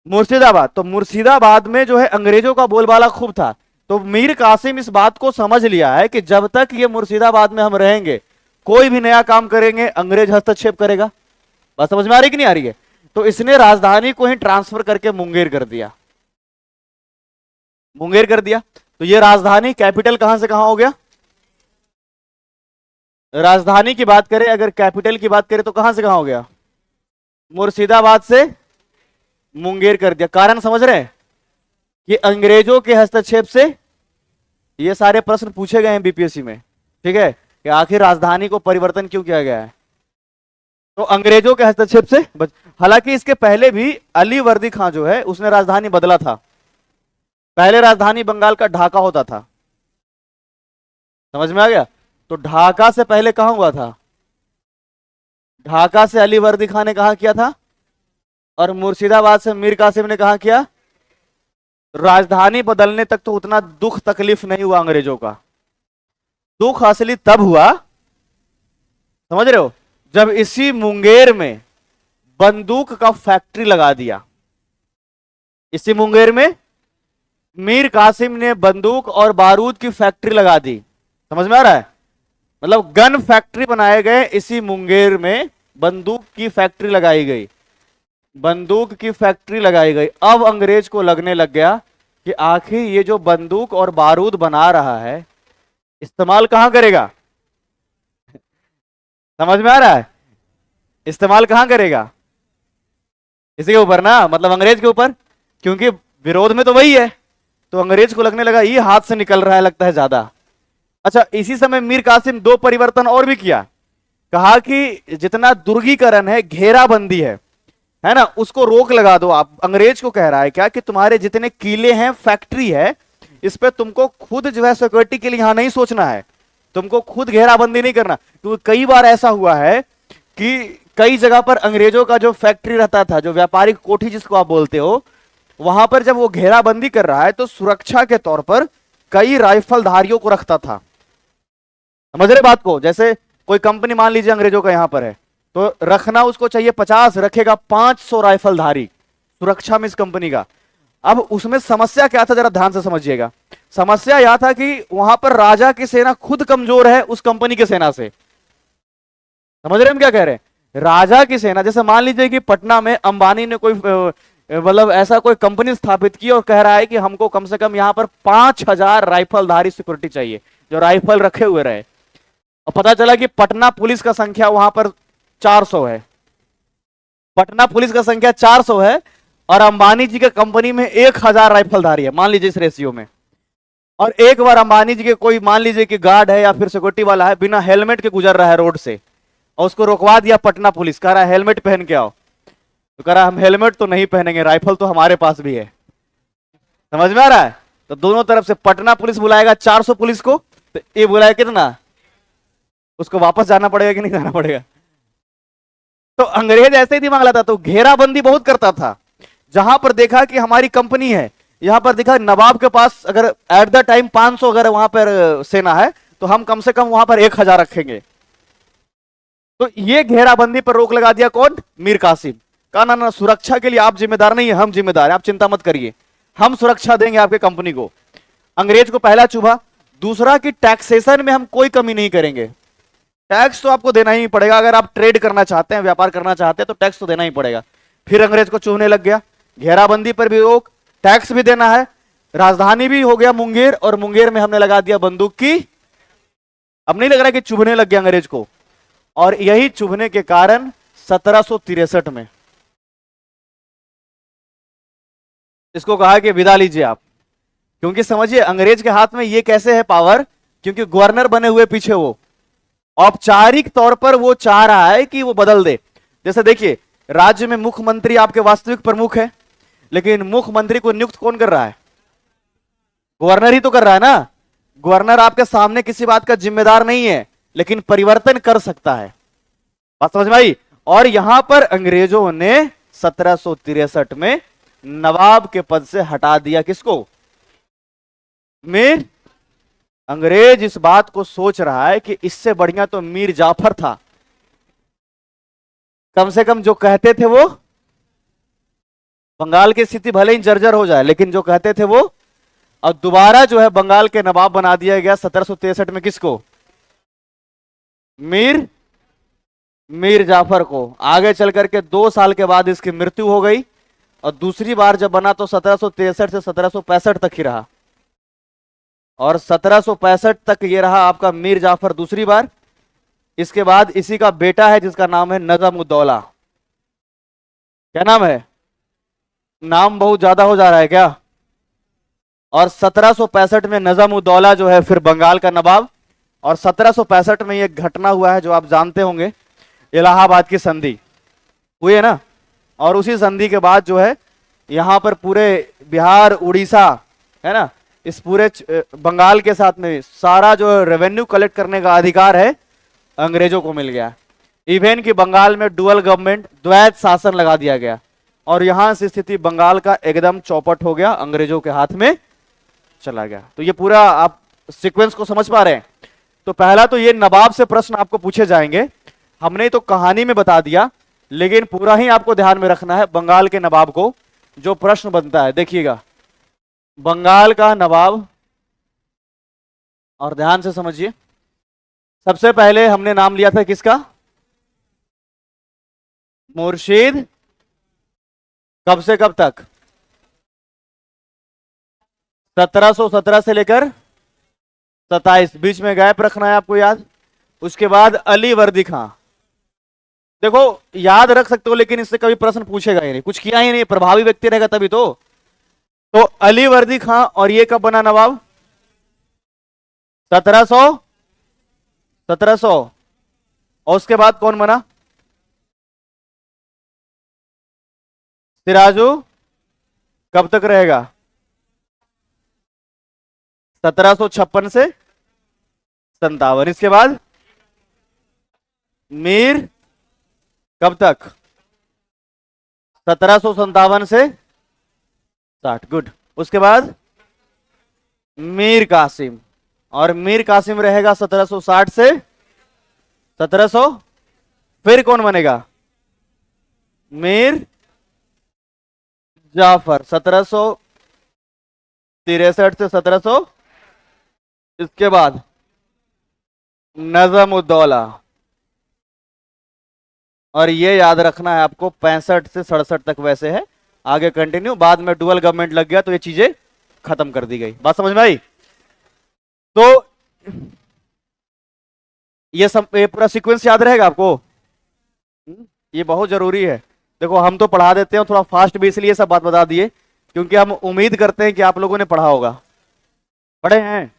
मुर्शिदाबाद। तो मुर्शिदाबाद में जो है अंग्रेजों का बोलबाला खूब था। तो मीर कासिम इस बात को समझ लिया है कि जब तक ये मुर्शिदाबाद में हम रहेंगे, कोई भी नया काम करेंगे अंग्रेज हस्तक्षेप करेगा। बात समझ में आ रही कि नहीं आ रही है? तो इसने राजधानी को ही ट्रांसफर करके मुंगेर कर दिया। मुंगेर कर दिया तो ये राजधानी कैपिटल कहां से कहां हो गया? राजधानी की बात करें, अगर कैपिटल की बात करें तो कहां से कहां हो गया? मुर्शिदाबाद से मुंगेर कर दिया। कारण समझ रहे हैं कि अंग्रेजों के हस्तक्षेप से ये सारे प्रश्न पूछे गए हैं बीपीएससी में, ठीक है, कि आखिर राजधानी को परिवर्तन क्यों किया गया है? तो अंग्रेजों के हस्तक्षेप से हालांकि इसके पहले भी अली वर्दी खां जो है उसने राजधानी बदला था। पहले राजधानी बंगाल का ढाका होता था। समझ में आ गया? तो ढाका से पहले कहां हुआ था? ढाका से अली वर्दी खान ने कहा किया था, और मुर्शिदाबाद से मीर कासिम ने कहा किया। राजधानी बदलने तक तो उतना दुख तकलीफ नहीं हुआ अंग्रेजों का। दुख असली तब हुआ, समझ रहे हो, जब इसी मुंगेर में बंदूक का फैक्ट्री लगा दिया। इसी मुंगेर में मीर कासिम ने बंदूक और बारूद की फैक्ट्री लगा दी। समझ में आ रहा है? मतलब गन फैक्ट्री बनाए गए, इसी मुंगेर में बंदूक की फैक्ट्री लगाई गई। बंदूक की फैक्ट्री लगाई गई। अब अंग्रेज को लगने लग गया कि आखिर ये जो बंदूक और बारूद बना रहा है इस्तेमाल कहां करेगा? समझ में आ रहा है? इस्तेमाल कहां करेगा? इसी के ऊपर ना, मतलब अंग्रेज के ऊपर, क्योंकि विरोध में तो वही है। तो अंग्रेज को लगने लगा ये हाथ से निकल रहा है लगता है ज्यादा। अच्छा, इसी समय मीर कासिम दो परिवर्तन और भी किया। कहा कि जितना दुर्गीकरण है, घेराबंदी है ना, उसको रोक लगा दो आप। अंग्रेज को कह रहा है क्या कि तुम्हारे जितने किले हैं, फैक्ट्री है, इस पे तुमको खुद जो है सिक्योरिटी के लिए यहां नहीं सोचना है, तुमको खुद घेराबंदी नहीं करना। क्योंकि कई बार ऐसा हुआ है कि कई जगह पर अंग्रेजों का जो फैक्ट्री रहता था, जो व्यापारिक कोठी जिसको आप बोलते हो, वहां पर जब वो घेराबंदी कर रहा है तो सुरक्षा के तौर पर कई राइफलधारियों को रखता था। समझ रहे बात को? जैसे कोई कंपनी मान लीजिए अंग्रेजों का यहां पर है, तो रखना उसको चाहिए 50, रखेगा 500 राइफलधारी सुरक्षा में इस कंपनी का। अब उसमें समस्या क्या था, जरा ध्यान से समझिएगा। समस्या यह था कि वहां पर राजा की सेना खुद कमजोर है उस कंपनी की सेना से। समझ रहे हम क्या कह रहे हैं? राजा की सेना, जैसे मान लीजिए कि पटना में अंबानी ने कोई मतलब ऐसा कोई कंपनी स्थापित की और कह रहा है कि हमको कम से कम यहां पर 5000 राइफलधारी सिक्योरिटी चाहिए जो राइफल रखे हुए रहे। और पता चला कि पटना पुलिस का संख्या वहां पर 400 है। पटना पुलिस का संख्या 400 है और अंबानी जी के कंपनी में 1000 राइफलधारी है, मान लीजिए इस रेशियो में। और एक बार अंबानी जी के कोई मान लीजिए कि गार्ड है या फिर सिक्योरिटी वाला है, बिना हेलमेट के गुजर रहा है रोड से, और उसको रोकवा दिया पटना पुलिस, कह रहा है हेलमेट पहन के आओ। तो कह रहा है हम हेलमेट तो नहीं पहनेंगे, राइफल तो हमारे पास भी है। समझ में आ रहा है? तो दोनों तरफ से पटना पुलिस बुलाएगा 400 पुलिस को, तो ये बुलाएगा कितना, उसको वापस जाना पड़ेगा कि नहीं जाना पड़ेगा? तो अंग्रेज ऐसे ही दिमाग लाता, तो घेराबंदी बहुत करता था। जहां पर देखा कि हमारी कंपनी है, यहां पर देखा नवाब के पास अगर एट द टाइम 500 अगर वहां पर सेना है, तो हम कम से कम वहां पर 1000 रखेंगे। तो ये घेराबंदी पर रोक लगा दिया कौन? मीर कासिम। कहा ना ना, सुरक्षा के लिए आप जिम्मेदार नहीं है, हम जिम्मेदार हैं, आप चिंता मत करिए, हम सुरक्षा देंगे आपके कंपनी को। अंग्रेज को पहला चुभा। दूसरा कि टैक्सेशन में हम कोई कमी नहीं करेंगे। टैक्स तो आपको देना ही पड़ेगा, अगर आप ट्रेड करना चाहते हैं, व्यापार करना चाहते हैं, तो टैक्स तो देना ही पड़ेगा। फिर अंग्रेज को चुभने लग गया, घेराबंदी पर भी रोक, टैक्स भी देना है, राजधानी भी हो गया मुंगेर, और मुंगेर में हमने लगा दिया बंदूक की। अब नहीं लग रहा कि चुभने लग गया अंग्रेज को, और यही चुभने के कारण 1763 में इसको कहा कि विदा लीजिए आप। क्योंकि समझिए अंग्रेज के हाथ में ये कैसे है पावर, क्योंकि गवर्नर बने हुए पीछे वो औपचारिक तौर पर वो चाह रहा है कि वो बदल दे। जैसे देखिए राज्य में मुख्यमंत्री आपके वास्तविक प्रमुख है, लेकिन मुख्यमंत्री को नियुक्त कौन कर रहा है? गवर्नर ही तो कर रहा है ना। गवर्नर आपके सामने किसी बात का जिम्मेदार नहीं है, लेकिन परिवर्तन कर सकता है। बात समझ में आई? और यहां पर अंग्रेजों ने 1763 में नवाब के पद से हटा दिया किसको? मीर। अंग्रेज इस बात को सोच रहा है कि इससे बढ़िया तो मीर जाफर था, कम से कम जो कहते थे वो, बंगाल की स्थिति भले ही जर्जर हो जाए लेकिन जो कहते थे वो। और दोबारा जो है बंगाल के नवाब बना दिया गया 1763 में किसको? मीर जाफर को। आगे चल करके 2 साल के बाद इसकी मृत्यु हो गई, और दूसरी बार जब बना तो 1763 से 1765 तक ही रहा, और 1765 तक ये रहा आपका मीर जाफर दूसरी बार। इसके बाद इसी का बेटा है जिसका नाम है नजमुद्दौला। क्या नाम है? नाम बहुत ज्यादा हो जा रहा है क्या? और 1765 में नजमुद्दौला जो है फिर बंगाल का नवाब। और 1765 में एक घटना हुआ है जो आप जानते होंगे, इलाहाबाद की संधि हुई है ना। और उसी संधि के बाद जो है यहां पर पूरे बिहार उड़ीसा है ना, इस पूरे बंगाल के साथ में सारा जो रेवेन्यू कलेक्ट करने का अधिकार है अंग्रेजों को मिल गया। इवन कि बंगाल में डुअल गवर्नमेंट, द्वैत शासन लगा दिया गया, और यहां से स्थिति बंगाल का एकदम चौपट हो गया, अंग्रेजों के हाथ में चला गया। तो ये पूरा आप सीक्वेंस को समझ पा रहे हैं? तो पहला तो ये नवाब से प्रश्न आपको पूछे जाएंगे। हमने तो कहानी में बता दिया, लेकिन पूरा ही आपको ध्यान में रखना है बंगाल के नवाब को। जो प्रश्न बनता है देखिएगा, बंगाल का नवाब, और ध्यान से समझिए। सबसे पहले हमने नाम लिया था किसका? मुर्शीद। कब से कब तक? 1717 से लेकर 27, बीच में गैप रखना है आपको याद। उसके बाद अली वर्दी खां। देखो याद रख सकते हो, लेकिन इससे कभी प्रश्न पूछेगा ही नहीं, कुछ किया ही नहीं, प्रभावी व्यक्ति रहेगा तभी तो अली वर्दी खां। और ये कब बना नवाब? 1700। और उसके बाद कौन बना? सिराजू। कब तक रहेगा? 1756 से 57। इसके बाद मीर। कब तक? 1757 से 60। गुड। उसके बाद मीर कासिम, और मीर कासिम रहेगा 1760 से 1700। फिर कौन बनेगा? मीर जाफर 1763 से 1700। इसके बाद नजमुद्दौला, और ये याद रखना है आपको 65 से 67 तक वैसे है, आगे कंटिन्यू। बाद में डुअल गवर्नमेंट लग गया तो ये चीजें खत्म कर दी गई। बात समझ में आई? तो ये पूरा सीक्वेंस याद रहेगा आपको, ये बहुत जरूरी है। देखो हम तो पढ़ा देते हैं थोड़ा फास्ट भी, इसलिए सब बात बता दिए क्योंकि हम उम्मीद करते हैं कि आप लोगों ने पढ़ा होगा। पढ़े हैं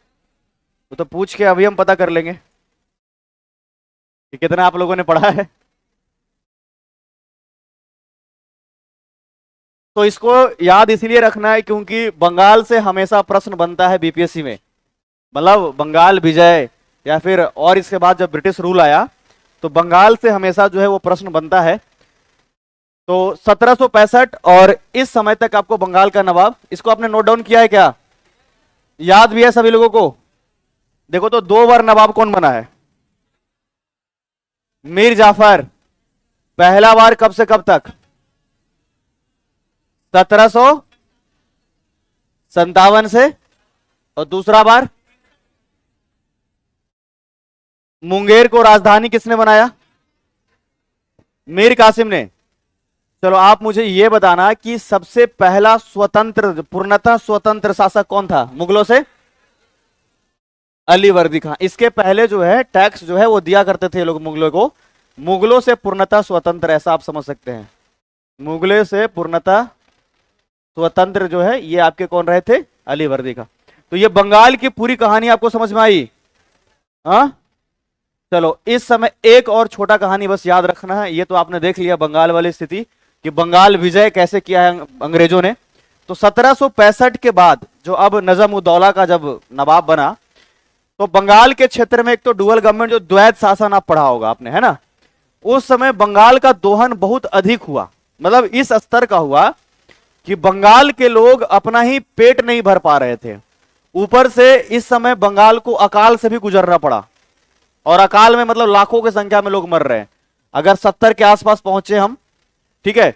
तो पूछ के अभी हम पता कर लेंगे कि कितना आप लोगों ने पढ़ा है। तो इसको याद इसलिए रखना है क्योंकि बंगाल से हमेशा प्रश्न बनता है बीपीएससी में। मतलब बंगाल विजय या फिर और इसके बाद जब ब्रिटिश रूल आया तो बंगाल से हमेशा जो है वो प्रश्न बनता है। तो 1765 और इस समय तक आपको बंगाल का नवाब, इसको आपने नोट डाउन किया है क्या? याद भी है सभी लोगों को? देखो तो 2 बार नवाब कौन बना है? मीर जाफर। पहला बार कब से कब तक? 1757 से। और दूसरा बार मुंगेर को राजधानी किसने बनाया? मीर कासिम ने। चलो आप मुझे यह बताना कि सबसे पहला स्वतंत्र, पूर्णतः स्वतंत्र शासक कौन था मुगलों से? अली वर्दी खां। इसके पहले जो है टैक्स जो है वो दिया करते थे लोग मुगलों को, मुगलों से पूर्णतः स्वतंत्र, ऐसा आप समझ सकते हैं। मुगलों से पूर्णतः स्वतंत्र जो है ये आपके कौन रहे थे, अलीवर्दी का। तो ये बंगाल की पूरी कहानी आपको समझ में आई? हाँ चलो, इस समय एक और छोटा कहानी बस याद रखना है। ये तो आपने देख लिया बंगाल वाली स्थिति कि बंगाल विजय कैसे किया है अंग्रेजों ने। तो 1765 के बाद जो अब नजम-उद-दौला का जब नवाब बना, तो बंगाल के क्षेत्र में एक तो डुअल गवर्नमेंट, जो द्वैत शासन आप पढ़ा होगा आपने, है ना। उस समय बंगाल का दोहन बहुत अधिक हुआ, मतलब इस स्तर का हुआ कि बंगाल के लोग अपना ही पेट नहीं भर पा रहे थे। ऊपर से इस समय बंगाल को अकाल से भी गुजरना पड़ा, और अकाल में मतलब लाखों की संख्या में लोग मर रहे हैं। अगर 70 के आसपास पहुंचे हम, ठीक है,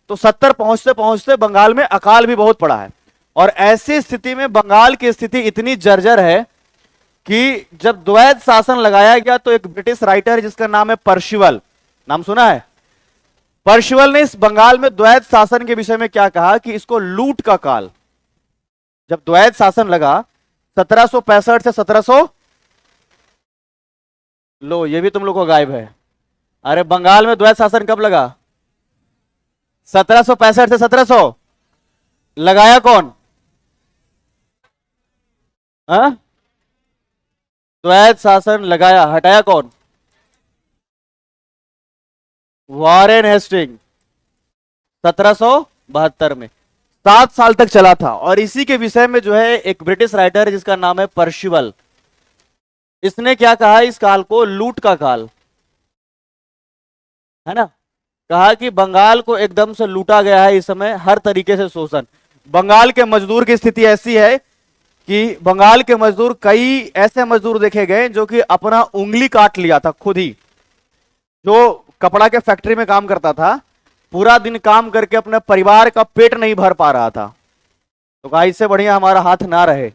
तो 70 पहुंचते पहुंचते बंगाल में अकाल भी बहुत पड़ा है। और ऐसी स्थिति में बंगाल की स्थिति इतनी जर्जर है कि जब द्वैत शासन लगाया गया तो एक ब्रिटिश राइटर जिसका नाम है पर्शिवल, नाम सुना है? पर्शिवल ने इस बंगाल में द्वैत शासन के विषय में क्या कहा कि इसको लूट का काल। जब द्वैत शासन लगा 1765 से 1700, लो ये भी तुम लोग को गायब है। अरे बंगाल में द्वैत शासन कब लगा? 1765 से 1700। लगाया कौन? हाँ, द्वैत शासन लगाया, हटाया कौन? वॉरेन हेस्टिंग 1772 में। 7 साल तक चला था। और इसी के विषय में जो है एक ब्रिटिश राइटर जिसका नाम है पर्शिवल, इसने क्या कहा, इस काल को लूट का काल, है ना। कहा कि बंगाल को एकदम से लूटा गया है इस समय, हर तरीके से शोषण। बंगाल के मजदूर की स्थिति ऐसी है कि बंगाल के मजदूर, कई ऐसे मजदूर देखे गए जो कि अपना उंगली काट लिया था खुद ही। जो कपड़ा के फैक्ट्री में काम करता था, पूरा दिन काम करके अपने परिवार का पेट नहीं भर पा रहा था, तो कहा इससे बढ़िया हमारा हाथ ना रहे,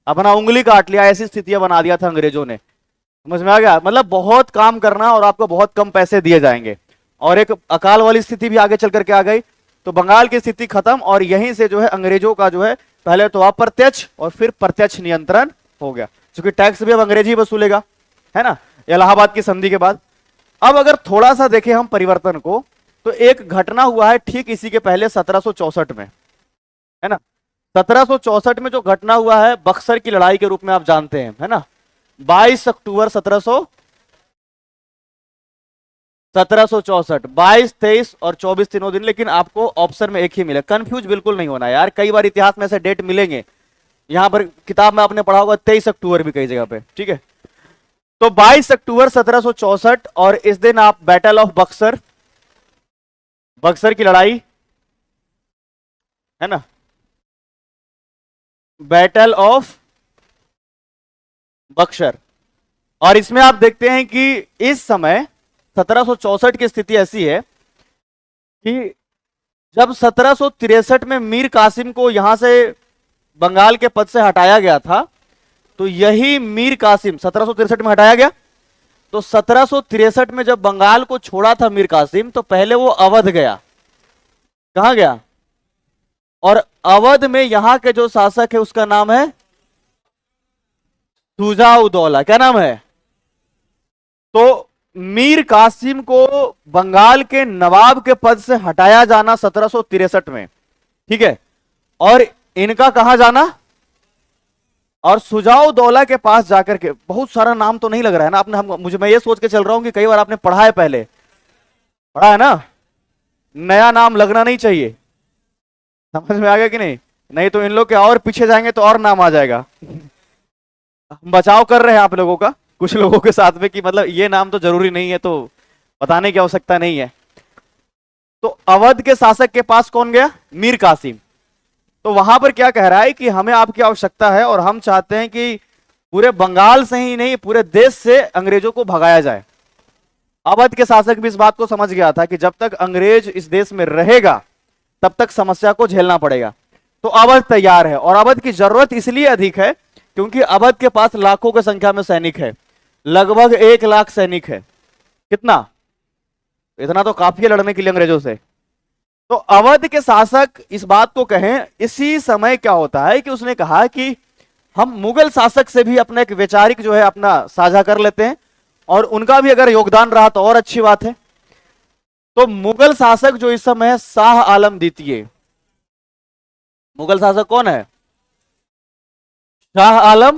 अपना उंगली काट लिया। ऐसी स्थितियां बना दिया था अंग्रेजों ने। समझ में आ गया? मतलब बहुत काम करना और आपको बहुत कम पैसे दिए जाएंगे। और एक अकाल वाली स्थिति भी आगे चल करके आ गई, तो बंगाल की स्थिति खत्म। और यहीं से जो है अंग्रेजों का जो है पहले तो अप्रत्यक्ष और फिर प्रत्यक्ष नियंत्रण हो गया, क्योंकि टैक्स भी अब अंग्रेज ही वसूलेगा, है ना, इलाहाबाद की संधि के बाद। अब अगर थोड़ा सा देखें हम परिवर्तन को, तो एक घटना हुआ है ठीक इसी के पहले 1764 में, है ना। 1764 में जो घटना हुआ है बक्सर की लड़ाई के रूप में आप जानते हैं, है ना। 22 अक्टूबर 1764, 22, 23 और 24 तीनों दिन, लेकिन आपको ऑप्शन में एक ही मिले। कंफ्यूज बिल्कुल नहीं होना यार, कई बार इतिहास में ऐसे डेट मिलेंगे। यहां पर किताब में आपने पढ़ा होगा 23 अक्टूबर भी कई जगह पे, ठीक है। तो 22 अक्टूबर 1764, और इस दिन आप बैटल ऑफ बक्सर, बक्सर की लड़ाई, है ना, बैटल ऑफ बक्सर। और इसमें आप देखते हैं कि इस समय 1764 की स्थिति ऐसी है कि जब 1763 में मीर कासिम को यहां से बंगाल के पद से हटाया गया था, तो यही मीर कासिम 1763 में हटाया गया। तो 1763 में जब बंगाल को छोड़ा था मीर कासिम, तो पहले वो अवध गया। कहां गया? और अवध में यहां के जो शासक है उसका नाम है शुजा-उद-दौला। क्या नाम है? तो मीर कासिम को बंगाल के नवाब के पद से हटाया जाना 1763 में, ठीक है। और इनका कहां जाना? और शुजा-उद-दौला के पास जाकर के, बहुत सारा नाम तो नहीं लग रहा है ना आपने, मैं ये सोच के चल रहा हूं कि कई बार आपने पढ़ा है, पहले पढ़ा है ना, नया नाम लगना नहीं चाहिए। समझ में आ गया कि नहीं? नहीं तो इन लोग के और पीछे जाएंगे तो और नाम आ जाएगा। बचाव कर रहे हैं आप लोगों का कुछ लोगों के साथ में कि मतलब ये नाम तो जरूरी नहीं है, तो बताने की आवश्यकता नहीं है। तो अवध के शासक के पास कौन गया? मीर कासिम। तो वहां पर क्या कह रहा है कि हमें आपकी आवश्यकता है और हम चाहते हैं कि पूरे बंगाल से ही नहीं, पूरे देश से अंग्रेजों को भगाया जाए। अवध के शासक भी इस बात को समझ गया था कि जब तक अंग्रेज इस देश में रहेगा तब तक समस्या को झेलना पड़ेगा। तो अवध तैयार है, और अवध की जरूरत इसलिए अधिक है क्योंकि अवध के पास लाखों की संख्या में सैनिक है, लगभग 1 लाख सैनिक है। कितना? इतना तो काफी है लड़ने के लिए अंग्रेजों से। तो अवध के शासक इस बात को कहें, इसी समय क्या होता है कि उसने कहा कि हम मुगल शासक से भी अपना एक वैचारिक जो है अपना साझा कर लेते हैं, और उनका भी अगर योगदान रहा तो और अच्छी बात है। तो मुगल शासक जो इस समय है शाह आलम द्वितीय, मुगल शासक कौन है? शाह आलम।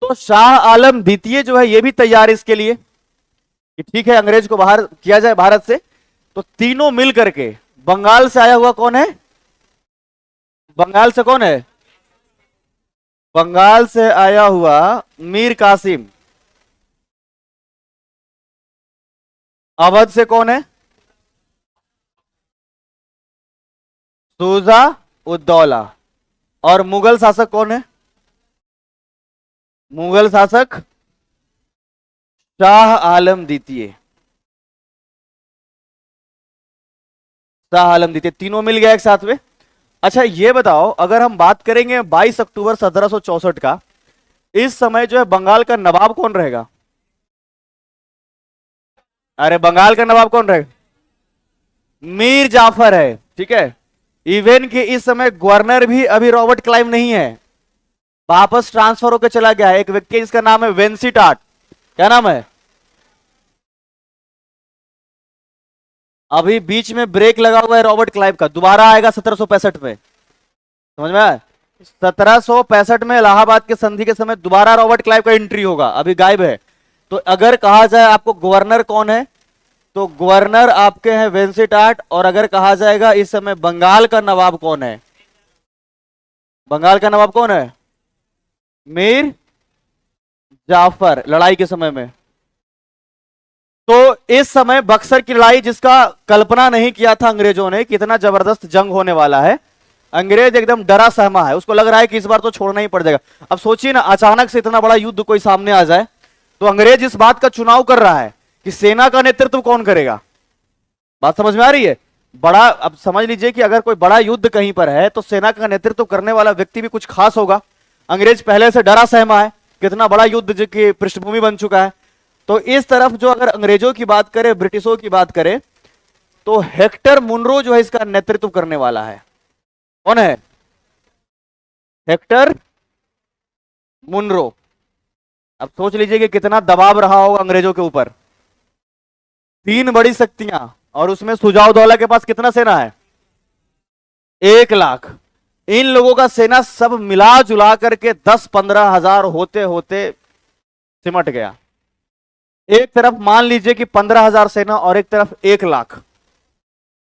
तो शाह आलम द्वितीय जो है ये भी तैयार इसके लिए कि ठीक है अंग्रेज को बाहर किया जाए भारत से। तो तीनों मिल करके, बंगाल से आया हुआ कौन है? बंगाल से कौन है? बंगाल से आया हुआ मीर कासिम। अवध से कौन है? सूजा उद्दौला। और मुगल शासक कौन है? मुगल शासक शाह आलम द्वितीय। शाह आलम द्वितीय तीनों मिल गया एक साथ में। अच्छा ये बताओ, अगर हम बात करेंगे 22 अक्टूबर 1764 का, इस समय जो है बंगाल का नवाब कौन रहेगा? अरे बंगाल का नवाब कौन रहेगा? मीर जाफर है, ठीक है। इवन कि इस समय गवर्नर भी अभी रॉबर्ट क्लाइव नहीं है, वापस ट्रांसफर होकर चला गया है एक व्यक्ति जिसका नाम है वेंसीटाट। क्या नाम है? अभी बीच में ब्रेक लगा हुआ है रॉबर्ट क्लाइव का, दोबारा आएगा 1765 में, समझ में आया? 1765 में इलाहाबाद के संधि के समय दोबारा रॉबर्ट क्लाइव का एंट्री होगा, अभी गायब है। तो अगर कहा जाए आपको गवर्नर कौन है, तो गवर्नर आपके हैं वेंसीटाट। और अगर कहा जाएगा इस समय बंगाल का नवाब कौन है, बंगाल का नवाब कौन है? मीर जाफर, लड़ाई के समय में। तो इस समय बक्सर की लड़ाई, जिसका कल्पना नहीं किया था अंग्रेजों ने कितना जबरदस्त जंग होने वाला है, अंग्रेज एकदम डरा सहमा है, उसको लग रहा है कि इस बार तो छोड़ना ही पड़ जाएगा। अब सोचिए ना, अचानक से इतना बड़ा युद्ध कोई सामने आ जाए, तो अंग्रेज इस बात का चुनाव कर रहा है कि सेना का नेतृत्व कौन करेगा। बात समझ में आ रही है? बड़ा, अब समझ लीजिए कि अगर कोई बड़ा युद्ध कहीं पर है तो सेना का नेतृत्व करने वाला व्यक्ति भी कुछ खास होगा। अंग्रेज पहले से डरा सहमा है, कितना बड़ा युद्ध की पृष्ठभूमि बन चुका है। तो इस तरफ जो अगर अंग्रेजों की बात करें, ब्रिटिशों की बात करें, तो हेक्टर मुनरो जो है इसका नेतृत्व करने वाला है। कौन है? Hector Munro. अब सोच लीजिए कि कितना दबाव रहा होगा अंग्रेजों के ऊपर। 3 बड़ी शक्तियां, और उसमें सुजाउद्दौला के पास कितना सेना है? 1 लाख। इन लोगों का सेना सब मिला जुला करके 10-15 हजार होते होते सिमट गया। एक तरफ मान लीजिए कि 15,000 सेना और एक तरफ 1 लाख।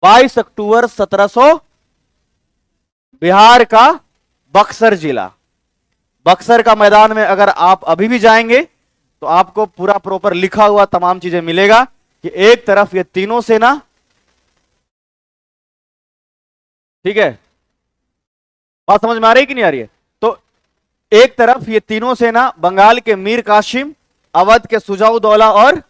22 अक्टूबर 1700, बिहार का बक्सर जिला, बक्सर का मैदान में अगर आप अभी भी जाएंगे तो आपको पूरा प्रॉपर लिखा हुआ तमाम चीजें मिलेगा कि एक तरफ ये तीनों सेना, ठीक है, बात समझ में आ रही है कि नहीं आ रही है? तो एक तरफ ये तीनों सेना, बंगाल के मीर कासिम, अवध के सुजाउद्दौला और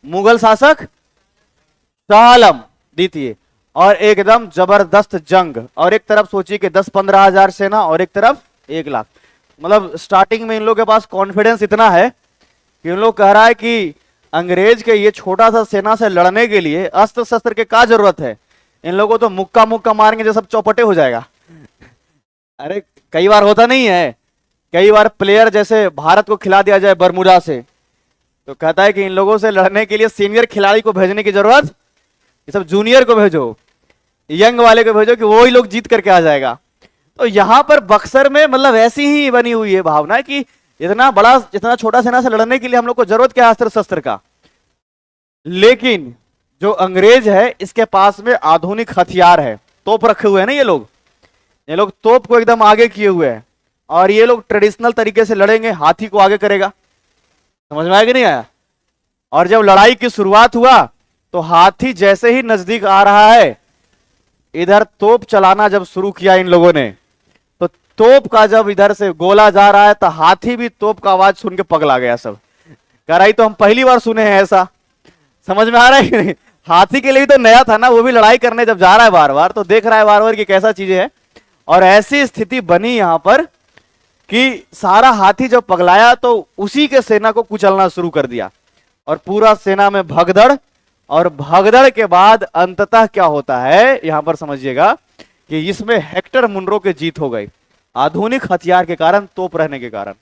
मुगल शासक शाह आलम द्वितीय, और एकदम जबरदस्त जंग। और एक तरफ सोचिए कि 10-15 हजार सेना और एक तरफ 1 लाख। मतलब स्टार्टिंग में इन लोगों के पास कॉन्फिडेंस इतना है कि इन लोग कह रहा है कि अंग्रेज के ये छोटा सा सेना से लड़ने के लिए अस्त्र शस्त्र के क्या जरूरत है, इन लोगों तो मुक्का मुक्का मारेंगे जो सब चौपटे हो जाएगा। अरे कई बार होता नहीं है, कई बार प्लेयर जैसे भारत को खिला दिया जाए बरमूडा से, तो कहता है कि इन लोगों से लड़ने के लिए सीनियर खिलाड़ी को भेजने की जरूरत, ये सब जूनियर को भेजो, यंग वाले को भेजो कि वो ही लोग जीत करके आ जाएगा। तो यहां पर बक्सर में मतलब ऐसी ही बनी हुई है भावना कि इतना बड़ा, इतना छोटा सेना से लड़ने के लिए हम लोग को जरूरत क्या है अस्त्र शस्त्र का। लेकिन जो अंग्रेज है इसके पास में आधुनिक हथियार है, तोप रखे हुए हैं ना ये लोग तोप को एकदम आगे किए हुए हैं, और ये लोग ट्रेडिशनल तरीके से लड़ेंगे, हाथी को आगे करेगा। समझ में आया कि नहीं आया? और जब लड़ाई की शुरुआत हुआ तो हाथी जैसे ही नजदीक आ रहा है, इधर तोप चलाना जब शुरू किया इन लोगों ने, तो तोप का जब इधर से गोला जा रहा है तो हाथी भी तोप का आवाज सुन के पगला गया। सब कह रहा तो हम पहली बार सुने हैं ऐसा। समझ में आ रहा है कि नहीं? हाथी के लिए भी तो नया था ना, वो भी लड़ाई करने जब जा रहा है बार बार, तो देख रहा है बार बार कि कैसा चीजें है। और ऐसी स्थिति बनी यहां पर कि सारा हाथी जब पगलाया तो उसी के सेना को कुचलना शुरू कर दिया, और पूरा सेना में भगदड़। और भगदड़ के बाद अंततः क्या होता है यहां पर समझिएगा कि इसमें हेक्टर मुनरो की जीत हो गई, आधुनिक हथियार के कारण, तोप रहने के कारण।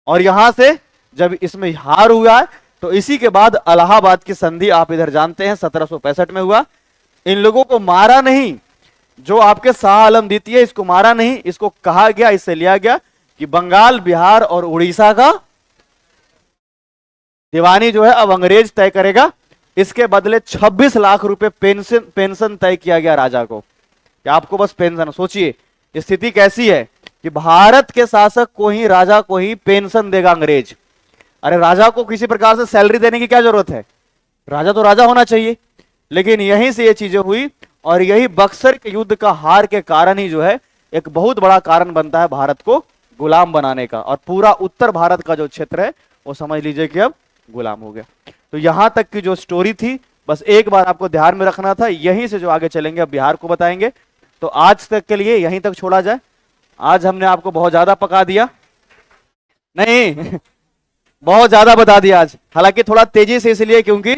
और यहां से जब इसमें हार हुआ है तो इसी के बाद इलाहाबाद की संधि आप इधर जानते हैं 1765 में हुआ। इन लोगों को मारा नहीं, जो आपके शाह आलम द्वितीय, इसको मारा नहीं, इसको कहा गया, इससे लिया गया कि बंगाल, बिहार और उड़ीसा का दीवानी जो है अब अंग्रेज तय करेगा। इसके बदले 26 लाख रुपए पेंशन तय किया गया राजा को, कि आपको बस पेंशन। सोचिए स्थिति कैसी है कि भारत के शासक को ही, राजा को ही पेंशन देगा अंग्रेज। अरे राजा को किसी प्रकार से सैलरी देने की क्या जरूरत है, राजा तो राजा होना चाहिए। लेकिन यहीं से ये चीजें हुई और यही बक्सर के युद्ध का हार के कारण ही जो है एक बहुत बड़ा कारण बनता है भारत को गुलाम बनाने का। और पूरा उत्तर भारत का जो क्षेत्र है वो समझ लीजिए कि अब गुलाम हो गया। तो यहां तक की जो स्टोरी थी बस एक बार आपको ध्यान में रखना था। यहीं से जो आगे चलेंगे अब बिहार को बताएंगे। तो आज तक के लिए यहीं तक छोड़ा जाए। आज हमने आपको बहुत ज्यादा पका दिया, नहीं बहुत ज्यादा बता दिया आज, हालांकि थोड़ा तेजी से इसलिए क्योंकि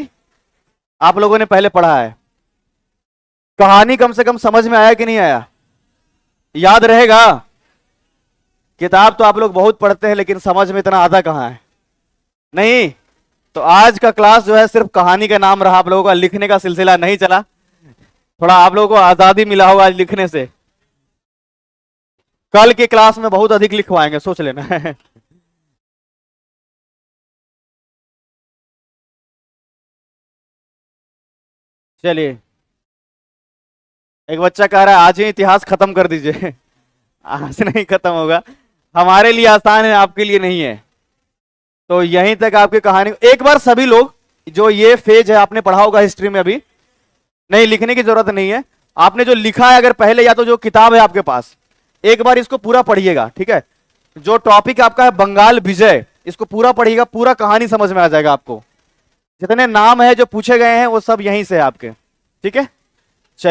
आप लोगों ने पहले पढ़ा है। कहानी कम से कम समझ में आया कि नहीं आया, याद रहेगा। किताब तो आप लोग बहुत पढ़ते हैं लेकिन समझ में इतना आता कहां है, नहीं। तो आज का क्लास जो है सिर्फ कहानी का नाम रहा, आप लोगों का लिखने का सिलसिला नहीं चला। थोड़ा आप लोगों को आजादी मिला होगा आज लिखने से। कल की क्लास में बहुत अधिक लिखवाएंगे, सोच लेना चलिए, एक बच्चा कह रहा है आज ही इतिहास खत्म कर दीजिए आज नहीं खत्म होगा, हमारे लिए आसान है, आपके लिए नहीं है। तो यहीं तक आपकी कहानी। एक बार सभी लोग जो ये फेज है आपने पढ़ा होगा हिस्ट्री में, अभी नहीं लिखने की जरूरत नहीं है। आपने जो लिखा है अगर पहले, या तो जो किताब है आपके पास, एक बार इसको पूरा पढ़िएगा, ठीक है। जो टॉपिक आपका है बंगाल विजय, इसको पूरा पढ़िएगा, पूरा कहानी समझ में आ जाएगा आपको। जितने नाम है जो पूछे गए हैं वो सब यहीं से है आपके, ठीक है।